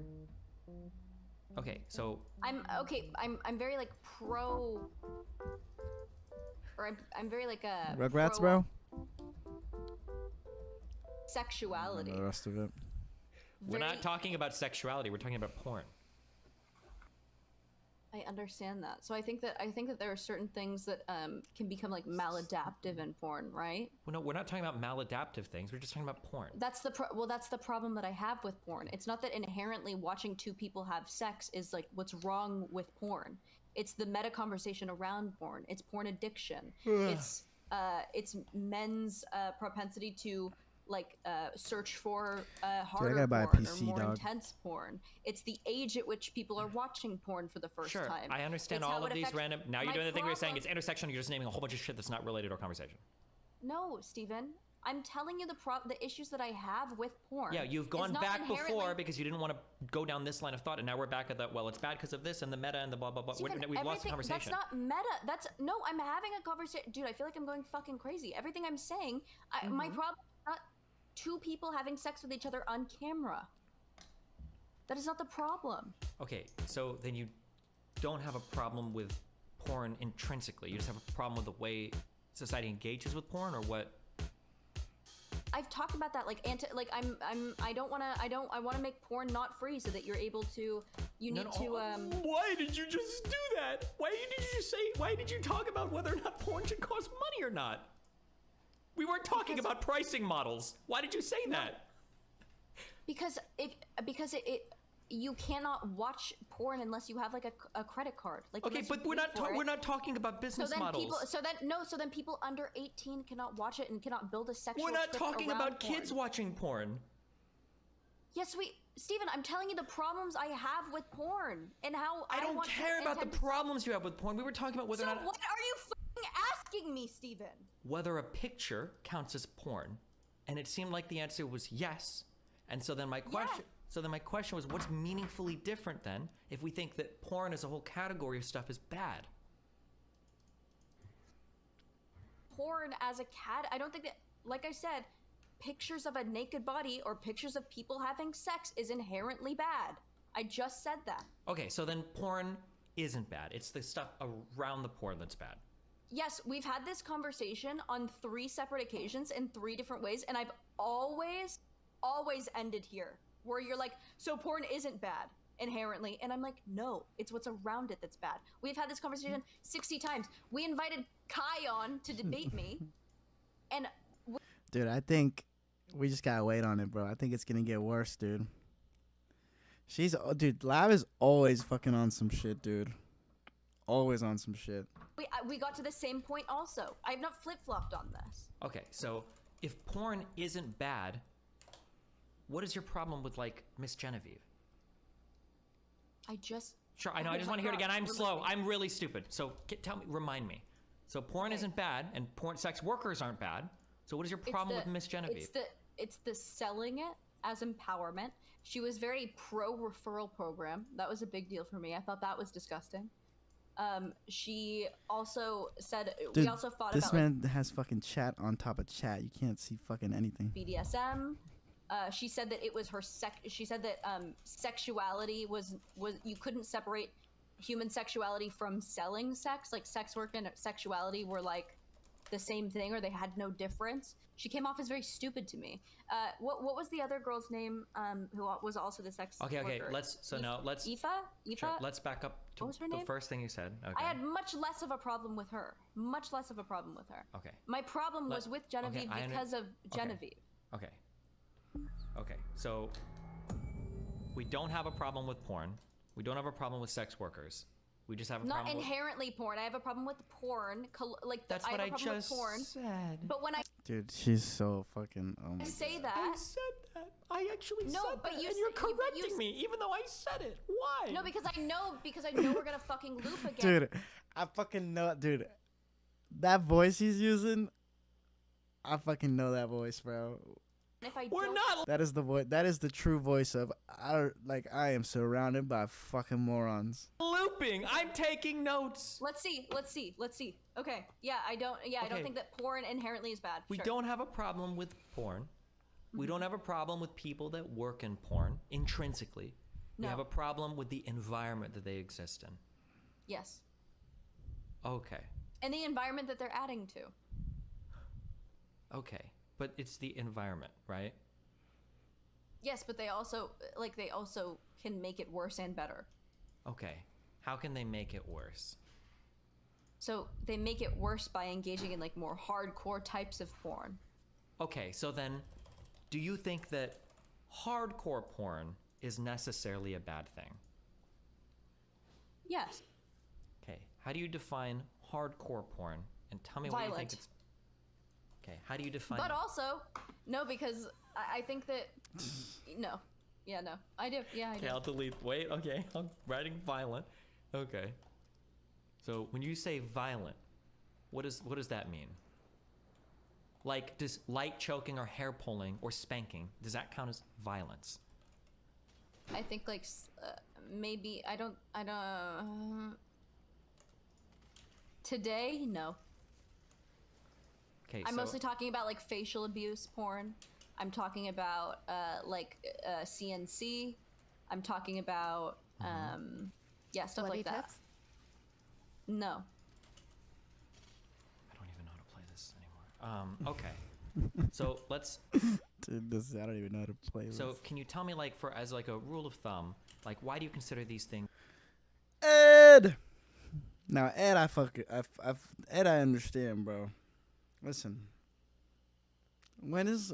Okay, so I'm very like pro, or I'm very like a Rugrats, pro bro? sexuality. The rest of it. we're Very- not talking about sexuality. We're talking about porn. I understand that. So I think that there are certain things that can become like maladaptive in porn, right? Well, no, we're not talking about maladaptive things. We're just talking about porn. That's the that's the problem that I have with porn. It's not that inherently watching two people have sex is like what's wrong with porn. It's the meta conversation around porn. It's porn addiction. It's men's propensity to like search for harder gotta buy a porn PC, or more dog. intense porn. It's the age at which people are watching porn for the first Sure, time. I understand It's how all of it these affects- random. Now you're my doing the thing where you're saying problem- it's intersectional. You're just naming a whole bunch of shit that's not related to our conversation. No, Steven. I'm telling you the issues that I have with porn. Yeah, you've is gone not back inherently- before because you didn't want to go down this line of thought, and now we're back at that. Well, it's bad because of this and the meta and the blah blah blah. Steven, We've lost the everything- conversation. That's not meta. That's no. I'm having a conversation, dude. I feel like I'm going fucking crazy. Everything I'm saying, my problem is not two people having sex with each other on camera. That is not the problem. Okay, so then you don't have a problem with porn intrinsically. You just have a problem with the way society engages with porn, or what? I've talked about that. I want to make porn not free so that you're able to. You need to. Why did you just do that? Why did you just say? Why did you talk about whether or not porn should cost money or not? We weren't talking about pricing models. Why did you say that? Because you cannot watch porn unless you have like a credit card. Like Okay, unless you but we're pay not for it. we're not talking about business models. So then people under 18 cannot watch it and cannot build a sexual. We're not script talking around about porn. kids watching porn. Yes, Steven, I'm telling you the problems I have with porn and how I don't want to care about the intend- problems you have with porn. We were talking about whether So or not what are you fucking asking me, Steven? whether a picture counts as porn, and it seemed like the answer was yes. And so then my question was, what's meaningfully different then if we think that porn as a whole category of stuff is bad? Porn as a cat, I don't think that, like I said, pictures of a naked body or pictures of people having sex is inherently bad. I just said that. Okay, so then porn isn't bad. It's the stuff around the porn that's bad. Yes, we've had this conversation on 3 separate occasions in 3 different ways, and I've always ended here, where you're like, so porn isn't bad inherently, and I'm like, no, it's what's around it that's bad. We've had this conversation 60 times. We invited Kai on to debate me, and Dude, I think we just gotta wait on it, bro. I think it's gonna get worse, dude. Dude, Lav is always fucking on some shit, dude. Always on some shit. we got to the same point also. I have not flip-flopped on this. Okay, so if porn isn't bad, what is your problem with, like, Miss Genevieve? Sure, I know, I just want to hear it again. I'm slow. I'm really stupid. So remind me. So porn isn't bad, and sex workers aren't bad. So what is your problem with Miss Genevieve? It's the selling it as empowerment. She was very pro referral program. That was a big deal for me. I thought that was disgusting. She also said, Dude, we also fought this about man has fucking chat on top of chat. You can't see fucking anything. BDSM. She said that it was her she said that sexuality was you couldn't separate human sexuality from selling sex. Like sex work and sexuality were like the same thing, or they had no difference. She came off as very stupid to me. What was the other girl's name who was also the sex Okay, worker? let's Aoife? Sure, let's back up to What was her the name? first thing you said. Okay. I had much less of a problem with her. Much less of a problem with her. Okay. My problem was with Genevieve because of Genevieve. Okay. Okay. So we don't have a problem with porn. We don't have a problem with sex workers. We just have a Not problem inherently porn. I have a problem with porn. That's I what have a I problem just with porn. said. But when I Dude, she's so fucking. Oh my say God. that, I said that. I actually No, said but that, you and you're said- but correcting you- me, even though I said it. Why? no, because I know we're gonna fucking loop again. Dude, I fucking know. Dude, that voice he's using, I fucking know that voice, bro. And if I We're don't, not. That is the voice. That is the true voice of. I am surrounded by fucking morons. Looping. I'm taking notes. Let's see. Okay, yeah, I don't Okay. think that porn inherently is bad. We Sure. don't have a problem with porn. We don't have a problem with people that work in porn intrinsically. We No. have a problem with the environment that they exist in. Yes, Okay. and the environment that they're adding to. Okay. But it's the environment, right? Yes, but they also can make it worse and better. Okay. How can they make it worse? So they make it worse by engaging in like more hardcore types of porn. Okay, so then do you think that hardcore porn is necessarily a bad thing? Yes. Okay. How do you define hardcore porn? And tell me what you think Violent. it's. Okay. How do you define? But also, no, because I think that no. Yeah, no. I do. Yeah, I do. Okay, I'll delete. Wait. Okay, I'm writing violent. Okay. So when you say violent, what does that mean? Like, does light choking or hair pulling or spanking, does that count as violence? I think like maybe I don't today, no. Okay, I'm so mostly talking about like facial abuse porn. I'm talking about CNC. I'm talking about stuff Bloody like that. tits? No. I don't even know how to play this anymore. Okay. So let's. Dude, I don't even know how to play this. So can you tell me, like, as like a rule of thumb, like, why do you consider these things? Ed. Now Ed, Ed, I understand, bro. Listen. When is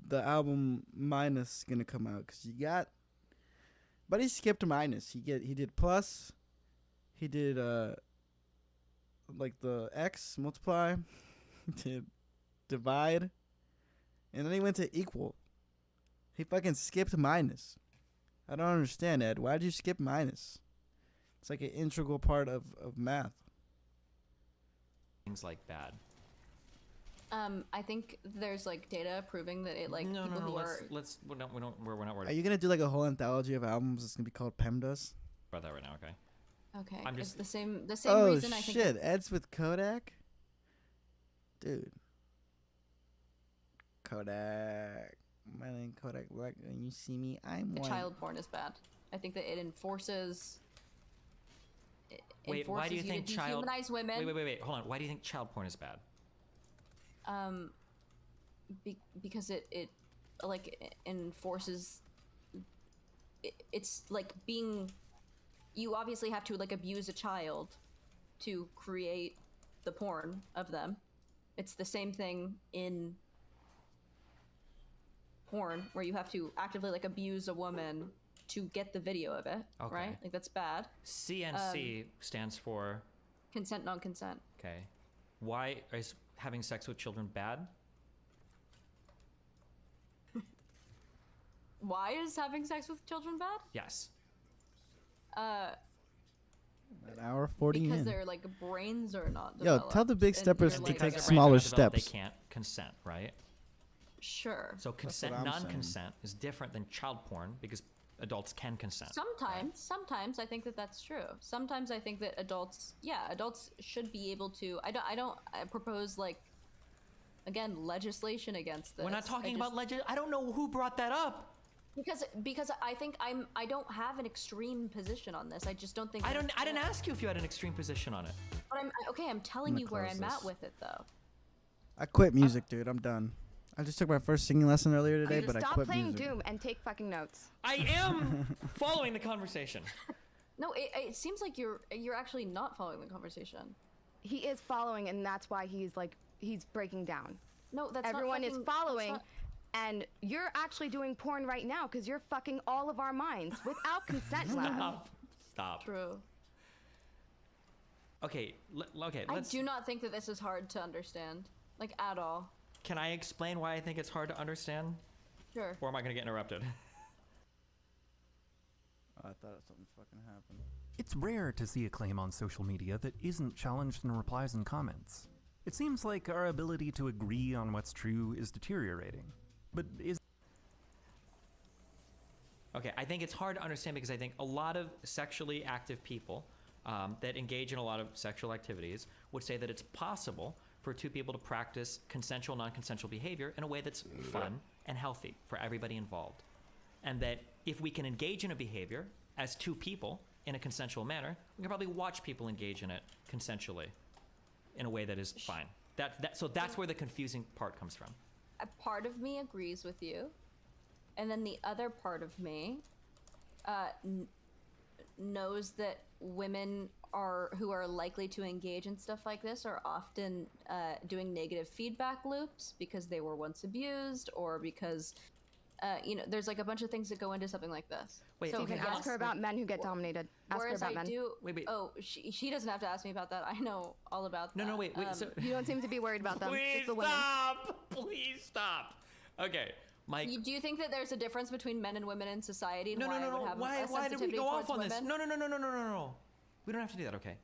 the album Minus gonna come out? Cause you got But he skipped minus. He did plus. He did like the x multiply. He did divide, and then he went to equal. He fucking skipped minus. I don't understand, Ed. Why did you skip minus? It's like an integral part of math. Things like bad. I think there's like data proving that it like No, people who we're not worried Are you gonna do like a whole anthology of albums? It's gonna be called PEMDAS. about that right now. Okay. Okay, I'm it's just- the same Oh reason I think. shit! Ed's with Kodak. Dude. Kodak. My name Kodak Black. When you see me, I'm that white. child porn is bad. I think that it enforces. Wait, why do you to think child? dehumanize women? Wait. Hold on. Why do you think child porn is bad? Because it like enforces. It's like being. You obviously have to like abuse a child to create the porn of them. It's the same thing in porn where you have to actively like abuse a woman to get the video of it, Okay. right? Like that's bad. CNC stands for. Consent, non-consent. Okay. Why is having sex with children bad? Why is having sex with children bad? Yes. An hour 40 Because in. their like brains are not Yo, developed. tell the big and steppers you're, to like, take Because their brains are smaller not developed, steps. They can't consent, right? Sure. So consent, I'm saying. non-consent is different than child porn because adults can consent. Sometimes I think that that's true. Sometimes I think that adults should be able to. I don't propose like, again, legislation against this. We're not talking about I don't know who brought that up. Because I think I don't have an extreme position on this. I just don't think I didn't ask you if you had an extreme position on it. But I'm telling I'm you gonna where close I'm at this. with it though. I quit music, dude. I'm done. I just took my first singing lesson earlier today, but I Stop quit playing music. Doom and take fucking notes. I am following the conversation. No, it seems like you're actually not following the conversation. He is following, and that's why he's breaking down. No, that's Everyone not is fucking, following, that's and you're actually doing porn right now because you're fucking all of our minds without consent. Lab. Stop. True. Okay. Okay. I Let's. do not think that this is hard to understand, like at all. Can I explain why I think it's hard to understand? Sure. Or am I gonna get interrupted? Oh, I thought something fucking happened. It's rare to see a claim on social media that isn't challenged in replies and comments. It seems like our ability to agree on what's true is deteriorating. But is Okay, I think it's hard to understand because I think a lot of sexually active people that engage in a lot of sexual activities would say that it's possible for two people to practice consensual, non-consensual behavior in a way that's fun and healthy for everybody involved. And that if we can engage in a behavior as two people in a consensual manner, we can probably watch people engage in it consensually in a way that is fine. So that's where the confusing part comes from. A part of me agrees with you, and then the other part of me knows that women who are likely to engage in stuff like this are often doing negative feedback loops because they were once abused or because there's like a bunch of things that go into something like this. Wait, So okay, you can ask her about men who get dominated. Ask her Whereas about I men. do. Wait. Oh, she doesn't have to ask me about that. I know all about that. No, wait. So You don't seem to be worried about them. please Just the women. stop. Please stop. Okay, Mike. Do you think that there's a difference between men and women in society? And No. I would have a Why did we sensitivity go off towards on this? women? No. We don't have to do that, okay?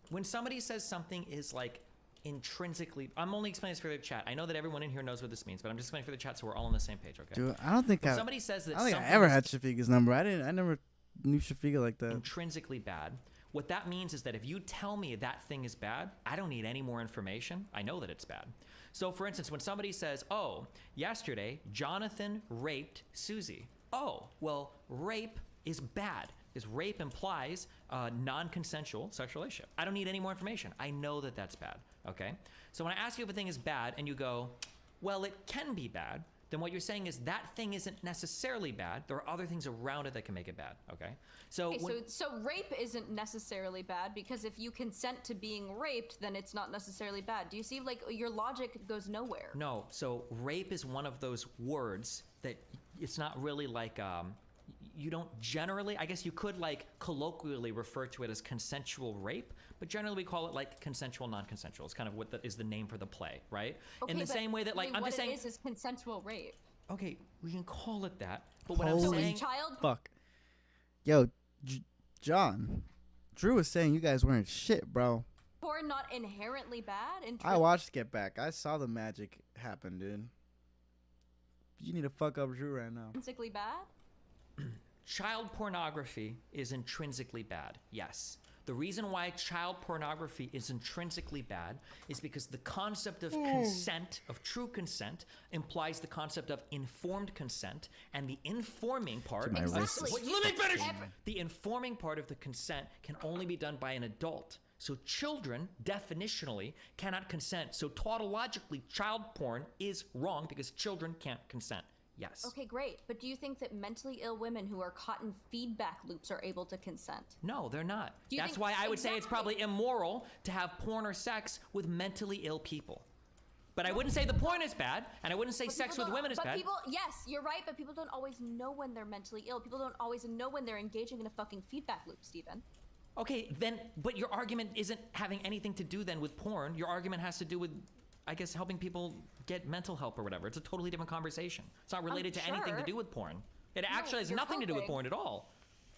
When somebody says something is like intrinsically, I'm only explaining this for the chat. I know that everyone in here knows what this means, but I'm just explaining for the chat so we're all on the same page, okay? Dude, I don't think When somebody says that I don't think I something ever is had Shafiq's number. I never knew Shafiqa like that. intrinsically bad, what that means is that if you tell me that thing is bad, I don't need any more information. I know that it's bad. So for instance, when somebody says, oh, yesterday, Jonathan raped Susie. Oh, well, rape is bad. Because rape implies non-consensual sexual relationship. I don't need any more information. I know that that's bad, okay? So when I ask you if a thing is bad and you go, well, it can be bad, then what you're saying is that thing isn't necessarily bad. There are other things around it that can make it bad, okay? So, Okay, so rape isn't necessarily bad because if you consent to being raped, then it's not necessarily bad. Do you see, like, your logic goes nowhere? No, so rape is one of those words that it's not really like, you don't generally, I guess you could like colloquially refer to it as consensual rape, but generally we call it like consensual non-consensual. It's kind of what is the name for the play, right? Okay, In the but same way that like I'm what just it saying is consensual rape. okay, we can call it that, but what I'm Holy saying Child fuck. Yo, John, Drew was saying you guys weren't shit, bro. porn not inherently bad? I watched Get Back. I saw the magic happen, dude. You need to fuck up Drew right now. Intrinsically bad? child pornography is intrinsically bad. Yes. The reason why child pornography is intrinsically bad is because the concept of consent, of true consent, implies the concept of informed consent, and the informing part. Exactly. Let me finish. The informing part of the consent can only be done by an adult. So children, definitionally, cannot consent. So tautologically, child porn is wrong because children can't consent. Yes. Okay, great. But do you think that mentally ill women who are caught in feedback loops are able to consent? No, they're not. Do you That's think- why I would say it's Exactly. probably immoral to have porn or sex with mentally ill people. But I wouldn't say the porn is bad, and I wouldn't say But sex people with don't- women is but bad. People, yes, you're right, but people don't always know when they're mentally ill. People don't always know when they're engaging in a fucking feedback loop, Steven. Okay, then, but your argument isn't having anything to do then with porn. Your argument has to do with, I guess, helping people get mental help or whatever. It's a totally different conversation. It's not related to anything to sure. do with porn. It actually has you're nothing to do with coping. porn at all.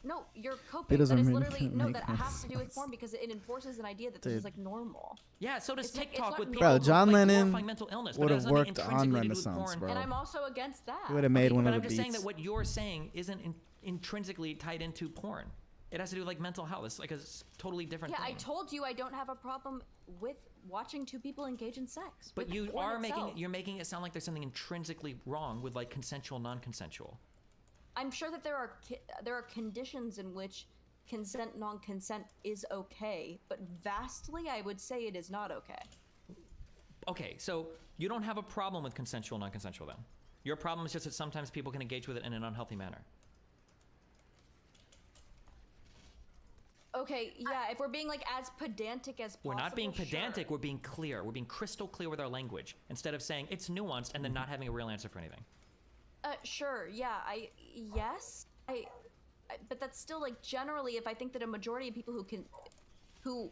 No, you're It coping. doesn't That is really literally no. make That no has to do with sense. porn because it enforces an idea that this Dude. is like normal. Yeah, so does It's like- it's TikTok not with normal. people Bro, John who, like, Lennon glorifying mental illness, but would it have has nothing worked on intrinsically to do with Renaissance, porn. bro. And I'm also against that. He would have made one But of I'm the just saying beats. that what you're saying isn't intrinsically tied into porn. It has to do with like mental health. It's like a totally different Yeah, I thing. told you I don't have a problem with watching two people engage in sex. But with you porn are itself. you're making it sound like there's something intrinsically wrong with like consensual, non-consensual. I'm sure that there are conditions in which consent, non-consent is okay, but vastly, I would say it is not okay. Okay, so you don't have a problem with consensual, non-consensual then. Your problem is just that sometimes people can engage with it in an unhealthy manner. Okay, yeah, if we're being like as pedantic as possible. We're not being pedantic, sure. we're being clear. We're being crystal clear with our language instead of saying it's nuanced and then not having a real answer for anything. Sure, yeah, yes, but that's still like generally, if I think that a majority of people who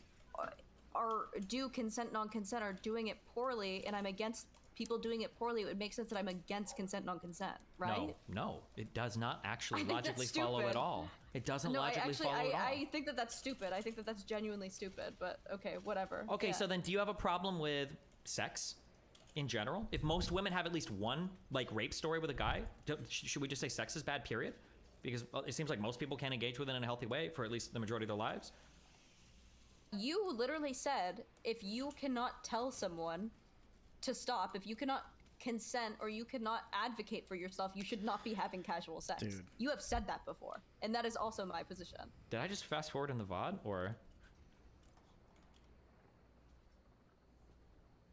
do consent, non-consent are doing it poorly, and I'm against people doing it poorly, it would make sense that I'm against consent, non-consent, right? No, it does not actually I think logically that's follow at stupid. all. It doesn't No, logically follow at all. I think that that's stupid. I think that that's genuinely stupid, but okay, whatever. Okay, Yeah. so then do you have a problem with sex in general? If most women have at least one like rape story with a guy, should we just say sex is bad, period? Because it seems like most people can't engage with it in a healthy way for at least the majority of their lives. You literally said if you cannot tell someone to stop, if you cannot consent or you cannot advocate for yourself, you should not be having casual sex. Dude. You have said that before, and that is also my position. Did I just fast forward in the VOD, or?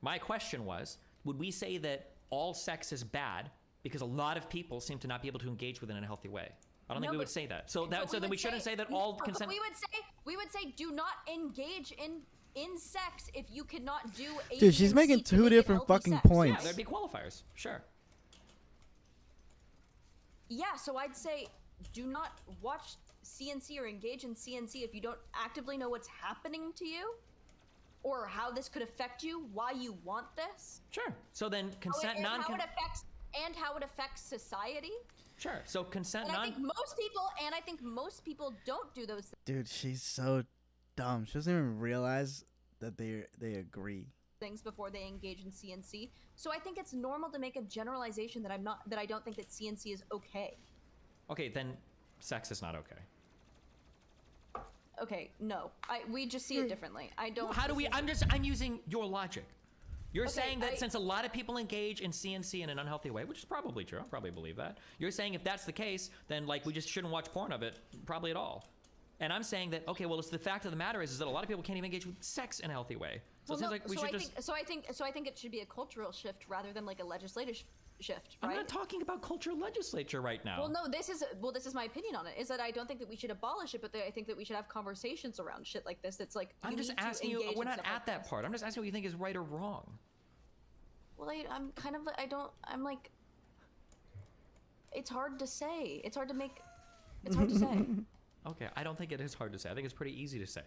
My question was, would we say that all sex is bad because a lot of people seem to not be able to engage with it in a healthy way? I don't think we would say that. So But then we shouldn't say that all but consent. we would say do not engage in sex if you cannot do A, Dude, B, she's and making C to two make it different healthy fucking sex. points. Yeah, there'd be qualifiers. Sure. Yeah, so I'd say do not watch CNC or engage in CNC if you don't actively know what's happening to you or how this could affect you, why you want this. Sure. So then consent, and non-consent. how it affects society. Sure. So consent, And non. I think most people don't do those Dude, she's so dumb. She doesn't even realize that they agree. things before they engage in CNC. So I think it's normal to make a generalization that I don't think that CNC is okay. Okay, then sex is not okay. Okay, no. We just see it differently. I don't How do we? I'm using your logic. You're Okay, saying that since a lot of people engage in CNC in an unhealthy way, which is probably true, I probably believe that. You're saying if that's the case, then like we just shouldn't watch porn of it, probably at all. And I'm saying that okay, well, it's the fact of the matter is that a lot of people can't even engage with sex in a healthy way. So it seems like we should just. So I think it should be a cultural shift rather than like a legislative shift, right? I'm not talking about cultural legislature right now. Well, no, this is my opinion on it. Is that I don't think that we should abolish it, but I think that we should have conversations around shit like this. It's like I'm just need to asking you. engage We're in not stuff at like that this. part. I'm just asking what you think is right or wrong. Well, I'm kind of I'm like, it's hard to say. It's hard to make. It's hard to say. Okay, I don't think it is hard to say. I think it's pretty easy to say.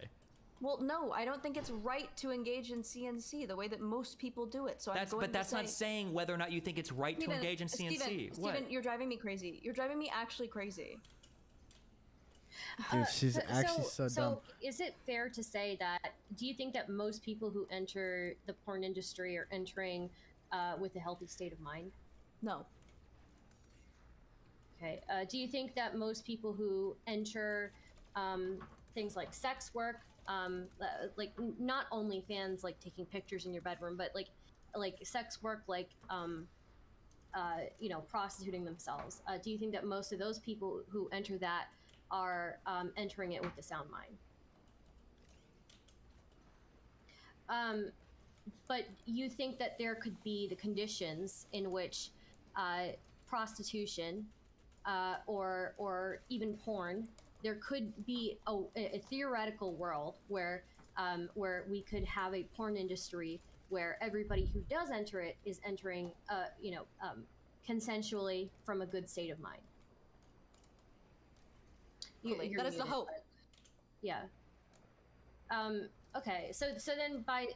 Well, no, I don't think it's right to engage in CNC the way that most people do it. So But that's not saying whether or not you think it's right to engage in CNC. Steven, you're driving me crazy. You're driving me actually crazy. Dude, she's actually so dumb. Is it fair to say that, do you think that most people who enter the porn industry are entering with a healthy state of mind? No. Okay. Do you think that most people who enter things like sex work, like not only fans like taking pictures in your bedroom, but like sex work, like you know, prostituting themselves, do you think that most of those people who enter that are entering it with a sound mind? But you think that there could be the conditions in which prostitution or even porn, there could be a theoretical world where we could have a porn industry where everybody who does enter it is entering, you know, consensually from a good state of mind. That is the hope. Yeah. Okay. So then by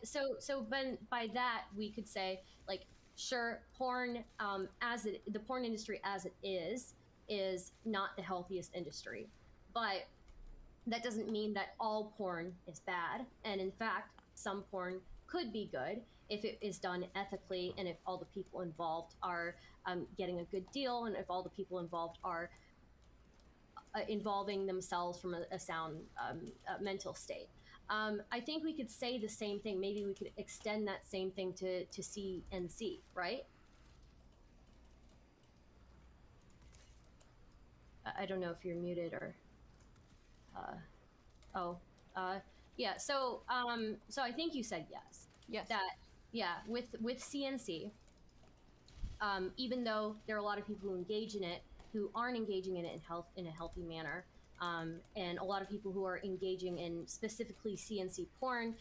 that we could say, like, sure, porn the porn industry as it is not the healthiest industry, but that doesn't mean that all porn is bad. And in fact, some porn could be good if it is done ethically, and if all the people involved are getting a good deal, and if all the people involved are involving themselves from a sound mental state. I think we could say the same thing. Maybe we could extend that same thing to CNC, right? I don't know if you're muted or. Yeah. So I think you said yes. Yes. With CNC, even though there are a lot of people who engage in it who aren't engaging in it in a healthy manner, and a lot of people who are engaging in specifically CNC porn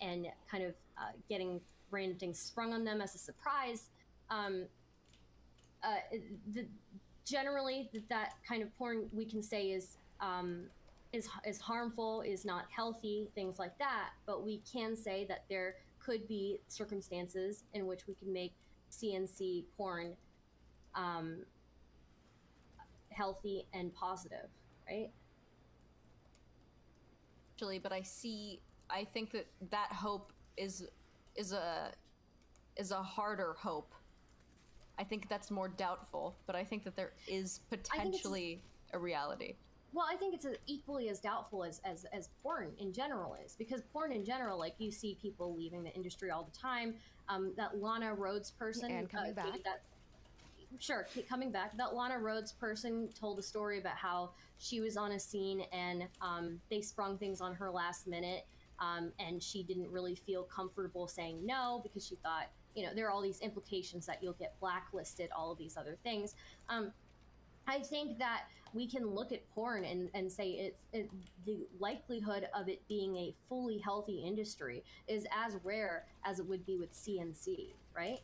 and kind of getting random things sprung on them as a surprise. Generally, that kind of porn we can say is harmful, is not healthy, things like that. But we can say that there could be circumstances in which we can make CNC porn healthy and positive, right? Actually, but I think that hope is a harder hope. I think that's more doubtful, but I think that there is potentially a reality. Well, I think it's equally as doubtful as porn in general is, because porn in general, like, you see people leaving the industry all the time. That Lana Rhoades person, and coming back. Coming back. That Lana Rhoades person told a story about how she was on a scene and they sprung things on her last minute, and she didn't really feel comfortable saying no because she thought, you know, there are all these implications that you'll get blacklisted, all of these other things. I think that we can look at porn and say the likelihood of it being a fully healthy industry is as rare as it would be with CNC, right?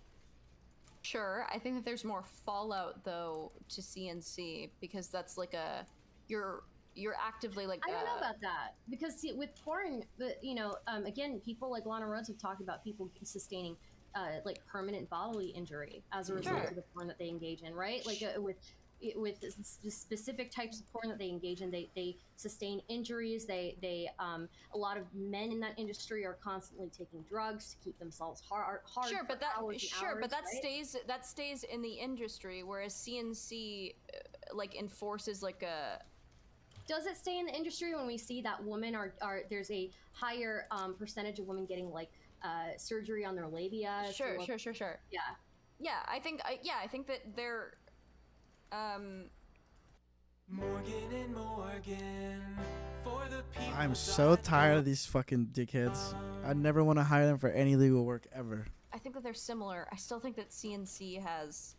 Sure. I think that there's more fallout though to CNC, because that's like you're actively like. I don't know about that, because see, with porn, you know, again, people like Lana Rhoades have talked about people sustaining like permanent bodily injury as a result of the porn that they engage in, right? Like with the specific types of porn that they engage in, they sustain injuries. They a lot of men in that industry are constantly taking drugs to keep themselves hard. Sure, but that right? stays in the industry, whereas CNC like enforces like a. Does it stay in the industry when we see that women are there's a higher percentage of women getting like surgery on their labia? Sure. Yeah. I think that they're. Morgan and Morgan, for the people. I'm so tired of these fucking dickheads. I never want to hire them for any legal work ever. I think that they're similar. I still think that CNC has.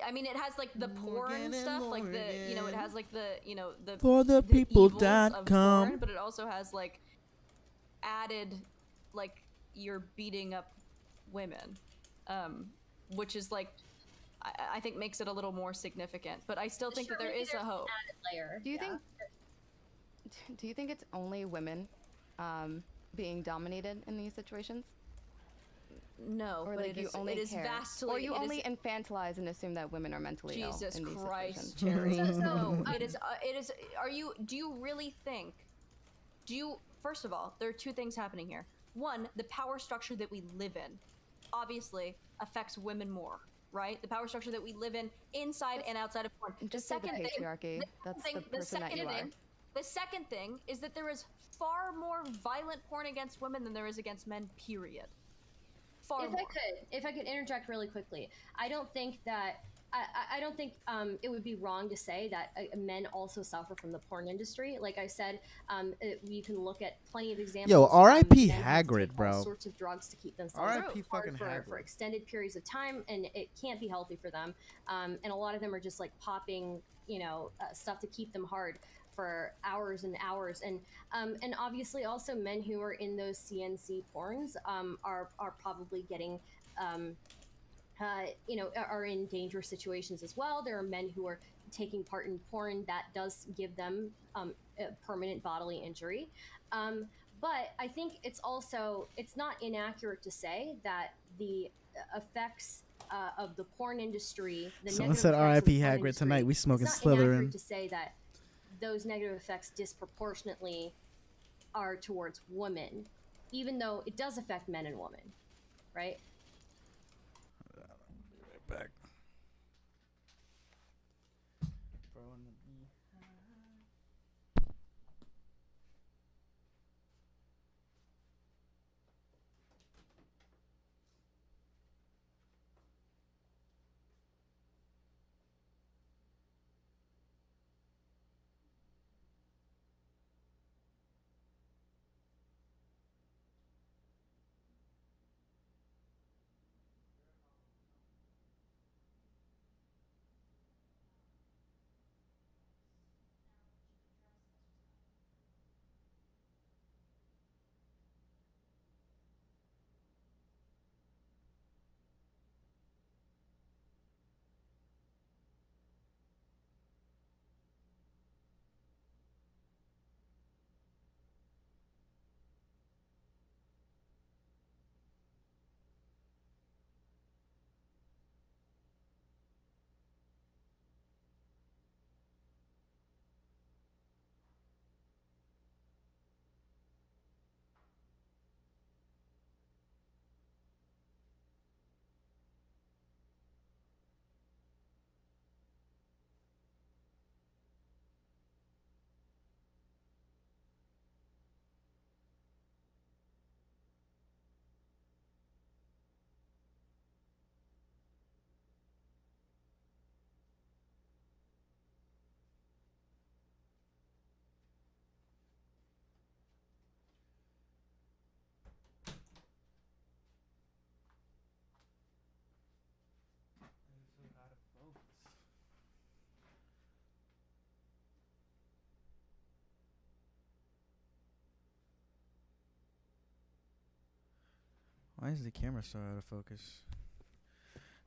I mean, it has like the porn stuff, like the, you know, it has like the, you know, the For the people evils of .com. porn, but it also has like added, like, you're beating up women, which is like, I think makes it a little more significant. But I still think that there maybe is a there's an hope. added layer. Do you think it's only women being dominated in these situations? No, or but like it you is, only it is care, vastly. or you it only is, infantilize and assume that women are mentally ill Jesus in these Christ, situations. Cherry. No, it is. It is. Are you? Do you really think? Do you? First of all, there are two things happening here. One, the power structure that we live in, obviously affects women more, right? The power structure that we live in, inside and outside of porn. The Just say the second thing. patriarchy. That's the person that you are. The second thing is that there is far more violent porn against women than there is against men. Period. Far more. If I could interject really quickly, I don't think that I don't think it would be wrong to say that men also suffer from the porn industry. Like I said, you can look at plenty of examples. Yo, R.I.P. Men who Hagrid, take bro. All sorts of drugs to keep themselves R.I.P. fucking hard for Hagrid. extended periods of time, and it can't be healthy for them. And a lot of them are just like popping, stuff to keep them hard for hours and hours, and obviously also men who are in those CNC porns are probably getting are in dangerous situations as well. There are men who are taking part in porn that does give them a permanent bodily injury, but I think it's not inaccurate to say that the effects of the porn industry. Someone said R.I.P. Hagrid tonight. We smoking it's not inaccurate Slytherin. to say that those negative effects disproportionately are towards women, even though it does affect men and women, right? Right back. Why is the camera so out of focus?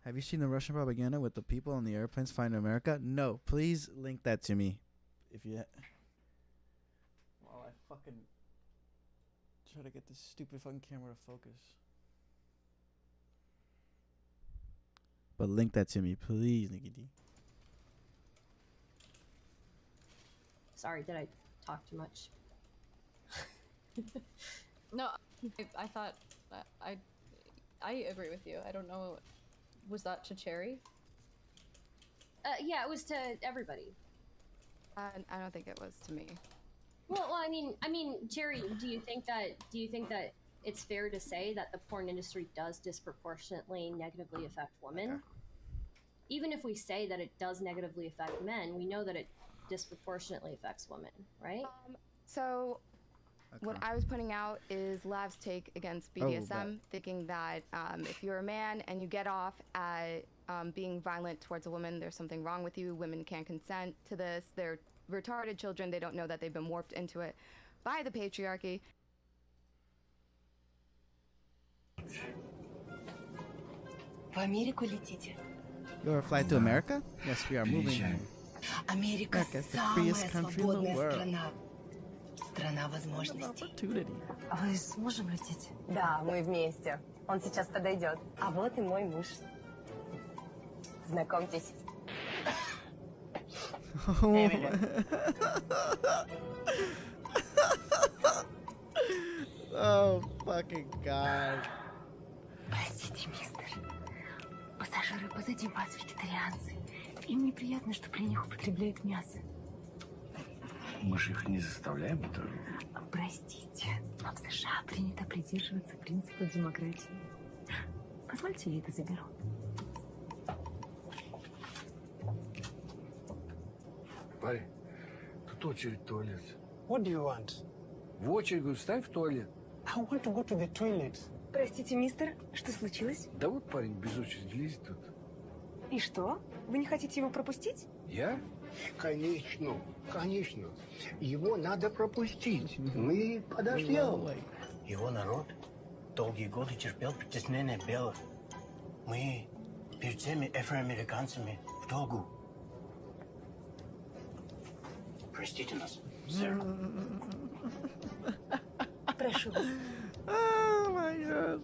Have you seen the Russian propaganda with the people on the airplanes flying to America? No. Please link that to me. If you... While I fucking try to get this stupid fucking camera to focus. But link that to me, please, Nikki D. Sorry, did I talk too much? No, I thought I agree with you. I don't know. Was that to Cherry? Yeah, it was to everybody. I don't think it was to me. Well, I mean, Cherry, do you think that it's fair to say that the porn industry does disproportionately negatively affect women? Okay. Even if we say that it does negatively affect men, we know that it disproportionately affects women, right? What I was putting out is Lav's take against BDSM, thinking that if you're a man and you get off at being violent towards a woman, there's something wrong with you. Women can't consent to this. They're retarded children. They don't know that they've been warped into it by the patriarchy. В Америку летите? Your flight to America? Yes, we are moving. Америка America is the самая freest country in the свободная world. страна. Страна возможностей. Opportunity. Вы с мужем летите? Да, мы вместе. Он сейчас подойдет. А вот и мой муж. Знакомьтесь. Oh, fucking God. Простите, мистер. Пассажиры позади вас вегетарианцы. Им неприятно, что при них употребляют мясо. Мы же их не заставляем это. Простите, но в США принято придерживаться принципа демократии. Позвольте, я это заберу. Парень, тут очередь в туалет. What do you want? В очередь, говорю, ставь в туалет. I want to go to the toilet. Простите, мистер, что случилось? Да вот парень без очереди лезет тут. И что? Вы не хотите его пропустить? Я? Конечно, конечно. Его надо пропустить. Мы подождем. Его народ долгие годы терпел притеснение белых. Мы перед всеми афроамериканцами в долгу. Простите нас, сэр. Прошу вас. Oh my God.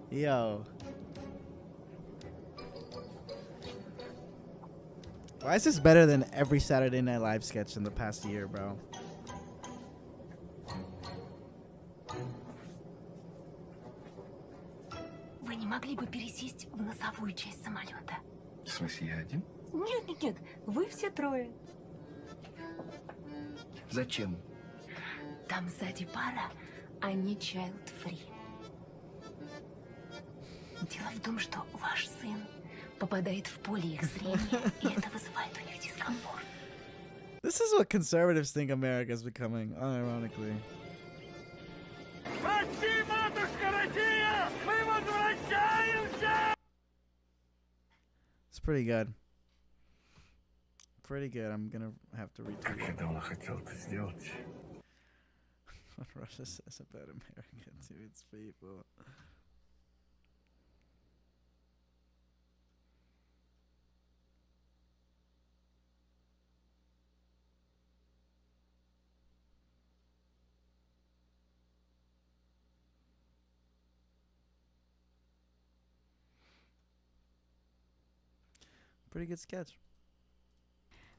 Yo. Why is this better than every Saturday Night Live sketch in the past year, bro? Вы не могли бы пересесть в носовую часть самолета? В смысле, я один? Нет, нет, нет. Вы все трое. Зачем? Там сзади пара, они child-free. Дело в том, что ваш сын попадает в поле их зрения, и это вызывает у них дискомфорт. This is what conservatives think America is becoming, unironically. Прости, матушка Россия! Мы возвращаемся! It's pretty good. Pretty good. I'm gonna have to retweet Как я it. давно хотел это сделать. What Russia says about America to its people. Pretty good sketch.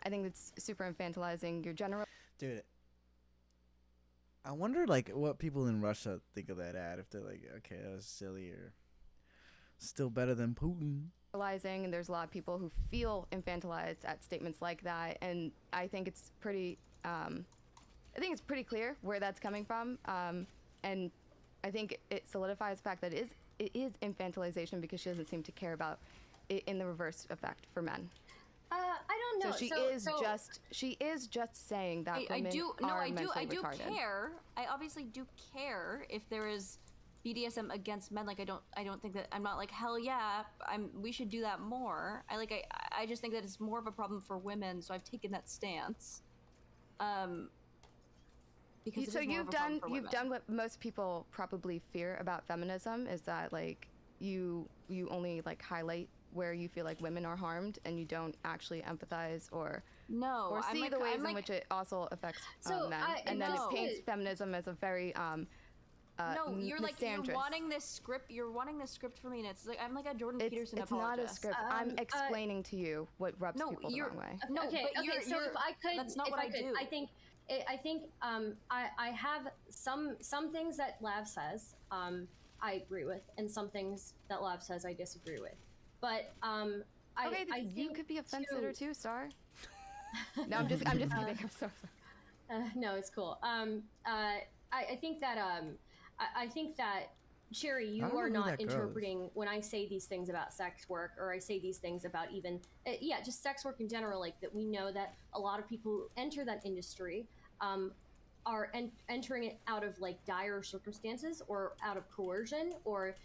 I think it's super infantilizing your general. Dude, I wonder like what people in Russia think of that ad. If they're like, okay, that was silly, or still better than Putin. And there's a lot of people who feel infantilized at statements like that, and I think it's pretty clear where that's coming from, and I think it solidifies the fact that it is infantilization because she doesn't seem to care about it in the reverse effect for men. I don't know. So she is just saying that women are mentally retarded. Care. I obviously do care if there is BDSM against men. Like I don't think that I'm not like hell yeah. We should do that more. I just think that it's more of a problem for women. So I've taken that stance. Because So you've done what most people probably fear about feminism is that like you only like highlight where you feel like women are harmed and you don't actually empathize or see the ways in which it also affects men. And then it paints feminism as a very no, you're like you're wanting this script for me, and it's like I'm like a Jordan Peterson it's apologist. Not a script. I'm explaining to you what rubs people the wrong way. No, okay, but okay. So if I could, that's not what I do. I think I have some things that Lav says I agree with, and some things that Lav says I disagree with. But you could be a fence sitter too, Star. No, I'm just kidding. I'm so sorry. No, it's cool. I think that Sherry, you are not interpreting when I say these things about sex work, or I say these things about even just sex work in general. Like that, we know that a lot of people who enter that industry are entering it out of like dire circumstances or out of coercion or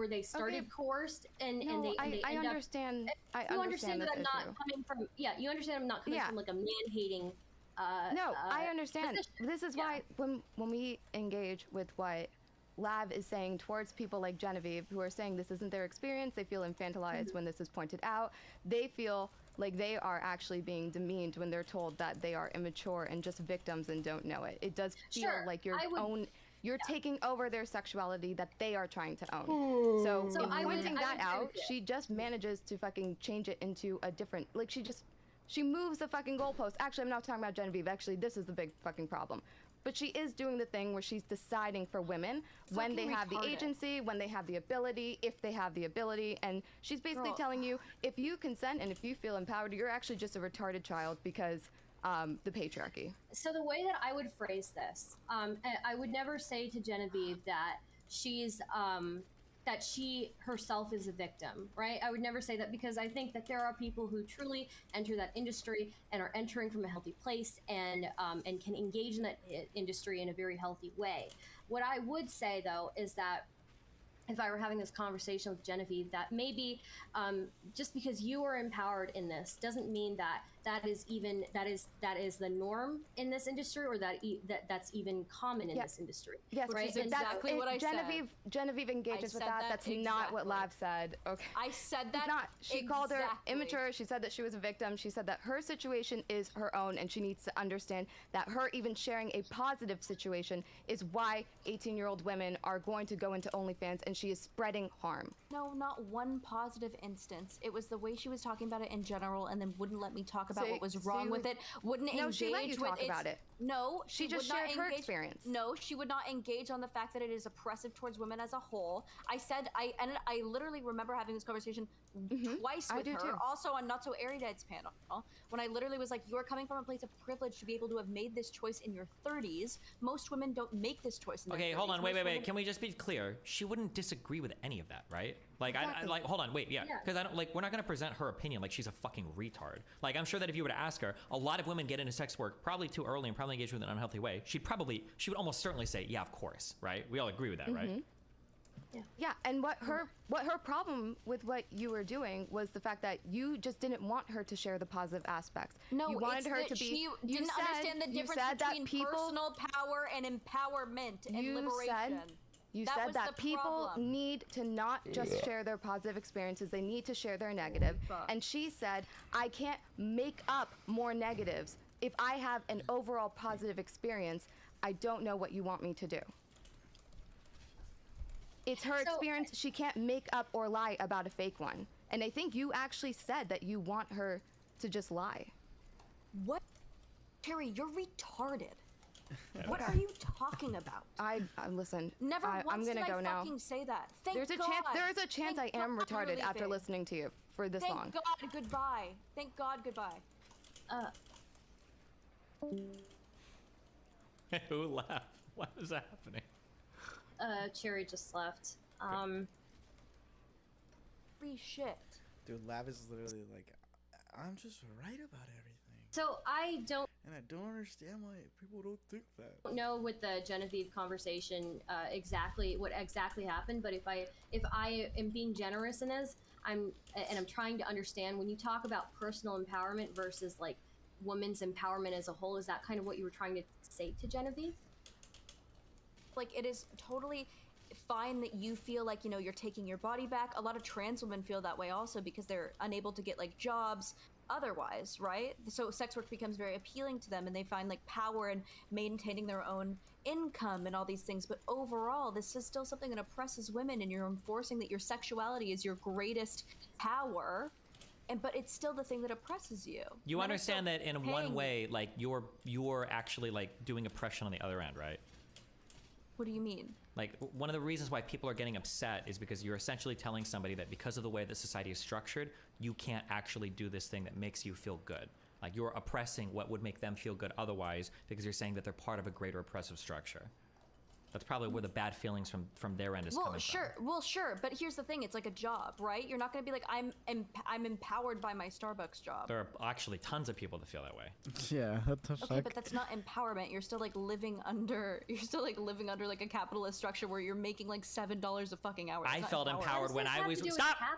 they started coerced and they I understand. You understand that I'm not coming from you understand I'm not coming from like a man-hating I understand. This is why when we engage with what Lav is saying towards people like Genevieve, who are saying this isn't their experience, they feel infantilized when this is pointed out. They feel like they are actually being demeaned when they're told that they are immature and just victims and don't know it. It does feel like you're taking over their sexuality that they are trying to own. So in pointing that out, she just manages to fucking change it into a different, like she moves the fucking goalpost. Actually, I'm not talking about Genevieve. Actually, this is the big fucking problem. But she is doing the thing where she's deciding for women when they have the agency, when they have the ability, if they have the ability. And she's basically telling you, if you consent and if you feel empowered, you're actually just a retarded child because the patriarchy. So the way that I would phrase this, I would never say to Genevieve that she's that she herself is a victim, right? I would never say that, because I think that there are people who truly enter that industry and are entering from a healthy place and can engage in that industry in a very healthy way. What I would say though is that if I were having this conversation with Genevieve, that maybe just because you are empowered in this doesn't mean that that is the norm in this industry, or that's even common in this industry. Yes, right? Which is exactly what I said. Genevieve engages with that. That's not what Lav said. Okay. I said that. Not. She called her immature. She said that she was a victim. She said that her situation is her own, and she needs to understand that her even sharing a positive situation is why 18-year-old women are going to go into OnlyFans, and she is spreading harm. No, not one positive instance. It was the way she was talking about it in general, and then wouldn't let me talk about what was wrong with it. Wouldn't engage she let you talk with about it. No, she just shared her experience. No, she would not engage on the fact that it is oppressive towards women as a whole. I said I literally remember having this conversation twice with her, also on Not So Airy Dad's panel, when I literally was like, "You're coming from a place of privilege to be able to have made this choice in your 30s. Most women don't make this choice in their 30s." Okay, hold on, wait. Can we just be clear? She wouldn't disagree with any of that, right? Like, Exactly. I hold on, wait, because I don't we're not gonna present her opinion like she's a fucking retard. Like, I'm sure that if you were to ask her, a lot of women get into sex work probably too early and probably engage with an unhealthy way. She would almost certainly say, yeah, of course, right? We all agree with that, right? Yeah, and what her problem with what you were doing was the fact that you just didn't want her to share the positive aspects. No, you wanted her to be. She didn't understand the difference between personal power and empowerment and liberation. You said that people need to not just share their positive experiences, they need to share their negative. And she said, I can't make up more negatives. If I have an overall positive experience, I don't know what you want me to do. It's her experience. She can't make up or lie about a fake one. And I think you actually said that you want her to just lie. What? Terry, you're retarded. What are you talking about? Listen. Never once I'm gonna did go I now. fucking say that. Thank There is a chance I am retarded after listening to you for this long. Thank God, goodbye. Thank God, goodbye. Who laughed? What is happening? Cherry just left. Free shit. Dude, Lav is literally like, I'm just right about everything. So I don't. And I don't understand why people don't think that. Know with the Genevieve conversation exactly what happened, but if I am being generous in this, I'm trying to understand when you talk about personal empowerment versus like women's empowerment as a whole. Is that kind of what you were trying to say to Genevieve? Like, it is totally fine that you feel like, you know, you're taking your body back. A lot of trans women feel that way also because they're unable to get like jobs otherwise, right? So sex work becomes very appealing to them and they find like power in maintaining their own income and all these things. But overall, this is still something that oppresses women, and you're enforcing that your sexuality is your greatest power. But it's still the thing that oppresses you. You understand that in one way, like you're actually like doing oppression on the other end, right? What do you mean? Like, one of the reasons why people are getting upset is because you're essentially telling somebody that because of the way that society is structured, you can't actually do this thing that makes you feel good. Like, you're oppressing what would make them feel good otherwise because you're saying that they're part of a greater oppressive structure. That's probably where the bad feelings from their end is coming from. Well, sure. But here's the thing. It's like a job, right? You're not going to be like, I'm empowered by my Starbucks job. There are actually tons of people that feel that way. Yeah, what the fuck? Okay, but that's not empowerment. You're still like living under like a capitalist structure where you're making like $7 a fucking hour. I felt empowered when I was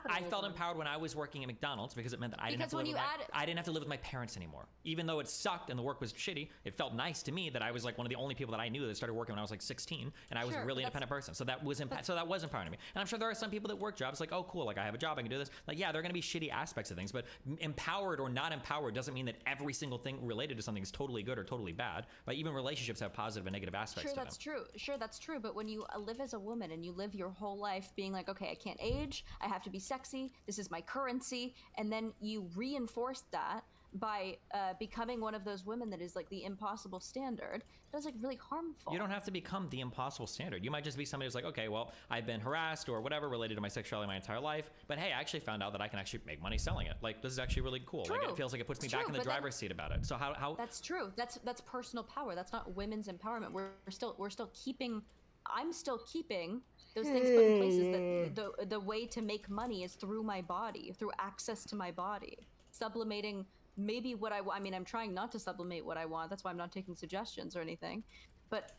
I felt empowered when I was working at McDonald's because it meant that I didn't have to live with my parents anymore. Even though it sucked and the work was shitty, it felt nice to me that I was like one of the only people that I knew that started working when I was like 16. 17 and I was a Sure, really that's- independent person. So that was empowering to me. And I'm sure there are some people that work jobs like, oh, cool, like I have a job, I can do this. Like, yeah, there are going to be shitty aspects of things, but empowered or not empowered doesn't mean that every single thing related to something is totally good or totally bad. But even relationships have positive and negative aspects Sure, to that's them. true. Sure, that's true. But when you live as a woman and you live your whole life being like, okay, I can't age, I have to be sexy, this is my currency, and then you reinforce that by becoming one of those women that is like the impossible standard, that's like really harmful. You don't have to become the impossible standard. You might just be somebody who's like, okay, well, I've been harassed or whatever related to my sexuality my entire life, but hey, I actually found out that I can actually make money selling it. Like, this is actually really cool. Like, True. it feels like it puts me It's back true, in the but then- driver's seat about it. So how That's true. That's personal power. That's not women's empowerment. We're still keeping. I'm still keeping those things put in places that the way to make money is through my body, through access to my body, sublimating maybe what I mean, I'm trying not to sublimate what I want. That's why I'm not taking suggestions or anything. But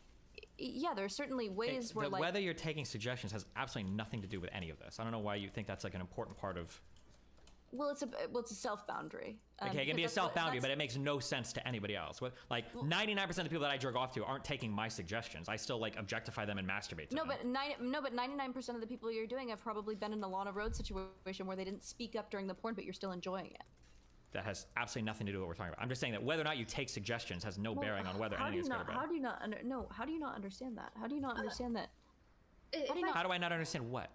yeah, there are certainly ways where like whether you're taking suggestions has absolutely nothing to do with any of this. I don't know why you think that's like an important part of. well, it's a self boundary. Okay, it can be a self boundary, but it makes no sense to anybody else. Like 99% of the people that I jerk off to aren't taking my suggestions. I still like objectify them and masturbate to them. But 99% of the people you're doing have probably been in a Lana Rhoades situation where they didn't speak up during the porn, but you're still enjoying it. That has absolutely nothing to do with what we're talking about. I'm just saying that whether or not you take suggestions has no bearing on whether anything is good or bad. How do you not understand that? How do you not understand that? How do I not understand what?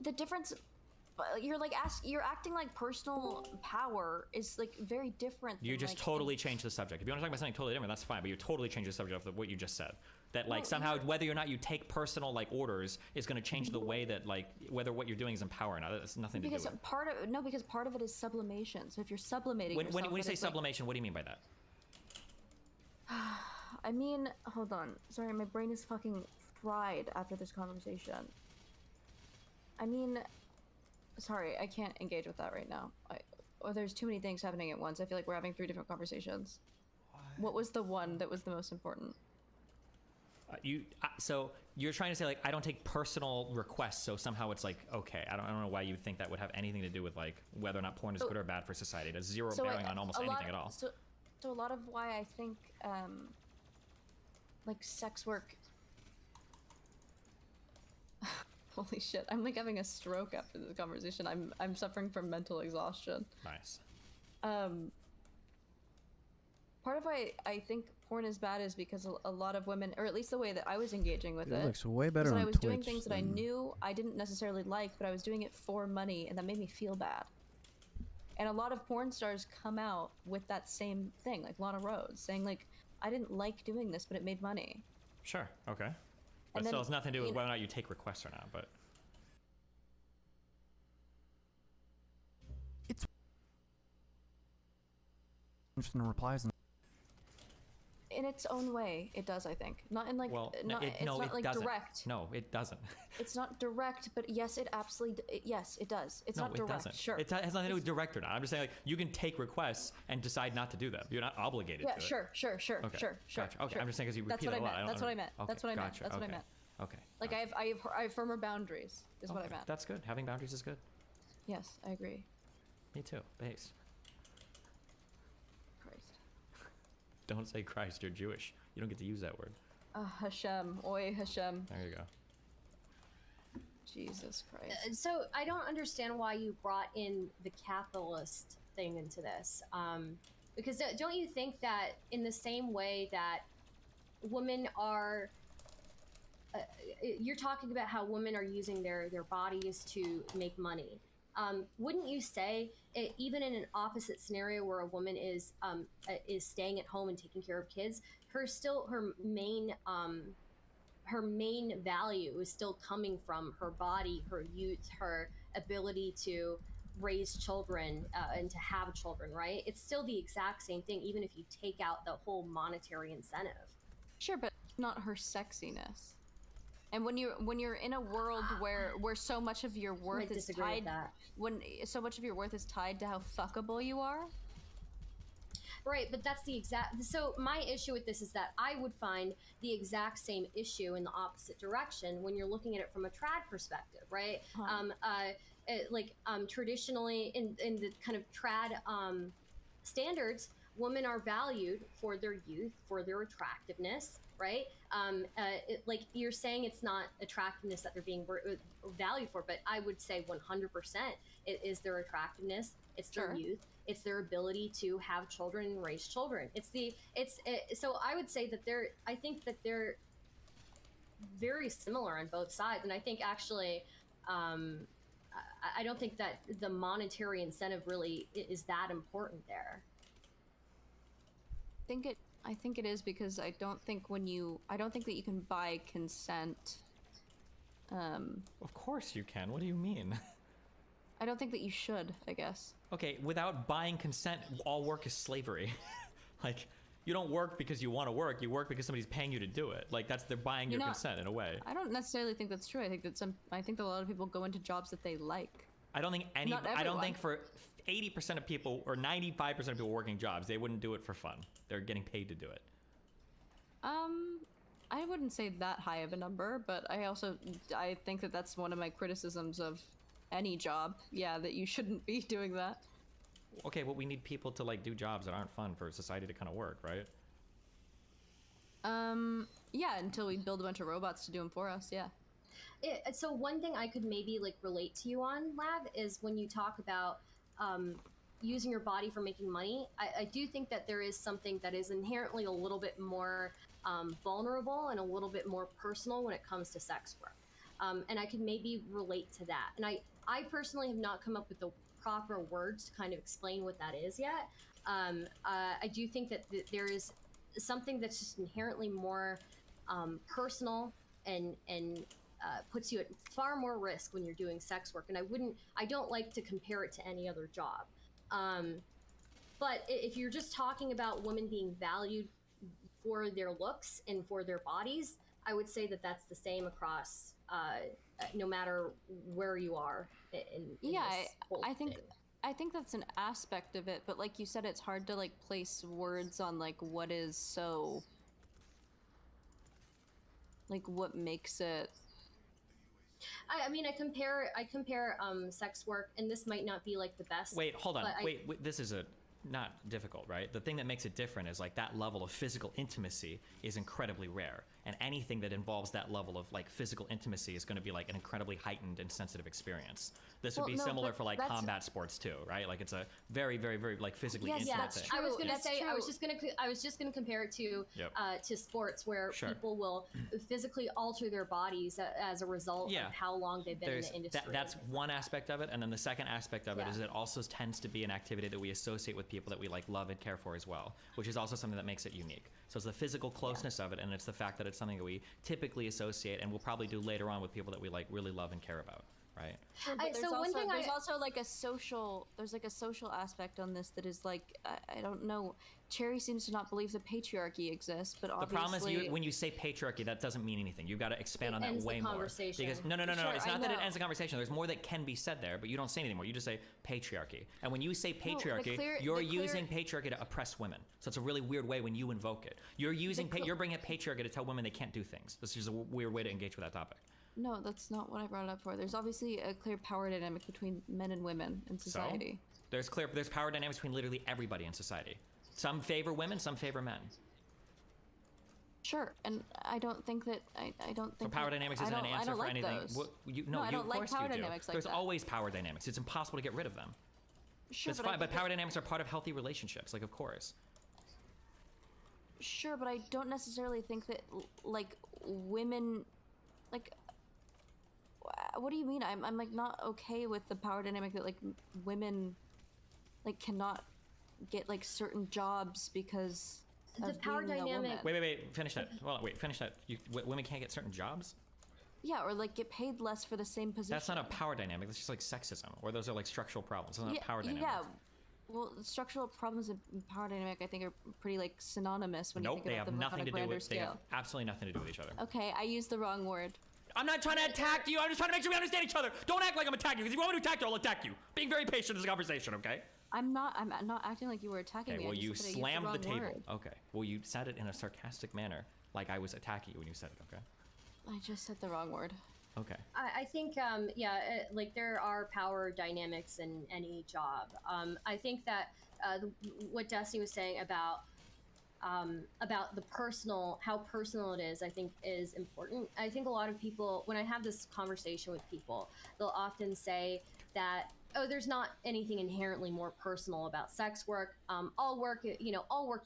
The difference, you're acting like personal power is like very different. You than, just like, totally changed the subject. If you want to talk about something totally different, that's fine. But you totally changed the subject of what you just said. That like No, somehow whether or not you take personal like orders is going to change the way that like whether what you're doing is empowering. That's nothing to do because with. because part of it is sublimation. So if you're sublimating When yourself, you say it's like- sublimation, what do you mean by that? I mean, hold on. Sorry, my brain is fucking fried after this conversation. I mean, sorry, I can't engage with that right now. There's too many things happening at once. I feel like we're having 3 different conversations. What was the one that was the most important? So you're trying to say like I don't take personal requests, so somehow it's like okay. I don't know why you think that would have anything to do with like whether or not porn is good or bad for society. It has zero bearing on almost anything at all. So a lot of why I think like sex work. Holy shit! I'm like having a stroke after this conversation. I'm suffering from mental exhaustion. Nice. Part of why I think porn is bad is because a lot of women, or at least the way that I was engaging with It it, looks way better was that on I was doing Twitch things that I than- knew I didn't necessarily like, but I was doing it for money, and that made me feel bad. And a lot of porn stars come out with that same thing, like Lana Rhoades, saying like, I didn't like doing this, but it made money. Sure. Okay. But And still, then, it's nothing to do with you whether or not you take requests or not. But And replies and In its own way, it does, I think. Not in like, well, not, it's no, not it like doesn't. direct. No, it doesn't. It's not direct, but yes, it absolutely, yes, it does. It's no, not direct, it doesn't. sure. It has nothing to do with direct or not. I'm just saying like you can take requests and decide not to do them. You're not obligated Yeah, to it. sure. Okay. Sure. Gotcha. Okay, sure. I'm just saying because you That's repeat what it a lot. I meant. That's what I meant. Okay, That's what I meant. gotcha. That's what I Okay. meant. Okay. Like I have firmer boundaries, is what I meant. That's good. Having boundaries is good. Yes, I agree. Me too. Base. Christ. Don't say Christ. You're Jewish. You don't get to use that word. Hashem. Oi, Hashem. There you go. Jesus Christ. So I don't understand why you brought in the capitalist thing into this. Because don't you think that in the same way that women are, you're talking about how women are using their bodies to make money. Wouldn't you say, even in an opposite scenario where a woman is staying at home and taking care of kids, her main value is still coming from her body, her youth, her ability to raise children and to have children, right? It's still the exact same thing, even if you take out the whole monetary incentive. Sure, but not her sexiness. And when you're in a world where so much of your worth is disagree with tied, that. when so much of your worth is tied to how fuckable you are. Right, but that's the exact. So my issue with this is that I would find the exact same issue in the opposite direction when you're looking at it from a trad perspective, right? Traditionally in the kind of trad standards, women are valued for their youth, for their attractiveness, right? Like you're saying, it's not attractiveness that they're being valued for, but I would say 100% it is their attractiveness, it's their youth, it's their ability to have children and raise children. So I would say that I think that they're very similar on both sides, and I think actually, I don't think that the monetary incentive really is that important there. I think it is, because I don't think that you can buy consent. Of course you can. What do you mean? I don't think that you should, I guess. Okay, without buying consent, all work is slavery. Like, you don't work because you want to work. You work because somebody's paying you to do it. Like, they're buying your consent in a way. I don't necessarily think that's true. I think that a lot of people go into jobs that they like. I don't think for 80% of people or 95% of people working jobs, they wouldn't do it for fun. They're getting paid to do it. I wouldn't say that high of a number, but I think that that's one of my criticisms of any job. Yeah, that you shouldn't be doing that. Okay, well, we need people to like do jobs that aren't fun for society to kind of work, right? Yeah, until we build a bunch of robots to do them for us, yeah. So one thing I could maybe like relate to you on, Lav, is when you talk about using your body for making money, I do think that there is something that is inherently a little bit more vulnerable and a little bit more personal when it comes to sex work. And I could maybe relate to that. And I personally have not come up with the proper words to kind of explain what that is yet. I do think that there is something that's just inherently more personal and puts you at far more risk when you're doing sex work. And I don't like to compare it to any other job. But if you're just talking about women being valued for their looks and for their bodies, I would say that that's the same across no matter where you are in yeah, this whole thing. I think that's an aspect of it, but like you said, it's hard to like place words on like what is so, like what makes it. I mean, I compare sex work, and this might not be like the best. Wait, hold on. Wait, this is not difficult, right? The thing that makes it different is like that level of physical intimacy is incredibly rare, and anything that involves that level of like physical intimacy is going to be like an incredibly heightened and sensitive experience. This would be similar for like combat sports too, right? Like it's a very, very, very like physically intimate thing. I was gonna say, I was just gonna compare it to sports where people will physically alter their bodies as a result of how long they've been in the industry. That's one aspect of it, and then the second aspect of it is it also tends to be an activity that we associate with people that we like love and care for as well, which is also something that makes it unique. So it's the physical closeness of it, and it's the fact that it's something that we typically associate and we'll probably do later on with people that we like really love and care about. Right. Sure, but there's also like a social aspect on this that is like I don't know. Cherry seems to not believe that patriarchy exists, but obviously the problem is when you say patriarchy, that doesn't mean anything. You've got to expand on that way more. Because no, it's not that it ends the conversation. There's more that can be said there, but you don't say anything more. You just say patriarchy, and when you say patriarchy, you're using patriarchy to oppress women. So it's a really weird way when you invoke it. You're you're bringing up patriarchy to tell women they can't do things. This is a weird way to engage with that topic. No, that's not what I brought it up for. There's obviously a clear power dynamic between men and women in society. So? There's power dynamics between literally everybody in society. Some favor women, some favor men. Sure, and I don't think that I don't think. So power dynamics isn't an answer for anything. I don't like power dynamics like that. There's always power dynamics. It's impossible to get rid of them. Sure, but power dynamics are part of healthy relationships, like of course. Sure, but I don't necessarily think that like women, like. What do you mean? I'm like not okay with the power dynamic that like women like cannot get like certain jobs because the power dynamic. Wait, finish that. Well, wait, finish that. Women can't get certain jobs? Yeah, or like get paid less for the same position. That's not a power dynamic. That's just like sexism, or those are like structural problems. It's not a power dynamic. Yeah. Well, structural problems and power dynamic, I think, are pretty like synonymous when you think about them on a grander scale. They have absolutely nothing to do with each other. Okay, I used the wrong word. I'm not trying to attack you. I'm just trying to make sure we understand each other. Don't act like I'm attacking you. Because if you want me to attack you, I'll attack you. Being very patient in this conversation, okay? I'm not acting like you were attacking me. Well, you slammed the table. Word. Okay. Well, you said it in a sarcastic manner, like I was attacking you when you said it, okay? I just said the wrong word. Okay. I think, like there are power dynamics in any job. I think that what Destiny was saying about about the personal, how personal it is, I think is important. I think a lot of people, when I have this conversation with people, they'll often say that, oh, there's not anything inherently more personal about sex work. All work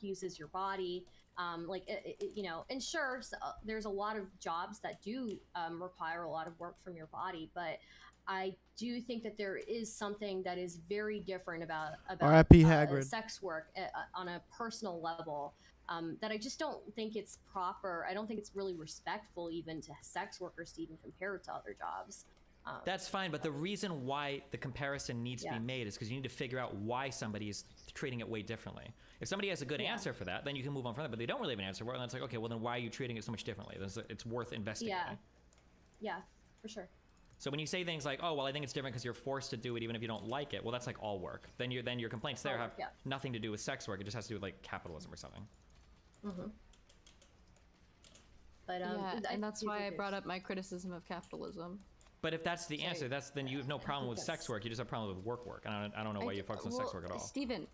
uses your body. And sure, there's a lot of jobs that do require a lot of work from your body, but I do think that there is something that is very different about R.I.P. Hagrid. Sex work on a personal level, that I just don't think it's proper. I don't think it's really respectful even to sex workers to even compare it to other jobs. That's fine, but the reason why the comparison needs to be made is because you need to figure out why somebody is treating it way differently. If somebody has a good answer for that, then you can move on from that, but they don't really have an answer for it, and it's like, okay, well then why are you treating it so much differently? It's worth investigating. Yeah, for sure. So when you say things like, oh, well, I think it's different because you're forced to do it even if you don't like it, well, that's like all work. Then your complaints there have nothing to do with sex work. It just has to do with like capitalism or something. Mm-hmm. But and that's why I brought up my criticism of capitalism. But if that's the answer, then you have no problem with sex work. You just have a problem with work. And I don't know why you focus on sex work at all. Steven,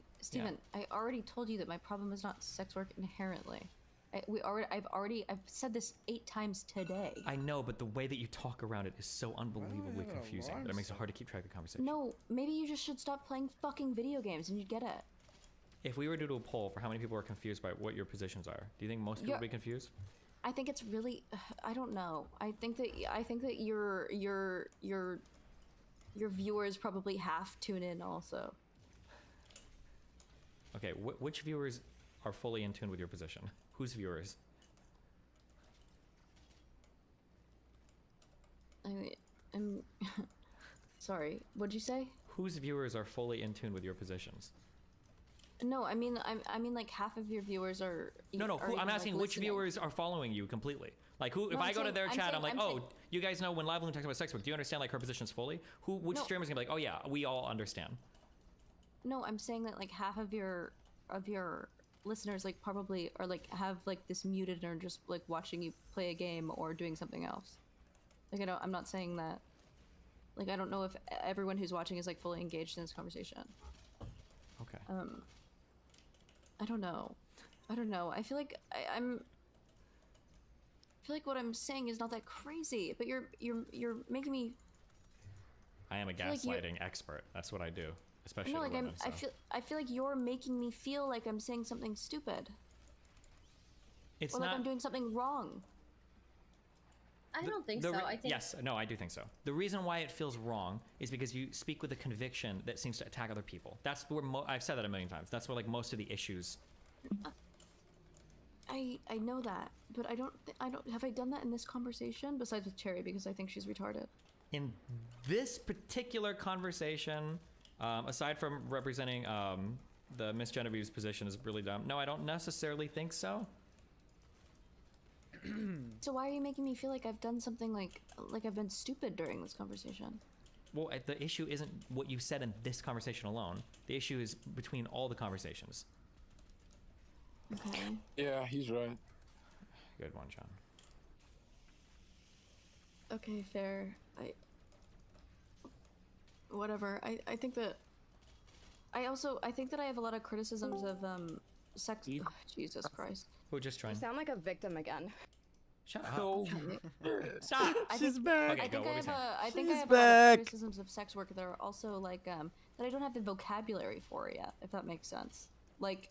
I already told you that my problem is not sex work inherently. I've said this 8 times today. I know, but the way that you talk around it is so unbelievably confusing that it makes it hard to keep track of the conversation. No, maybe you just should stop playing fucking video games and you'd get it. If we were to do a poll for how many people are confused by what your positions are, do you think most people would be confused? I think it's really, I don't know. I think that your viewers probably half tune in also. Okay, which viewers are fully in tune with your position? Whose viewers? I'm sorry. What'd you say? Whose viewers are fully in tune with your positions? No, I mean like half of your viewers are. No. I'm asking which viewers are following you completely. Like who? If I go to their chat, I'm like, you guys know when Live Loon talks about sex work. Do you understand like her positions fully? Which streamer's gonna be like, oh yeah, we all understand. No, I'm saying that like half of your listeners like probably are like have like this muted or just like watching you play a game or doing something else. Like I'm not saying that. Like I don't know if everyone who's watching is like fully engaged in this conversation. Okay. I don't know. I feel like I feel like what I'm saying is not that crazy, but you're making me. I am a gaslighting expert. That's what I do, especially. No, like women, I feel like you're making me feel like I'm saying something stupid. It's or not. Like I'm doing something wrong. I don't think so. I think yes, no, I do think so. The reason why it feels wrong is because you speak with a conviction that seems to attack other people. That's where I've said that a million times. That's where like most of the issues. I know that, but I don't have I done that in this conversation besides with Cherry because I think she's retarded. In this particular conversation, aside from representing the Miss Genevieve's position is really dumb. No, I don't necessarily think so. So why are you making me feel like I've done something like I've been stupid during this conversation? Well, the issue isn't what you said in this conversation alone. The issue is between all the conversations. Okay. Yeah, he's right. Good one, John. Okay, fair. Whatever. I think that I think that I have a lot of criticisms of sex. Oh, Jesus Christ. We're just trying. You sound like a victim again. Shut up. Stop. She's back. Okay, go. What were we saying? I think I have a lot of criticisms of sex work that are also like that I don't have the vocabulary for yet, if that makes sense. Like,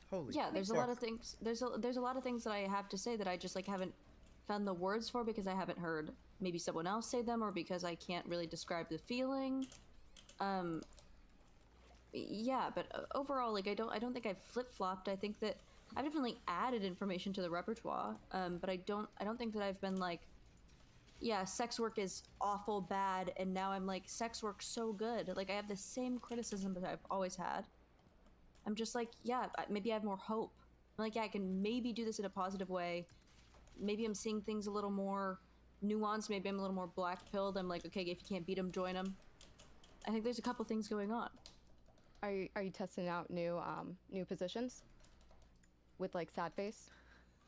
holy. Yeah, there's a lot of things. There's a lot of things that I have to say that I just like haven't found the words for because I haven't heard maybe someone else say them or because I can't really describe the feeling. Yeah, but overall, like I don't think I've flip-flopped. I think that I've definitely added information to the repertoire, but I don't think that I've been like, yeah, sex work is awful bad, and now I'm like, sex work's so good. Like I have the same criticism that I've always had. I'm just like, yeah, maybe I have more hope. I'm like, yeah, I can maybe do this in a positive way. Maybe I'm seeing things a little more nuanced. Maybe I'm a little more black-pilled. I'm like, okay, if you can't beat them, join them. I think there's a couple things going on. Are you testing out new positions? With like sad face?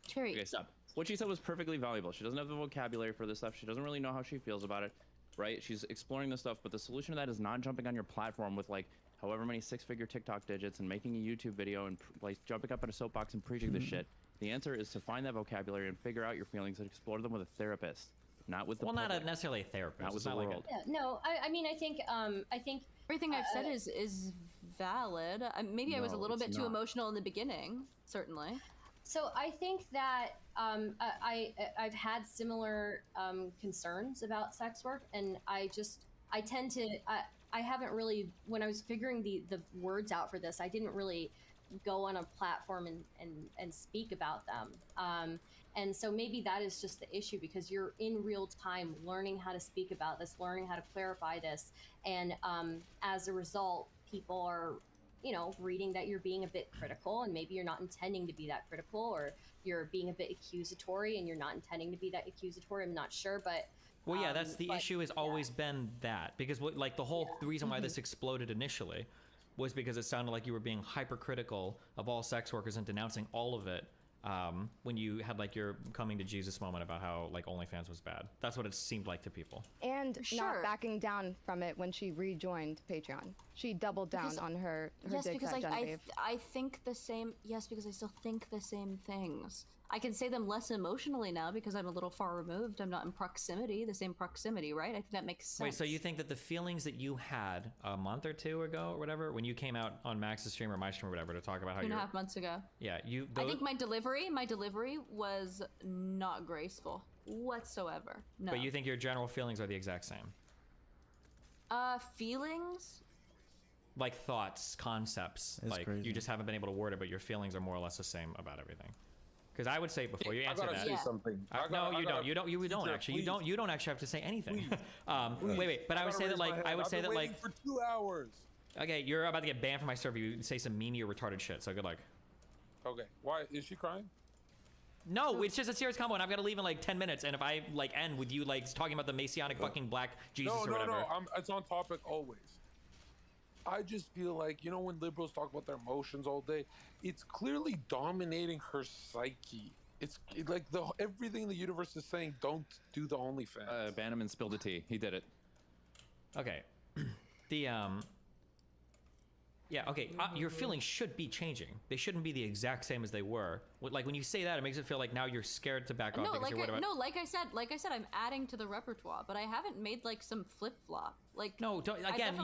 Cherry. Okay, stop. What she said was perfectly valuable. She doesn't have the vocabulary for this stuff. She doesn't really know how she feels about it, right? She's exploring this stuff, but the solution to that is not jumping on your platform with like however many six-figure TikTok digits and making a YouTube video and like jumping up in a soapbox and preaching this shit. The answer is to find that vocabulary and figure out your feelings and explore them with a therapist, not with the Well, public. not necessarily a therapist. Not with It's the not like world. Yeah, no, I mean, I think everything I've said is valid. Maybe I was a No, little it's bit too not. emotional in the beginning, certainly. So I think that I've had similar concerns about sex work, and I tend to I haven't really, when I was figuring the words out for this, I didn't really go on a platform and speak about them. And so maybe that is just the issue, because you're in real time learning how to speak about this, learning how to clarify this, and as a result, people are, you know, reading that you're being a bit critical, and maybe you're not intending to be that critical, or you're being a bit accusatory and you're not intending to be that accusatory. I'm not sure, but Well, yeah, that's the issue. Has always been that, because like the whole reason why this exploded initially was because it sounded like you were being hypercritical of all sex workers and denouncing all of it. When you had like your coming to Jesus moment about how like OnlyFans was bad. That's what it seemed like to people. And Sure. not backing down from it when she rejoined Patreon. She doubled down Because- on her Yes, digs because at I Genevieve. think the same. Yes, because I still think the same things. I can say them less emotionally now because I'm a little far removed. I'm not in proximity, the same proximity, right? I think that makes sense. Wait, so you think that the feelings that you had a month or two ago or whatever, when you came out on Max's stream or my stream or whatever to talk about how 2.5 months ago. Yeah, you. I think my delivery was not graceful whatsoever. No. But you think your general feelings are the exact same? Feelings? Like thoughts, concepts. It's like crazy. you just haven't been able to word it, but your feelings are more or less the same about everything. Because I would say before you I answer gotta that. say something. No, you don't. You don't actually. You don't actually have to say anything. Wait. But I would say that like I would say that like for 2 hours. Okay, you're about to get banned from my server. You say some meanie or retarded shit. So good luck. Okay, why is she crying? No, it's just a serious combo, and I've got to leave in like 10 minutes. And if I like end with you like talking about the Messianic fucking black Jesus or whatever. No. It's on topic always. I just feel like, you know, when liberals talk about their emotions all day, it's clearly dominating her psyche. It's like everything the universe is saying, don't do the OnlyFans. Bannerman spilled the tea. He did it. Okay. The Yeah, okay. Your feelings should be changing. They shouldn't be the exact same as they were. Like when you say that, it makes it feel like now you're scared to back off No, because like you're worried about. like I said, I'm adding to the repertoire, but I haven't made like some flip flop. Like No, don't, again,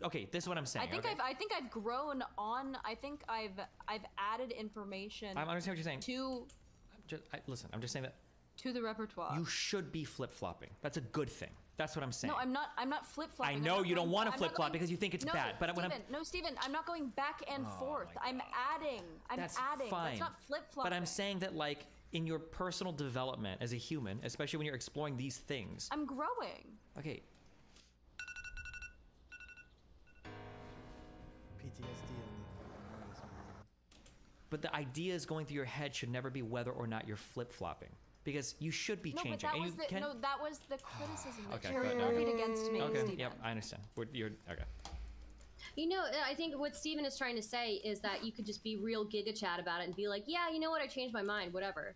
okay, this is what I'm saying. I think okay? I think I've grown on. I think I've added information. I understand what you're saying. To listen, I'm just saying that to the repertoire. you should be flip flopping. That's a good thing. That's what I'm saying. No, I'm not flip flopping. I know you don't want to flip flop because you think it's bad, but when I'm Steven, I'm not going back and forth. I'm adding. That's adding. fine. That's not flip flopping. But I'm saying that like in your personal development as a human, especially when you're exploring these things. I'm growing. Okay. PTSD But the ideas going through your head should never be whether or not you're flip flopping, because you should be changing. No, but that and was you the can... that was the criticism that Okay, Cherry good. levied against me, Okay, Steven. yep, I understand. You're okay. You know, I think what Steven is trying to say is that you could just be real Giga Chat about it and be like, yeah, you know what, I changed my mind, whatever.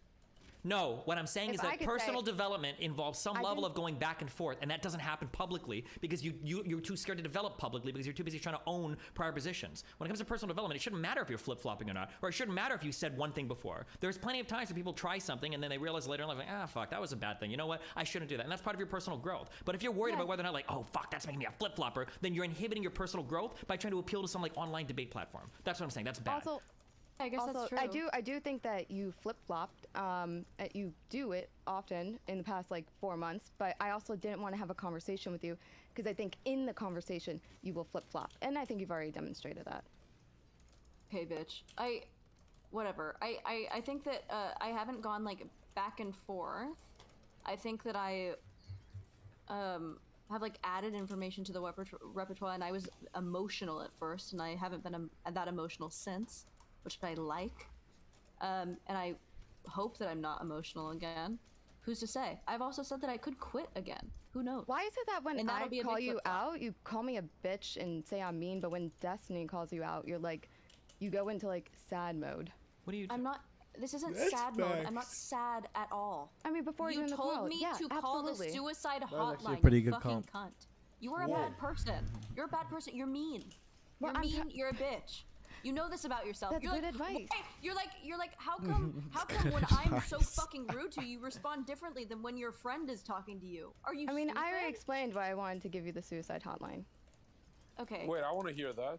No, what I'm saying is If I that could personal say- development involves some level of going back and forth, and that doesn't happen publicly because you're too scared to develop publicly because you're too busy trying to own prior positions. When it comes to personal development, it shouldn't matter if you're flip-flopping or not, or it shouldn't matter if you said one thing before. There's plenty of times when people try something and then they realize later in life, like, fuck, that was a bad thing. You know what? I shouldn't do that. And that's part of your personal growth. But if you're worried about whether or not, like, oh, fuck, that's making me a flip-flopper, then you're inhibiting your personal growth by trying to appeal to some, like, online debate platform. That's what I'm saying. That's bad. Also, I guess also, that's true. I do think that you flip-flopped. You do it often in the past like 4 months, but I also didn't want to have a conversation with you because I think in the conversation you will flip-flop, and I think you've already demonstrated that. Okay, bitch. Whatever. I think that I haven't gone like back and forth. I think that I have like added information to the repertoire, and I was emotional at first, and I haven't been that emotional since, which I like. And I hope that I'm not emotional again. Who's to say? I've also said that I could quit again. Who knows? Why is it that when And I that'll be a call big you flip-flop. out, you call me a bitch and say I'm mean, but when Destiny calls you out, you're like, you go into like sad mode? What are you? I'm not. This isn't That's sad mode. I'm facts. not sad at all. I mean, before you doing the told call, me yeah, to call the absolutely. suicide was actually a hotline. pretty You good fucking call. cunt. You are a Yeah. bad person. You're a bad person. You're mean. You're mean. You're a bitch. You know this about yourself. That's You're good like, advice. "Why?" You're like, how come when I'm so fucking rude to you, you respond differently than when your friend is talking to you? Are you I mean, stupid? I already explained why I wanted to give you the suicide hotline. Okay. Wait, I want to hear that.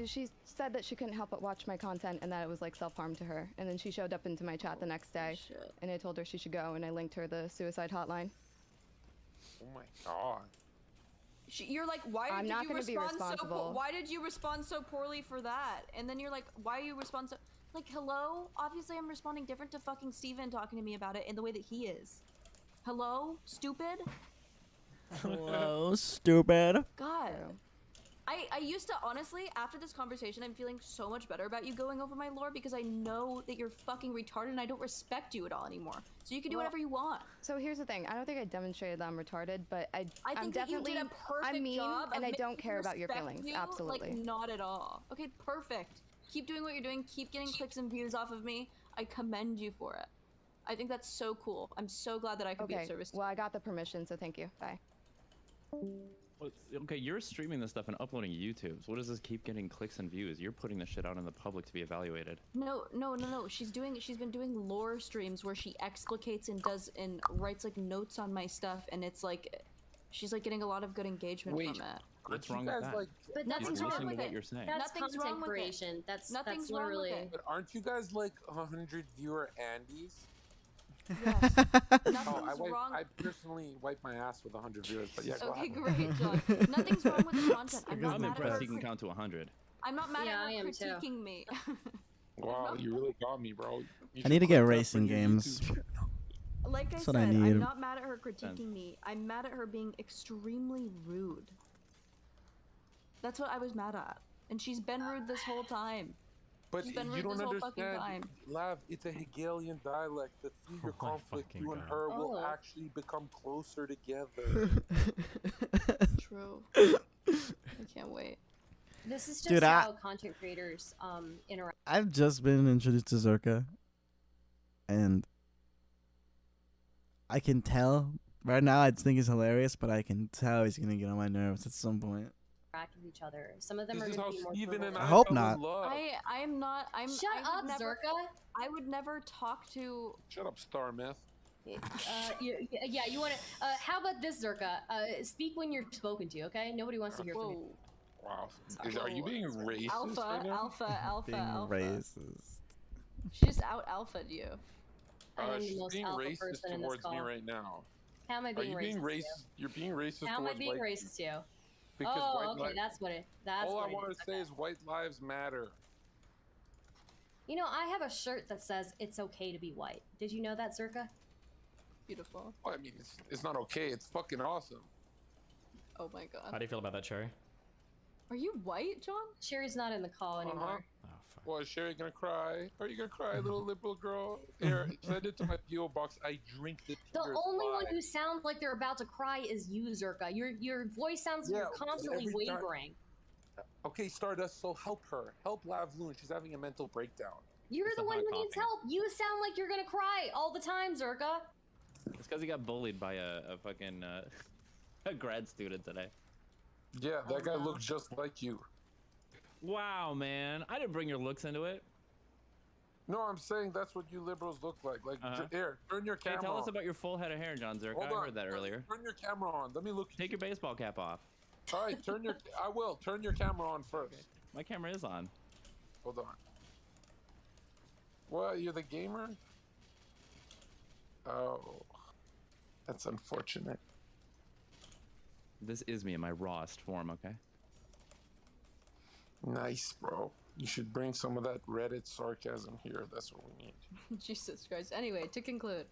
She said that she couldn't help but watch my content and that it was like self-harm to her. And then she showed up into my chat the next day, and I told her she should go, and I linked her the suicide hotline. Oh my god. You're like, why I'm did not you gonna be respond so responsible. why did you respond so poorly for that? And then you're like, why you respond so like, hello? Obviously I'm responding different to fucking Steven talking to me about it in the way that he is. Hello? Stupid? Hello, stupid. God. I used to, honestly, after this conversation, I'm feeling so much better about you going over my lore because I know that you're fucking retarded and I don't respect you at all anymore. So you can do whatever you want. So here's the thing. I don't think I demonstrated that I'm retarded, but I'm think that you definitely, did a perfect I'm mean, job of and I making don't care about your respect feelings. you, Absolutely. Like, not at all. Okay, perfect. Keep doing what you're doing. Keep getting clicks and views off of me. I commend you for it. I think that's so cool. I'm so glad that I could be of service to well, I got the permission, so thank you. Bye. Okay, you're streaming this stuff and uploading YouTubes. What does this keep getting clicks and views? You're putting this shit out in the public to be evaluated. No. She's been doing lore streams where she explicates and writes like notes on my stuff, and it's like, she's like getting a lot of good engagement from it. What's wrong with that? But Nothing's She's wrong listening with to what it. you're saying. That's Nothing's content wrong with it. creation. That's Nothing's wrong with literally. it. But aren't you guys like 100 viewer Andes? Yes. I personally wipe my ass with 100 viewers, but yeah. Okay, great, John. Nothing's wrong with the content. I'm impressed you can count to 100. I'm not mad Yeah, I at am her too. critiquing me. Wow, you really got me, bro. I need to get racing games. Like I That's said, what I need. I'm not mad at her critiquing me. I'm mad at her being extremely rude. That's what I was mad at. And she's been rude this whole time. But she's been you rude don't this whole fucking understand, time. Lav, it's a Hegelian dialect. That through your conflict, you and her will actually become closer together. True. I can't wait. This is just Dude, how content creators interact. I've just been introduced to Zerka, and I can tell right now. I think he's hilarious, but I can tell he's gonna get on my nerves at some point. With each other. Some of them This are is going how to be more. Steven and I hope not. I'm not. Shut up, Zerka. I would never talk to. Shut up, Star Myth. Yeah, you want to. How about this, Zerka? Speak when you're spoken to, okay? Nobody wants to hear from you. Wow. Are you being racist? Alpha, right now? alpha. Racist. She just out alpha'd you. I am the She's most being alpha racist person in this towards me call. right now. How am I being Are you being racist? racist? You're being racist How am I towards being white racist to you? Because oh, white okay, li- that's what it. That's All what I it want is. to say is white lives matter. You know, I have a shirt that says "It's okay to be white." Did you know that, Zerka? Beautiful. Well, I mean, it's not okay. It's fucking awesome. Oh my god. How do you feel about that, Cherry? Are you white, John? Sherry's not in the call anymore. Well, is Sherry gonna cry? Are you gonna cry, little liberal girl? Here, send it to my PO box. I drink the tears. The only one live. who sounds like they're about to cry is you, Zerka. Your voice sounds like you're constantly every time- wavering. Okay, Stardust. So help her. Help Lavloon. She's having a mental breakdown. You're the one who needs help. You sound like you're gonna cry all the time, Zerka. It's because he got bullied by a fucking a grad student today. Yeah, that guy looks just like you. Wow, man. I didn't bring your looks into it. No, I'm saying that's what you liberals look like. Like, here, turn your Hey, camera tell on. us about your full head of hair, John Zerka. Hold I on. heard that earlier. Turn your camera on. Let me look. Take your baseball cap off. All right, turn your. I will turn your camera on first. My camera is on. Hold on. What? You're the gamer? Oh, that's unfortunate. This is me in my rawest form, okay? Nice, bro. You should bring some of that Reddit sarcasm here. That's what we need. Jesus Christ. Anyway, to conclude.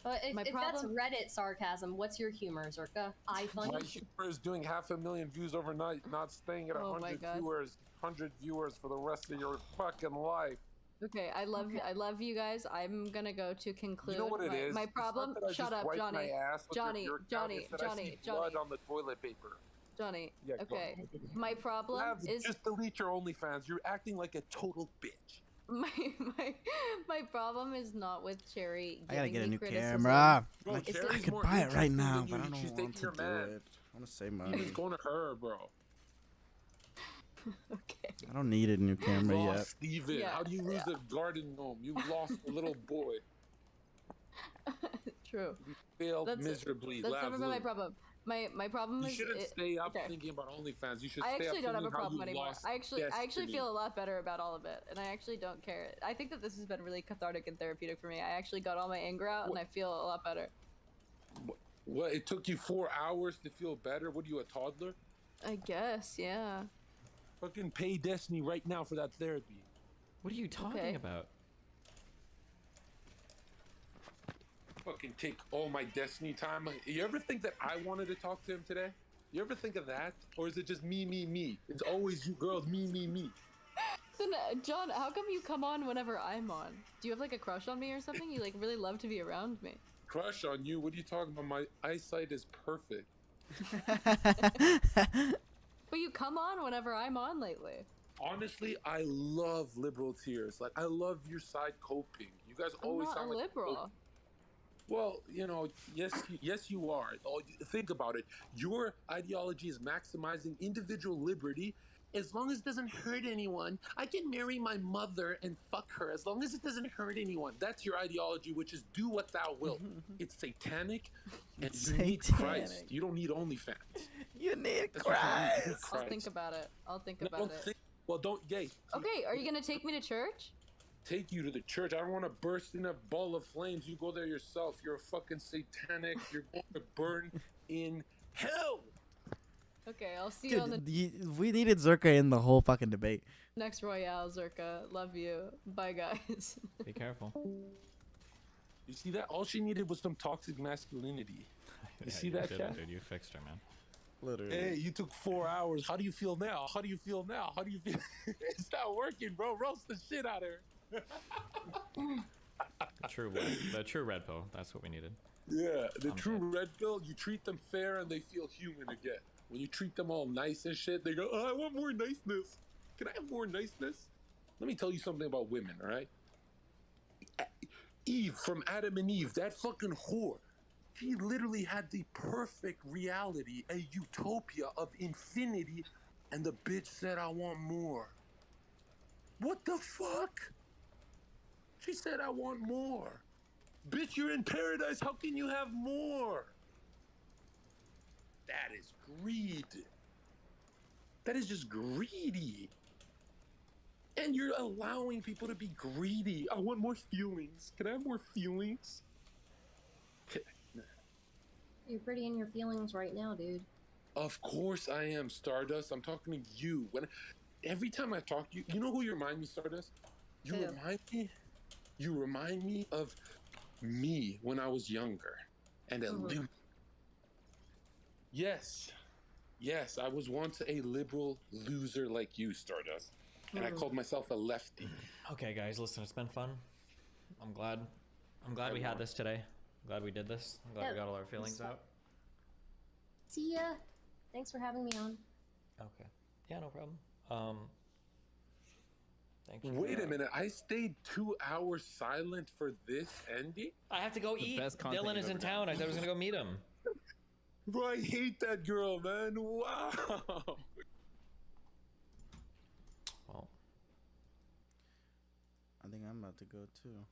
But if, My if that's problem- Reddit sarcasm, what's your humor, Zerka? I funny. My humor is doing 500,000 views overnight, not staying at Oh my 100 God. viewers. 100 viewers for the rest of your fucking life. Okay, I love you guys. I'm gonna go to conclude. You know what it is? My It's problem. not that I Shut just up, wiped Johnny. my ass with Johnny, your Johnny, it's that I Johnny, see Johnny, blood on the toilet paper. Johnny. Yeah, go Okay, on. my problem Lav, is just delete your OnlyFans. You're acting like a total bitch. my problem is not with Cherry. I gotta giving get a me new criticism. camera. Bro, Like, Cherry's I could more buy it right interesting now, than but I you. don't She's want taking to your do man. it. I want to save He's money. going to her, bro. I don't need a new camera Lost yet. Steven. Yeah, How do you lose a garden gnome? You lost a little boy. True. You failed That's miserably. That's never been my Lav problem. My problem You is shouldn't it- stay up okay. thinking about OnlyFans. You should I stay actually up don't have a thinking how problem you anymore. lost I actually destiny. feel a lot better about all of it, and I actually don't care. I think that this has been really cathartic and therapeutic for me. I actually got all my anger out, and I feel a lot better. What? It took you 4 hours to feel better? What are you, a toddler? I guess, yeah. Fucking pay Destiny right now for that therapy. What are you talking Okay. about? Fucking take all my Destiny time. You ever think that I wanted to talk to him today? You ever think of that? Or is it just me, me, me? It's always you girls, me, me, me. Then, John, how come you come on whenever I'm on? Do you have like a crush on me or something? You like really love to be around me. Crush on you? What are you talking about? My eyesight is perfect. But you come on whenever I'm on lately. Honestly, I love liberal tears. Like, I love your side coping. You guys I'm always not sound a like liberal. Well, you know, yes, you are. Oh, think about it. Your ideology is maximizing individual liberty. As long as it doesn't hurt anyone, I can marry my mother and fuck her as long as it doesn't hurt anyone. That's your ideology, which is do what thou wilt. It's satanic, and you need Christ. Satanic. You don't need OnlyFans. You need That's what you need, I'll Christ. think about it. I'll think No, about don't it. think- well, don't gay. Okay, are you gonna take me to church? Take you to the church. I don't want to burst in a ball of flames. You go there yourself. You're a fucking satanic. You're going to burn in hell. Okay, I'll see you on the Dude, we needed Zerka in the whole fucking debate. next Royale, Zerka. Love you. Bye, guys. Be careful. You see that? All she needed was some toxic masculinity. You see that, did cat? it, dude. You fixed her, man. Literally. Hey, you took 4 hours. How do you feel now? How do you feel now? How do you feel? It's not working, bro. Roast the shit out of her. The true red pill. That's what we needed. Yeah, the true red pill, you treat them fair and they feel human again. When you treat them all nice and shit, they go, oh, I want more niceness. Can I have more niceness? Let me tell you something about women, all right? Eve from Adam and Eve, that fucking whore, she literally had the perfect reality, a utopia of infinity, and the bitch said, I want more. What the fuck? She said, I want more. Bitch, you're in paradise. How can you have more? That is greed. That is just greedy. And you're allowing people to be greedy. I want more feelings. Can I have more feelings? You're pretty in your feelings right now, dude. Of course I am, Stardust. I'm talking to you. Every time I talk to you, you know who you remind me, Stardust? You Who? remind me of me when I was younger. And Yes, I was once a liberal loser like you, Stardust. And I called myself a lefty. Okay, guys, listen. It's been fun. I'm glad we had this today. I'm glad we did this. I'm glad we Yeah, got all our feelings out. See ya. Thanks for having me on. Okay. Yeah, no problem. Thank you. Wait a minute, I stayed 2 hours silent for this ending? I have to go eat. Dylan is in town. I said I was gonna go meet him. Bro, I hate that girl, man. Wow. Well, I think I'm about to go too.